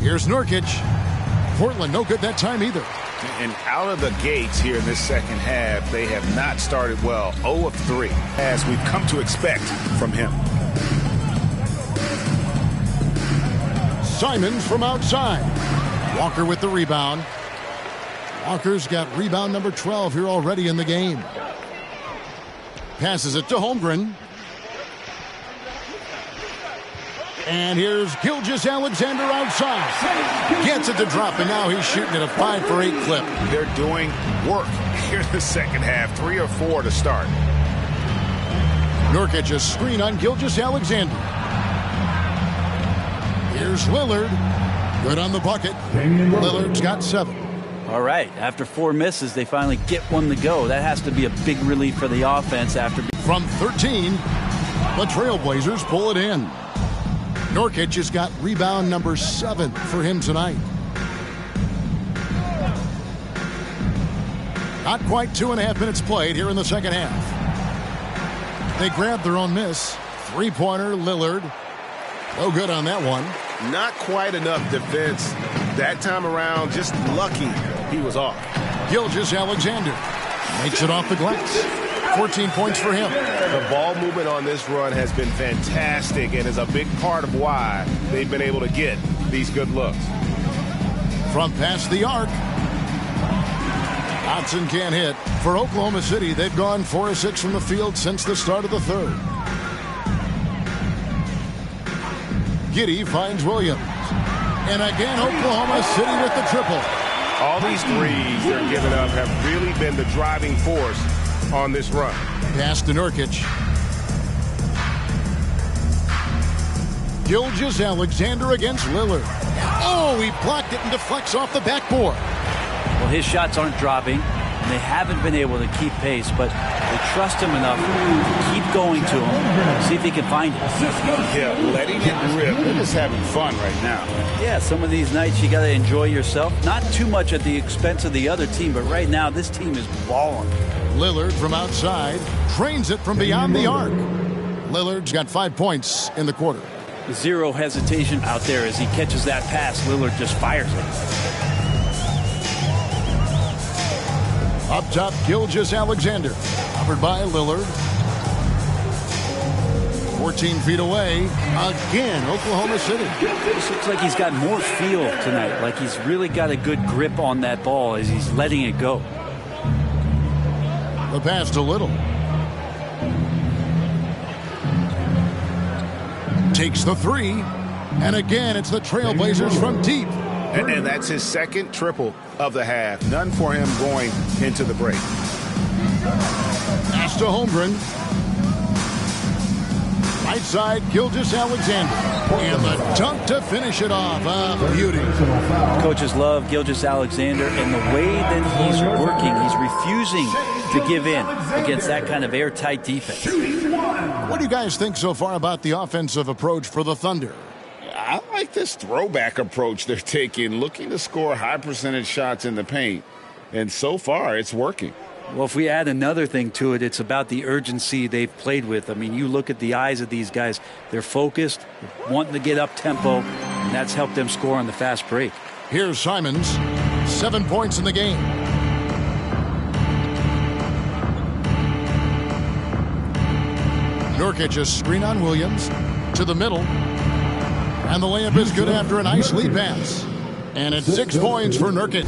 Here's Nurkic. Portland no good that time either. And out of the gates here in this second half, they have not started well. 0 of 3, as we've come to expect from him. Simons from outside. Walker with the rebound. Walker's got rebound number 12 here already in the game. Passes it to Holmgren. And here's Gilgeous-Alexander outside. Gets it to drop, and now he's shooting at a 5 for 8 clip. They're doing work here in the second half. 3 or 4 to start. Nurkic a screen on Gilgeous-Alexander. Here's Lillard. Good on the bucket. Lillard's got 7. All right, after 4 misses, they finally get one to go. That has to be a big relief for the offense after. From 13, the Trailblazers pull it in. Nurkic has got rebound number 7 for him tonight. Not quite 2.5 minutes played here in the second half. They grabbed their own miss. 3-pointer, Lillard. No good on that one. Not quite enough defense that time around. Just lucky he was off. Gilgeous-Alexander makes it off the glass. 14 points for him. The ball movement on this run has been fantastic and is a big part of why they've been able to get these good looks. From past the arc, Dotson can't hit. For Oklahoma City, they've gone 4 of 6 from the field since the start of the third. Giddey finds Williams. And again, Oklahoma City with the triple. All these threes they're giving up have really been the driving force on this run. Pass to Nurkic. Gilgeous-Alexander against Lillard. Oh, he blocked it and deflects off the backboard. Well, his shots aren't dropping, and they haven't been able to keep pace, but they trust him enough to keep going to him, see if he can find it. Yeah, letting it rip. They're just having fun right now. Yeah, some of these nights you got to enjoy yourself. Not too much at the expense of the other team, but right now this team is balling. Lillard from outside trains it from beyond the arc. Lillard's got 5 points in the quarter. Zero hesitation out there as he catches that pass. Lillard just fires it. Up top, Gilgeous-Alexander. Covered by Lillard. 14 feet away. Again, Oklahoma City. This looks like he's got more feel tonight. Like he's really got a good grip on that ball as he's letting it go. The pass to Little. Takes the 3. And again, it's the Trailblazers from deep. And that's his second triple of the half. None for him going into the break. Pass to Holmgren. Right side, Gilgeous-Alexander. And the dunk to finish it off. A beauty. Coaches love Gilgeous-Alexander, and the way that he's working, he's refusing to give in against that kind of airtight defense. What do you guys think so far about the offensive approach for the Thunder? I like this throwback approach they're taking, looking to score high percentage shots in the paint. And so far, it's working. Well, if we add another thing to it, it's about the urgency they've played with. I mean, you look at the eyes of these guys. They're focused, wanting to get up tempo, and that's helped them score on the fast break. Here's Simons. 7 points in the game. Nurkic a screen on Williams. To the middle. And the layup is good after a nice lead pass. And it's 6 points for Nurkic.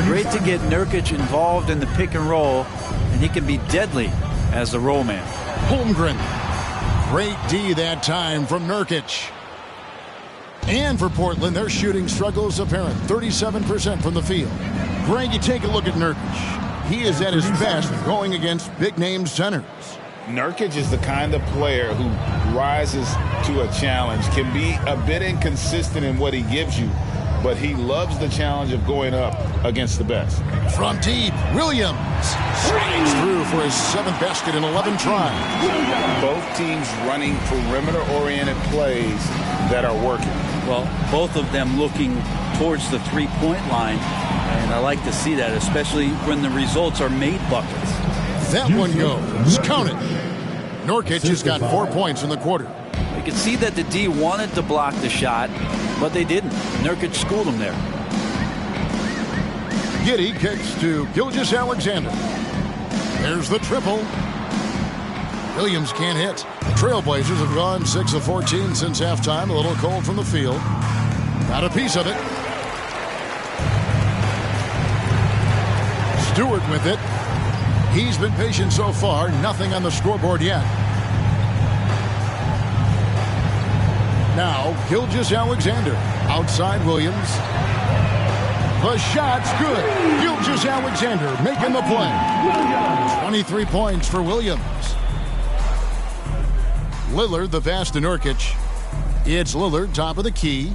Great to get Nurkic involved in the pick and roll, and he can be deadly as the roll man. Holmgren. Great D that time from Nurkic. And for Portland, their shooting struggles apparent. 37% from the field. Greg, you take a look at Nurkic. He is at his best going against big-name centers. Nurkic is the kind of player who rises to a challenge, can be a bit inconsistent in what he gives you, but he loves the challenge of going up against the best. From deep, Williams slides through for his 7th basket in 11 tries. Both teams running perimeter-oriented plays that are working. Well, both of them looking towards the three-point line, and I like to see that, especially when the results are made buckets. That one goes. Count it. Nurkic has got 4 points in the quarter. You can see that the D wanted to block the shot, but they didn't. Nurkic schooled him there. Giddey kicks to Gilgeous-Alexander. There's the triple. Williams can't hit. The Trailblazers have gone 6 of 14 since halftime. A little cold from the field. Got a piece of it. Stewart with it. He's been patient so far. Nothing on the scoreboard yet. Now, Gilgeous-Alexander. Outside Williams. The shot's good. Gilgeous-Alexander making the play. 23 points for Williams. Lillard, the pass to Nurkic. It's Lillard, top of the key.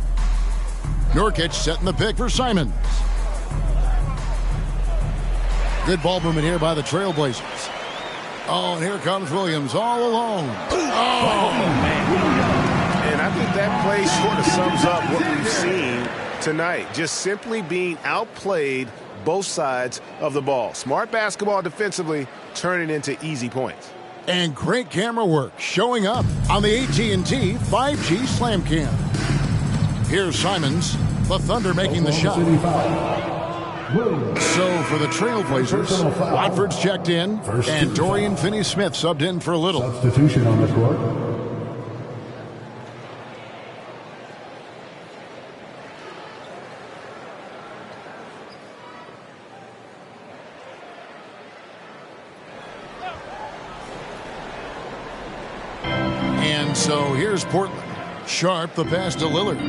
Nurkic setting the pick for Simons. Good ball movement here by the Trailblazers. Oh, and here comes Williams all alone. Oh, man. And I think that play sort of sums up what we've seen tonight. Just simply being outplayed both sides of the ball. Smart basketball defensively, turning into easy points. And great camera work showing up on the AT&T 5G Slam Cam. Here's Simons, the Thunder making the shot. So for the Trailblazers, Watford's checked in, and Dorian Finney-Smith subbed in for Little. Substitution on the court. And so here's Portland. Sharp, the pass to Lillard.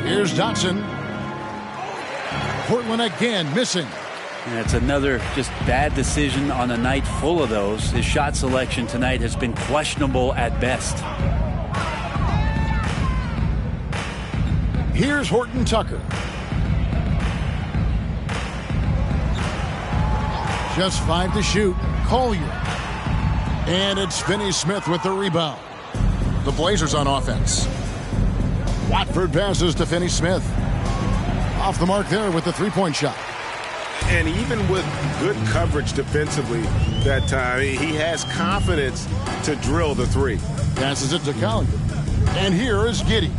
Here's Dotson. Portland again missing. And that's another just bad decision on a night full of those. His shot selection tonight has been questionable at best. Here's Horton Tucker. Just 5 to shoot. Collier. And it's Finney-Smith with the rebound. The Blazers on offense. Watford passes to Finney-Smith. Off the mark there with the three-point shot. And even with good coverage defensively that time, he has confidence to drill the three. Passes it to Collier. And here is Giddey.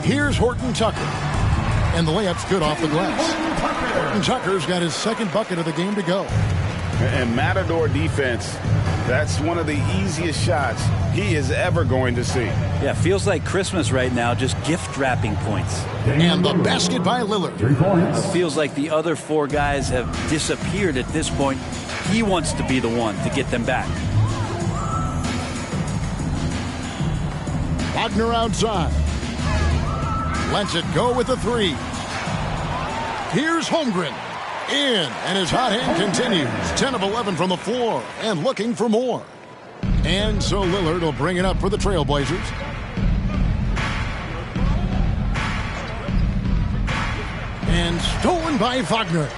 Here's Horton Tucker. And the layup's good off the glass. Horton Tucker's got his second bucket of the game to go. And Matador defense, that's one of the easiest shots he is ever going to see. Yeah, feels like Christmas right now, just gift wrapping points. And the basket by Lillard. 3 points. Feels like the other four guys have disappeared at this point. He wants to be the one to get them back. Wagner outside. Lets it go with the three. Here's Holmgren. In, and his hot hand continues. 10 of 11 from the floor, and looking for more. And so Lillard will bring it up for the Trailblazers. And stolen by Wagner.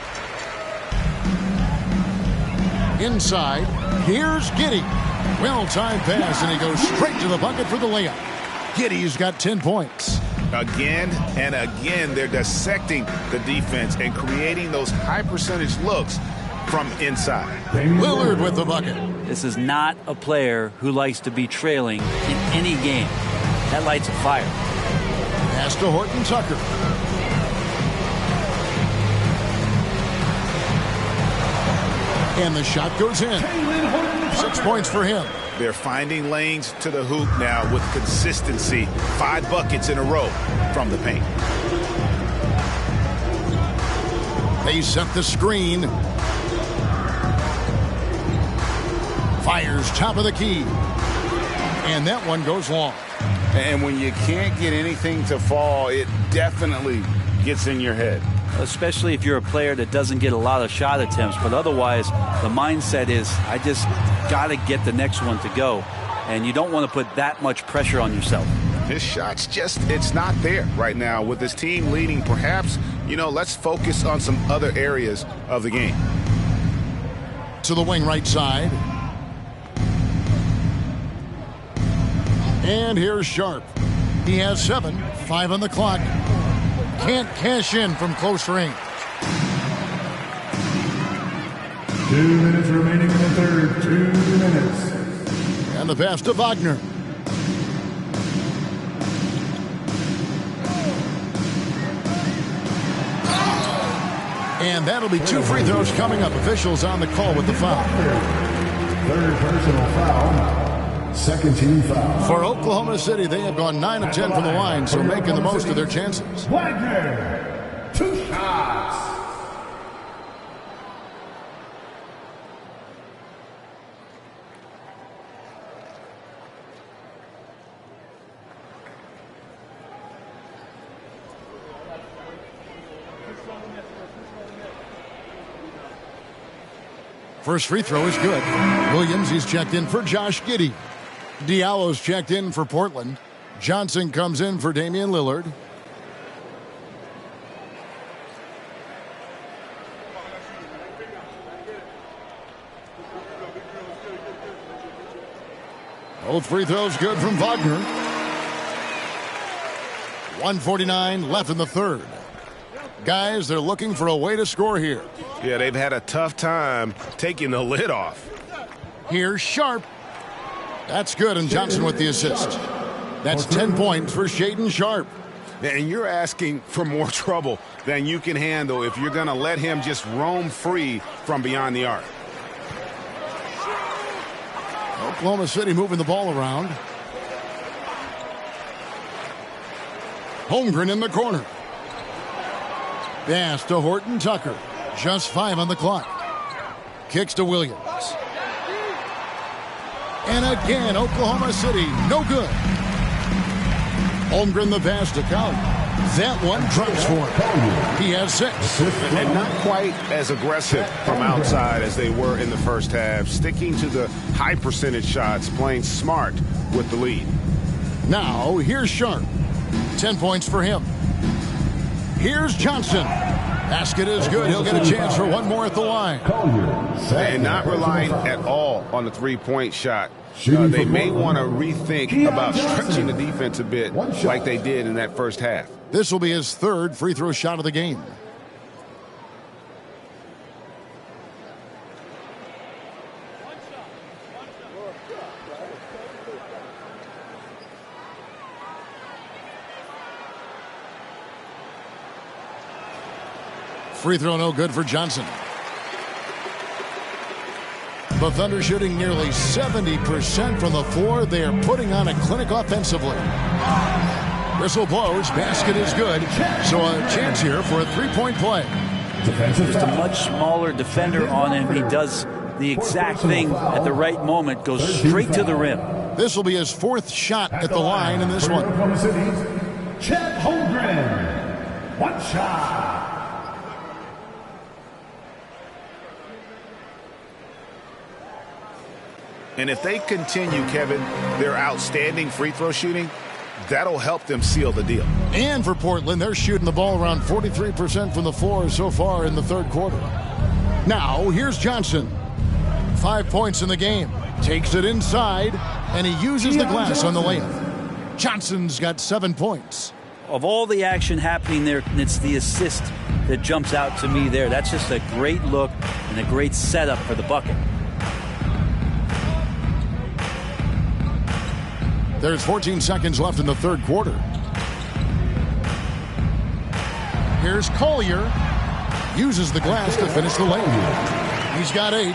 Inside, here's Giddey. Well-timed pass, and he goes straight to the bucket for the layup. Giddey's got 10 points. Again and again, they're dissecting the defense and creating those high-percentage looks from inside. Lillard with the bucket. This is not a player who likes to be trailing in any game. That lights a fire. Pass to Horton Tucker. And the shot goes in. 6 points for him. They're finding lanes to the hoop now with consistency. 5 buckets in a row from the paint. They set the screen. Fires top of the key. And that one goes long. And when you can't get anything to fall, it definitely gets in your head. Especially if you're a player that doesn't get a lot of shot attempts. But otherwise, the mindset is, I just got to get the next one to go. And you don't want to put that much pressure on yourself. His shot's just, it's not there right now. With his team leading, perhaps, let's focus on some other areas of the game. To the wing right side. And here's Sharp. He has 7, 5 on the clock. Can't cash in from close range. 2 minutes remaining in the third. 2 minutes. And the pass to Wagner. And that'll be 2 free throws coming up. Officials on the call with the foul. Third personal foul. Second team foul. For Oklahoma City, they have gone 9 of 10 from the line, so making the most of their chances. Wagner, 2 shots. First free throw is good. Williams, he's checked in for Josh Giddey. Diallo's checked in for Portland. Johnson comes in for Damian Lillard. Both free throws good from Wagner. 1:49 left in the third. Guys, they're looking for a way to score here. Yeah, they've had a tough time taking the lid off. Here's Sharp. That's good, and Johnson with the assist. That's 10 points for Shaedon Sharp. And you're asking for more trouble than you can handle if you're going to let him just roam free from beyond the arc. Oklahoma City moving the ball around. Holmgren in the corner. Pass to Horton Tucker. Just 5 on the clock. Kicks to Williams. And again, Oklahoma City, no good. Holmgren the pass to Collins. That one drops for him. He has 6. And not quite as aggressive from outside as they were in the first half. Sticking to the high percentage shots, playing smart with the lead. Now, here's Sharp. 10 points for him. Here's Johnson. Basket is good. He'll get a chance for one more at the line. And not relying at all on the three-point shot. They may want to rethink about stretching the defense a bit like they did in that first half. This will be his 3rd free throw shot of the game. Free throw no good for Johnson. The Thunder shooting nearly 70% from the floor. They are putting on a clinic offensively. Whistle blows. Basket is good. So a chance here for a three-point play. Just a much smaller defender on him. He does the exact thing at the right moment. Goes straight to the rim. This will be his 4th shot at the line in this one. Chet Holmgren. One shot. And if they continue, Kevin, their outstanding free throw shooting, that'll help them seal the deal. And for Portland, they're shooting the ball around 43% from the floor so far in the third quarter. Now, here's Johnson. 5 points in the game. Takes it inside, and he uses the glass on the layup. Johnson's got 7 points. Of all the action happening there, it's the assist that jumps out to me there. That's just a great look and a great setup for the bucket. There's 14 seconds left in the third quarter. Here's Collier. Uses the glass to finish the layup. He's got 8.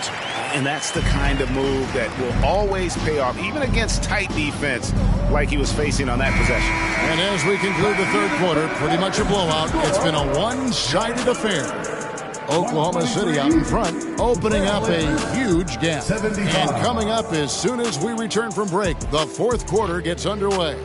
And that's the kind of move that will always pay off, even against tight defense like he was facing on that possession. And as we conclude the third quarter, pretty much a blowout. It's been a one-sided affair. Oklahoma City out in front, opening up a huge gap. And coming up as soon as we return from break, the fourth quarter gets underway.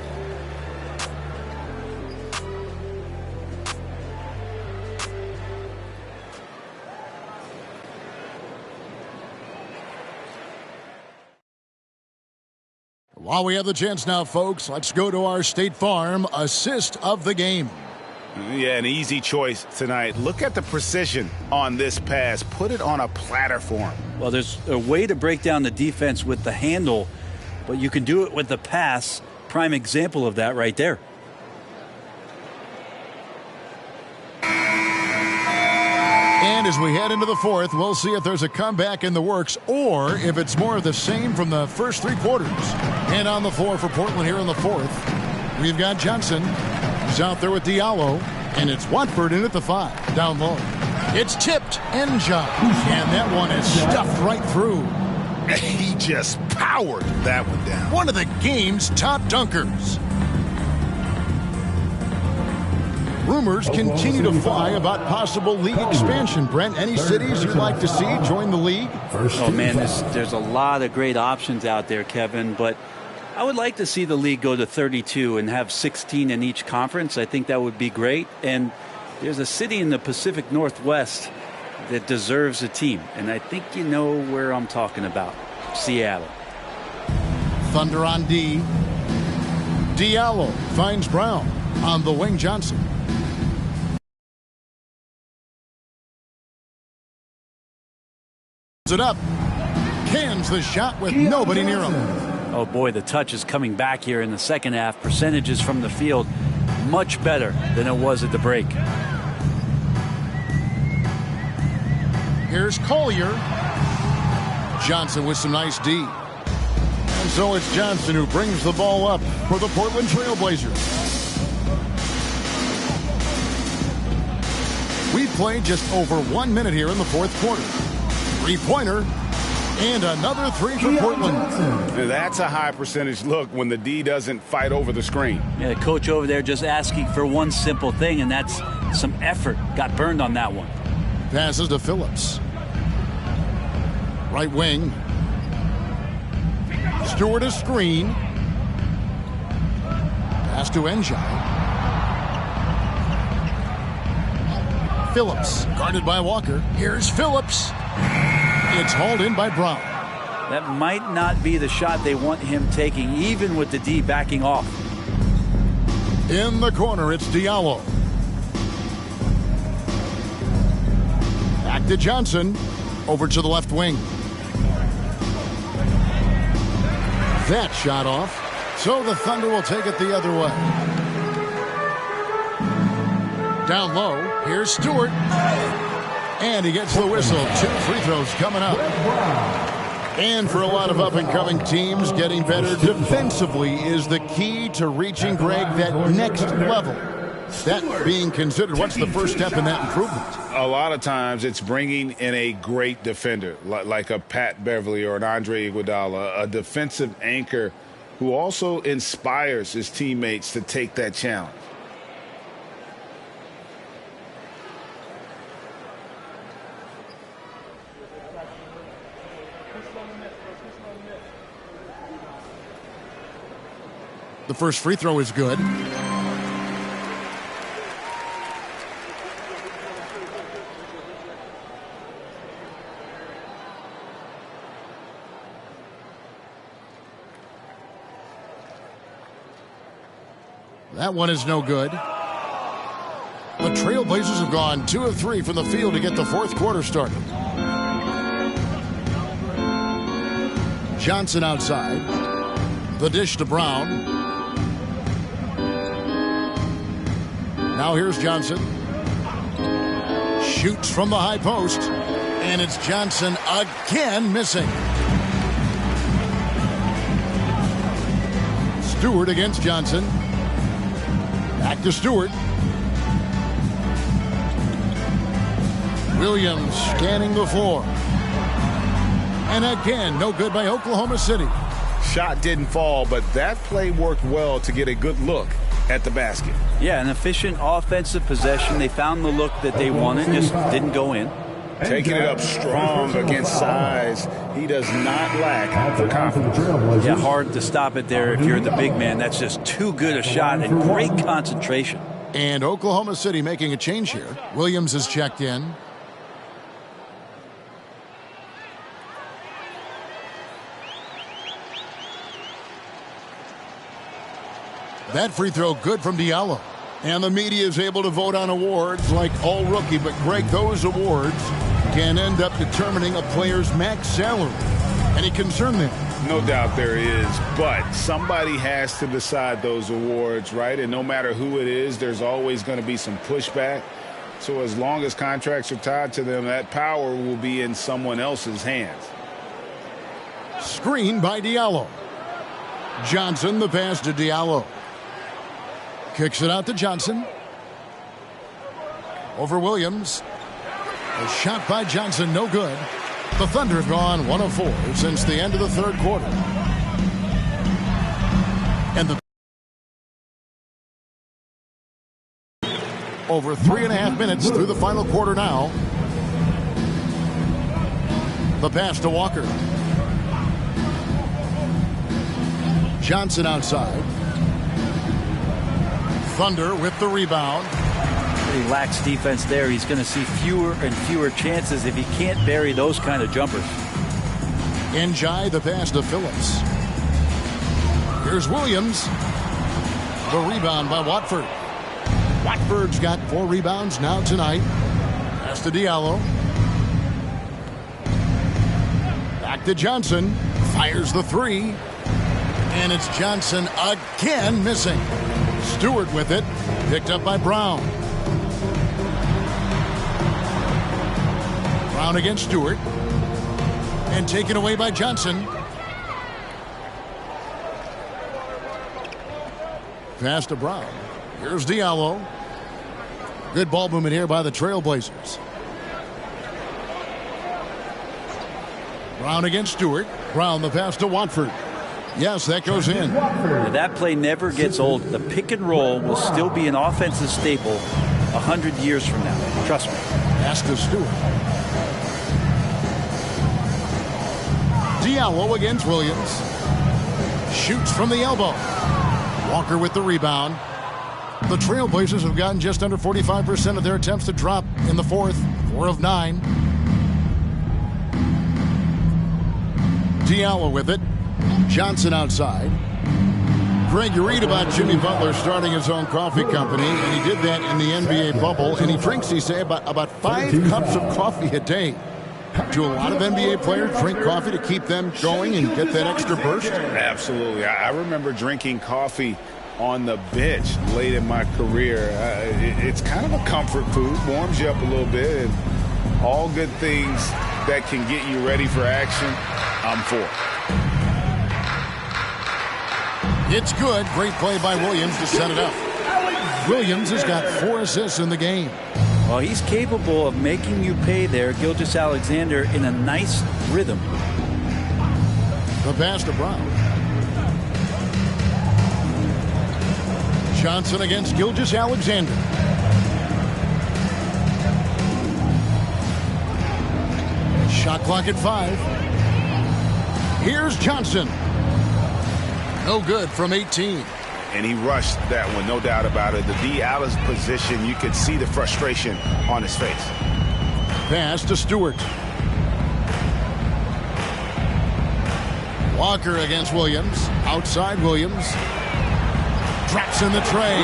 While we have the chance now, folks, let's go to our State Farm assist of the game. Yeah, an easy choice tonight. Look at the precision on this pass. Put it on a platter for him. Well, there's a way to break down the defense with the handle, but you can do it with the pass. Prime example of that right there. And as we head into the fourth, we'll see if there's a comeback in the works or if it's more of the same from the first three quarters. And on the floor for Portland here in the fourth, we've got Johnson. He's out there with Diallo, and it's Watford in at the 5, down low. It's tipped, N'Ja, and that one is stuffed right through. He just powered that one down. One of the game's top dunkers. Rumors continue to fly about possible league expansion. Brent, any cities you'd like to see join the league? Oh, man, there's a lot of great options out there, Kevin, but I would like to see the league go to 32 and have 16 in each conference. I think that would be great. And there's a city in the Pacific Northwest that deserves a team. And I think you know where I'm talking about. Seattle. Thunder on D. Diallo finds Brown on the wing. Johnson. It up. Cans the shot with nobody near him. Oh boy, the touch is coming back here in the second half. Percentages from the field much better than it was at the break. Here's Collier. Johnson with some nice D. And so it's Johnson who brings the ball up for the Portland Trailblazers. We've played just over 1 minute here in the fourth quarter. Three-pointer. And another three for Portland. That's a high percentage look when the D doesn't fight over the screen. Yeah, the coach over there just asking for one simple thing, and that's some effort. Got burned on that one. Passes to Phillips. Right wing. Stewart a screen. Pass to Njai. Phillips guarded by Walker. Here's Phillips. It's hauled in by Brown. That might not be the shot they want him taking, even with the D backing off. In the corner, it's Diallo. Back to Johnson. Over to the left wing. That shot off. So the Thunder will take it the other way. Down low, here's Stewart. And he gets the whistle. 2 free throws coming up. And for a lot of up-and-coming teams, getting better defensively is the key to reaching, Greg, that next level. That being considered, what's the first step in that improvement? A lot of times it's bringing in a great defender, like a Pat Beverly or an Andre Iguodala, a defensive anchor who also inspires his teammates to take that challenge. The first free throw is good. That one is no good. The Trailblazers have gone 2 of 3 from the field to get the fourth quarter started. Johnson outside. The dish to Brown. Now here's Johnson. Shoots from the high post. And it's Johnson again missing. Stewart against Johnson. Back to Stewart. Williams scanning the floor. And again, no good by Oklahoma City. Shot didn't fall, but that play worked well to get a good look at the basket. Yeah, an efficient offensive possession. They found the look that they wanted, just didn't go in. Taking it up strong against size. He does not lack for confidence. Yeah, hard to stop it there if you're the big man. That's just too good a shot and great concentration. And Oklahoma City making a change here. Williams has checked in. That free throw good from Diallo. And the media is able to vote on awards like all rookie. But, Greg, those awards can end up determining a player's max salary. Any concern there? No doubt there is. But somebody has to decide those awards, right? And no matter who it is, there's always going to be some pushback. So as long as contracts are tied to them, that power will be in someone else's hands. Screen by Diallo. Johnson, the pass to Diallo. Kicks it out to Johnson. Over Williams. A shot by Johnson, no good. The Thunder have gone 1 of 4 since the end of the third quarter. And the over 3.5 minutes through the final quarter now. The pass to Walker. Johnson outside. Thunder with the rebound. pretty lax defense there. He's going to see fewer and fewer chances if he can't bury those kind of jumpers. Njai the pass to Phillips. Here's Williams. The rebound by Watford. Watford's got 4 rebounds now tonight. Pass to Diallo. Back to Johnson. Fires the 3. And it's Johnson again missing. Stewart with it. Picked up by Brown. Brown against Stewart. And taken away by Johnson. Pass to Brown. Here's Diallo. Good ball movement here by the Trailblazers. Brown against Stewart. Brown the pass to Watford. Yes, that goes in. Now, that play never gets old. The pick and roll will still be an offensive staple 100 years from now. Trust me. Pass to Stewart. Diallo against Williams. Shoots from the elbow. Walker with the rebound. The Trailblazers have gotten just under 45% of their attempts to drop in the fourth. 4 of 9. Diallo with it. Johnson outside. Greg, you read about Jimmy Butler starting his own coffee company, and he did that in the NBA bubble, and he drinks, he say, about 5 cups of coffee a day. Do a lot of NBA players drink coffee to keep them going and get that extra burst? Absolutely. I remember drinking coffee on the bench late in my career. It's kind of a comfort food, warms you up a little bit, and all good things that can get you ready for action, I'm for. It's good. Great play by Williams to set it up. Williams has got 4 assists in the game. Well, he's capable of making you pay there, Gilgeous-Alexander, in a nice rhythm. The pass to Brown. Johnson against Gilgeous-Alexander. Shot clock at 5. Here's Johnson. No good from 18. And he rushed that one, no doubt about it. The D out of position, you could see the frustration on his face. Pass to Stewart. Walker against Williams. Outside Williams. Drops in the tray.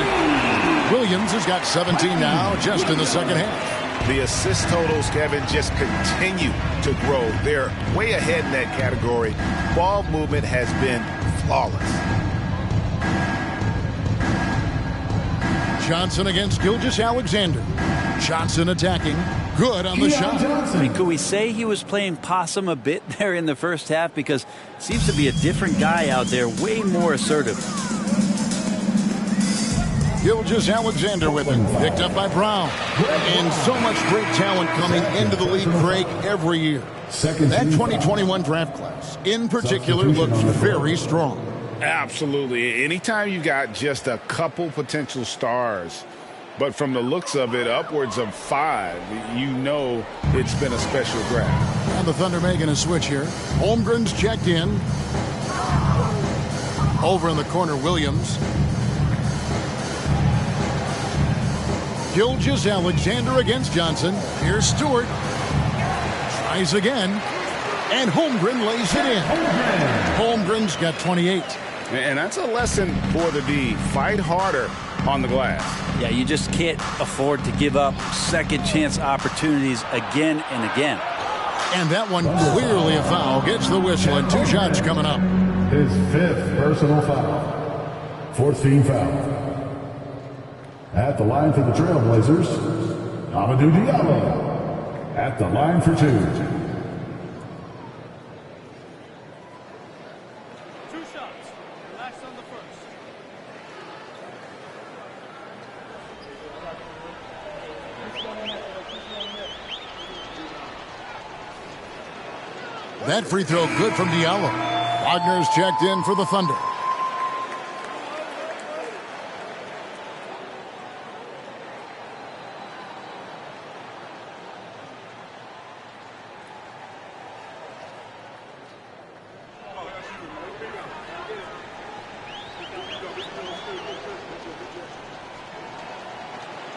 Williams has got 17 now, just in the second half. The assist totals, Kevin, just continue to grow. They're way ahead in that category. Ball movement has been flawless. Johnson against Gilgeous-Alexander. Johnson attacking. Good on the shot. I mean, could we say he was playing possum a bit there in the first half? Because it seems to be a different guy out there, way more assertive. Gilgeous-Alexander with him. Picked up by Brown. And so much great talent coming into the league, Craig, every year. That 2021 draft class, in particular, looks very strong. Absolutely. Anytime you got just a couple potential stars, but from the looks of it, upwards of 5, you know it's been a special draft. And the Thunder making a switch here. Holmgren's checked in. Over in the corner, Williams. Gilgeous-Alexander against Johnson. Here's Stewart. Tries again. And Holmgren lays it in. Holmgren's got 28. And that's a lesson for the D. Fight harder on the glass. Yeah, you just can't afford to give up second chance opportunities again and again. And that one clearly a foul. Gets the whistle and 2 shots coming up. His 5th personal foul. 4th team foul. At the line for the Trailblazers, Amadou Diallo. At the line for 2. That free throw good from Diallo. Wagner's checked in for the Thunder.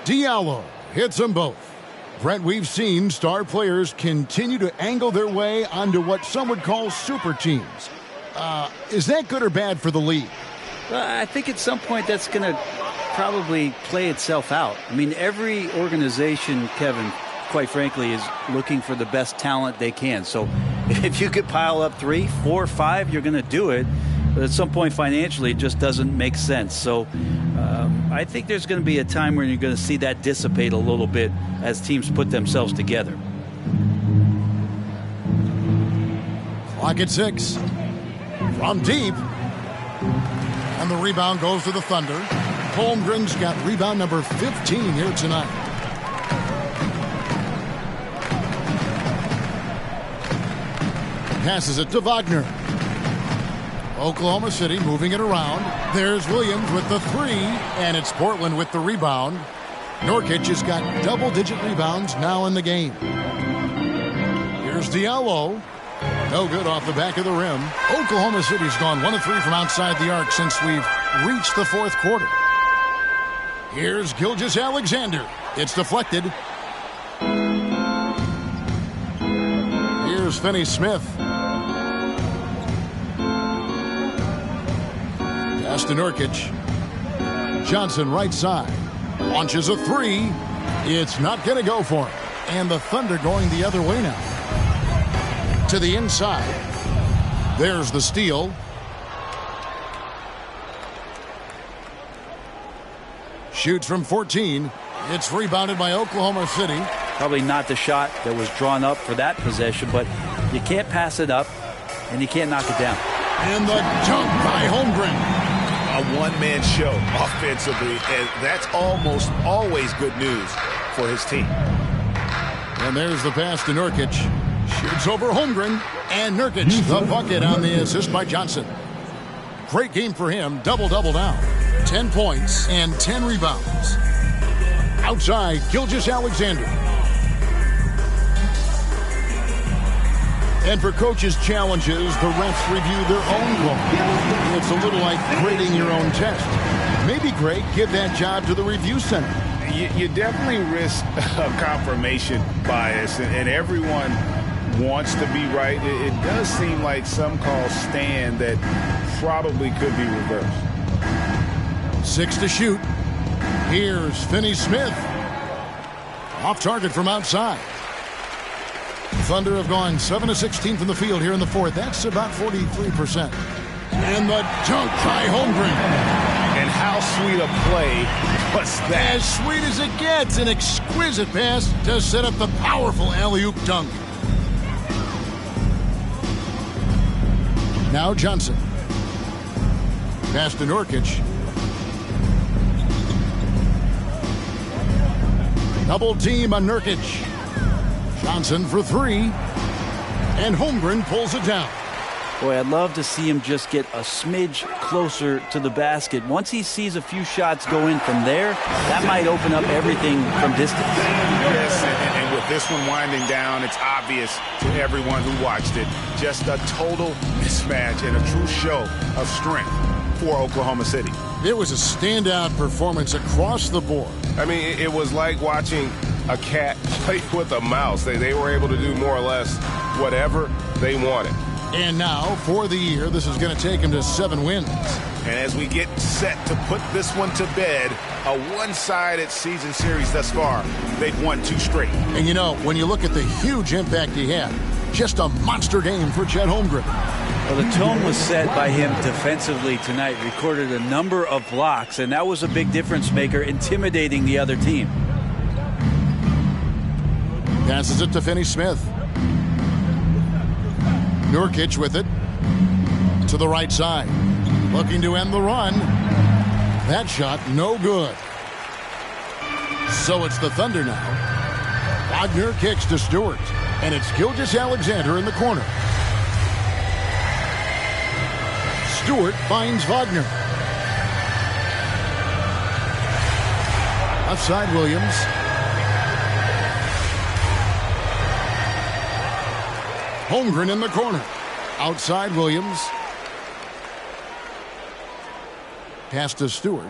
Diallo hits them both. Brent, we've seen star players continue to angle their way onto what some would call super teams. Is that good or bad for the league? I think at some point that's going to probably play itself out. I mean, every organization, Kevin, quite frankly, is looking for the best talent they can. So if you could pile up 3, 4, 5, you're going to do it. But at some point financially, it just doesn't make sense. So I think there's going to be a time where you're going to see that dissipate a little bit as teams put themselves together. Clock at 6. From deep. And the rebound goes to the Thunder. Holmgren's got rebound number 15 here tonight. Passes it to Wagner. Oklahoma City moving it around. There's Williams with the 3, and it's Portland with the rebound. Nurkic has got double-digit rebounds now in the game. Here's Diallo. No good off the back of the rim. Oklahoma City's gone 1 of 3 from outside the arc since we've reached the fourth quarter. Here's Gilgeous-Alexander. It's deflected. Here's Finney-Smith. Pass to Nurkic. Johnson right side. Launches a 3. It's not going to go for him. And the Thunder going the other way now. To the inside. There's the steal. Shoots from 14. It's rebounded by Oklahoma City. Probably not the shot that was drawn up for that possession, but you can't pass it up and you can't knock it down. And the dunk by Holmgren. A one-man show offensively, and that's almost always good news for his team. And there's the pass to Nurkic. Shoots over Holmgren, and Nurkic the bucket on the assist by Johnson. Great game for him, double-double now. 10 points and 10 rebounds. Outside, Gilgeous-Alexander. And for coaches' challenges, the refs review their own call. It's a little like grading your own test. Maybe, Greg, give that job to the review center. You definitely risk a confirmation bias, and everyone wants to be right. It does seem like some calls stand that probably could be reversed. 6 to shoot. Here's Finney-Smith. Off target from outside. Thunder have gone 7 of 16 from the field here in the fourth. That's about 43%. And the dunk by Holmgren. And how sweet a play was that? As sweet as it gets. An exquisite pass to set up the powerful alley-oop dunk. Now Johnson. Pass to Nurkic. Double team on Nurkic. Johnson for 3. And Holmgren pulls it down. Boy, I'd love to see him just get a smidge closer to the basket. Once he sees a few shots go in from there, that might open up everything from distance. Yes, and with this one winding down, it's obvious to everyone who watched it. Just a total mismatch and a true show of strength for Oklahoma City. It was a standout performance across the board. I mean, it was like watching a cat play with a mouse. They were able to do more or less whatever they wanted. And now, for the year, this is going to take him to 7 wins. And as we get set to put this one to bed, a one-sided season series thus far, they've won 2 straight. And you know, when you look at the huge impact he had, just a monster game for Chet Holmgren. Well, the tone was set by him defensively tonight. Recorded a number of blocks, and that was a big difference maker, intimidating the other team. Passes it to Finney-Smith. Nurkic with it to the right side. Looking to end the run. That shot no good. So it's the Thunder now. Wagner kicks to Stewart. And it's Gilgeous-Alexander in the corner. Stewart finds Wagner. Left side Williams. Holmgren in the corner. Outside Williams. Pass to Stewart.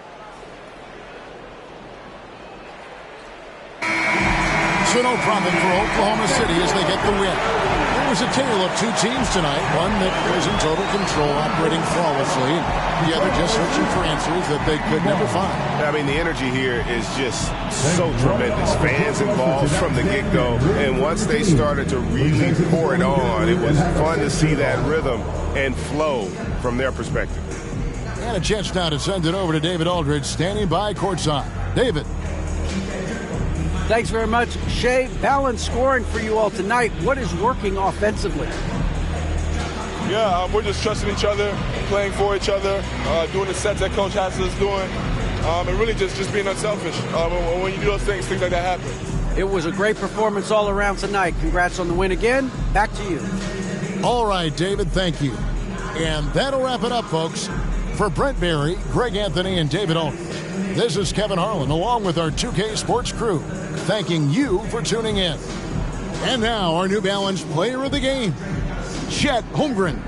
So no problem for Oklahoma City as they get the win. It was a tale of two teams tonight, one that was in total control, operating flawlessly, and the other just searching for answers that they could never find. I mean, the energy here is just so tremendous. Fans involved from the get-go, and once they started to really pour it on, it was fun to see that rhythm and flow from their perspective. And a chance now to send it over to David Aldridge, standing by courtside. David. Thanks very much, Shea. Balanced scoring for you all tonight. What is working offensively? Yeah, we're just trusting each other, playing for each other, doing the sets that Coach has us doing, and really just being unselfish. When you do those things like that happen. It was a great performance all around tonight. Congrats on the win again. Back to you. All right, David, thank you. And that'll wrap it up, folks. For Brent Barry, Greg Anthony, and David Aldridge, this is Kevin Harlan along with our 2K Sports crew, thanking you for tuning in. And now our New Balance player of the game, Chet Holmgren.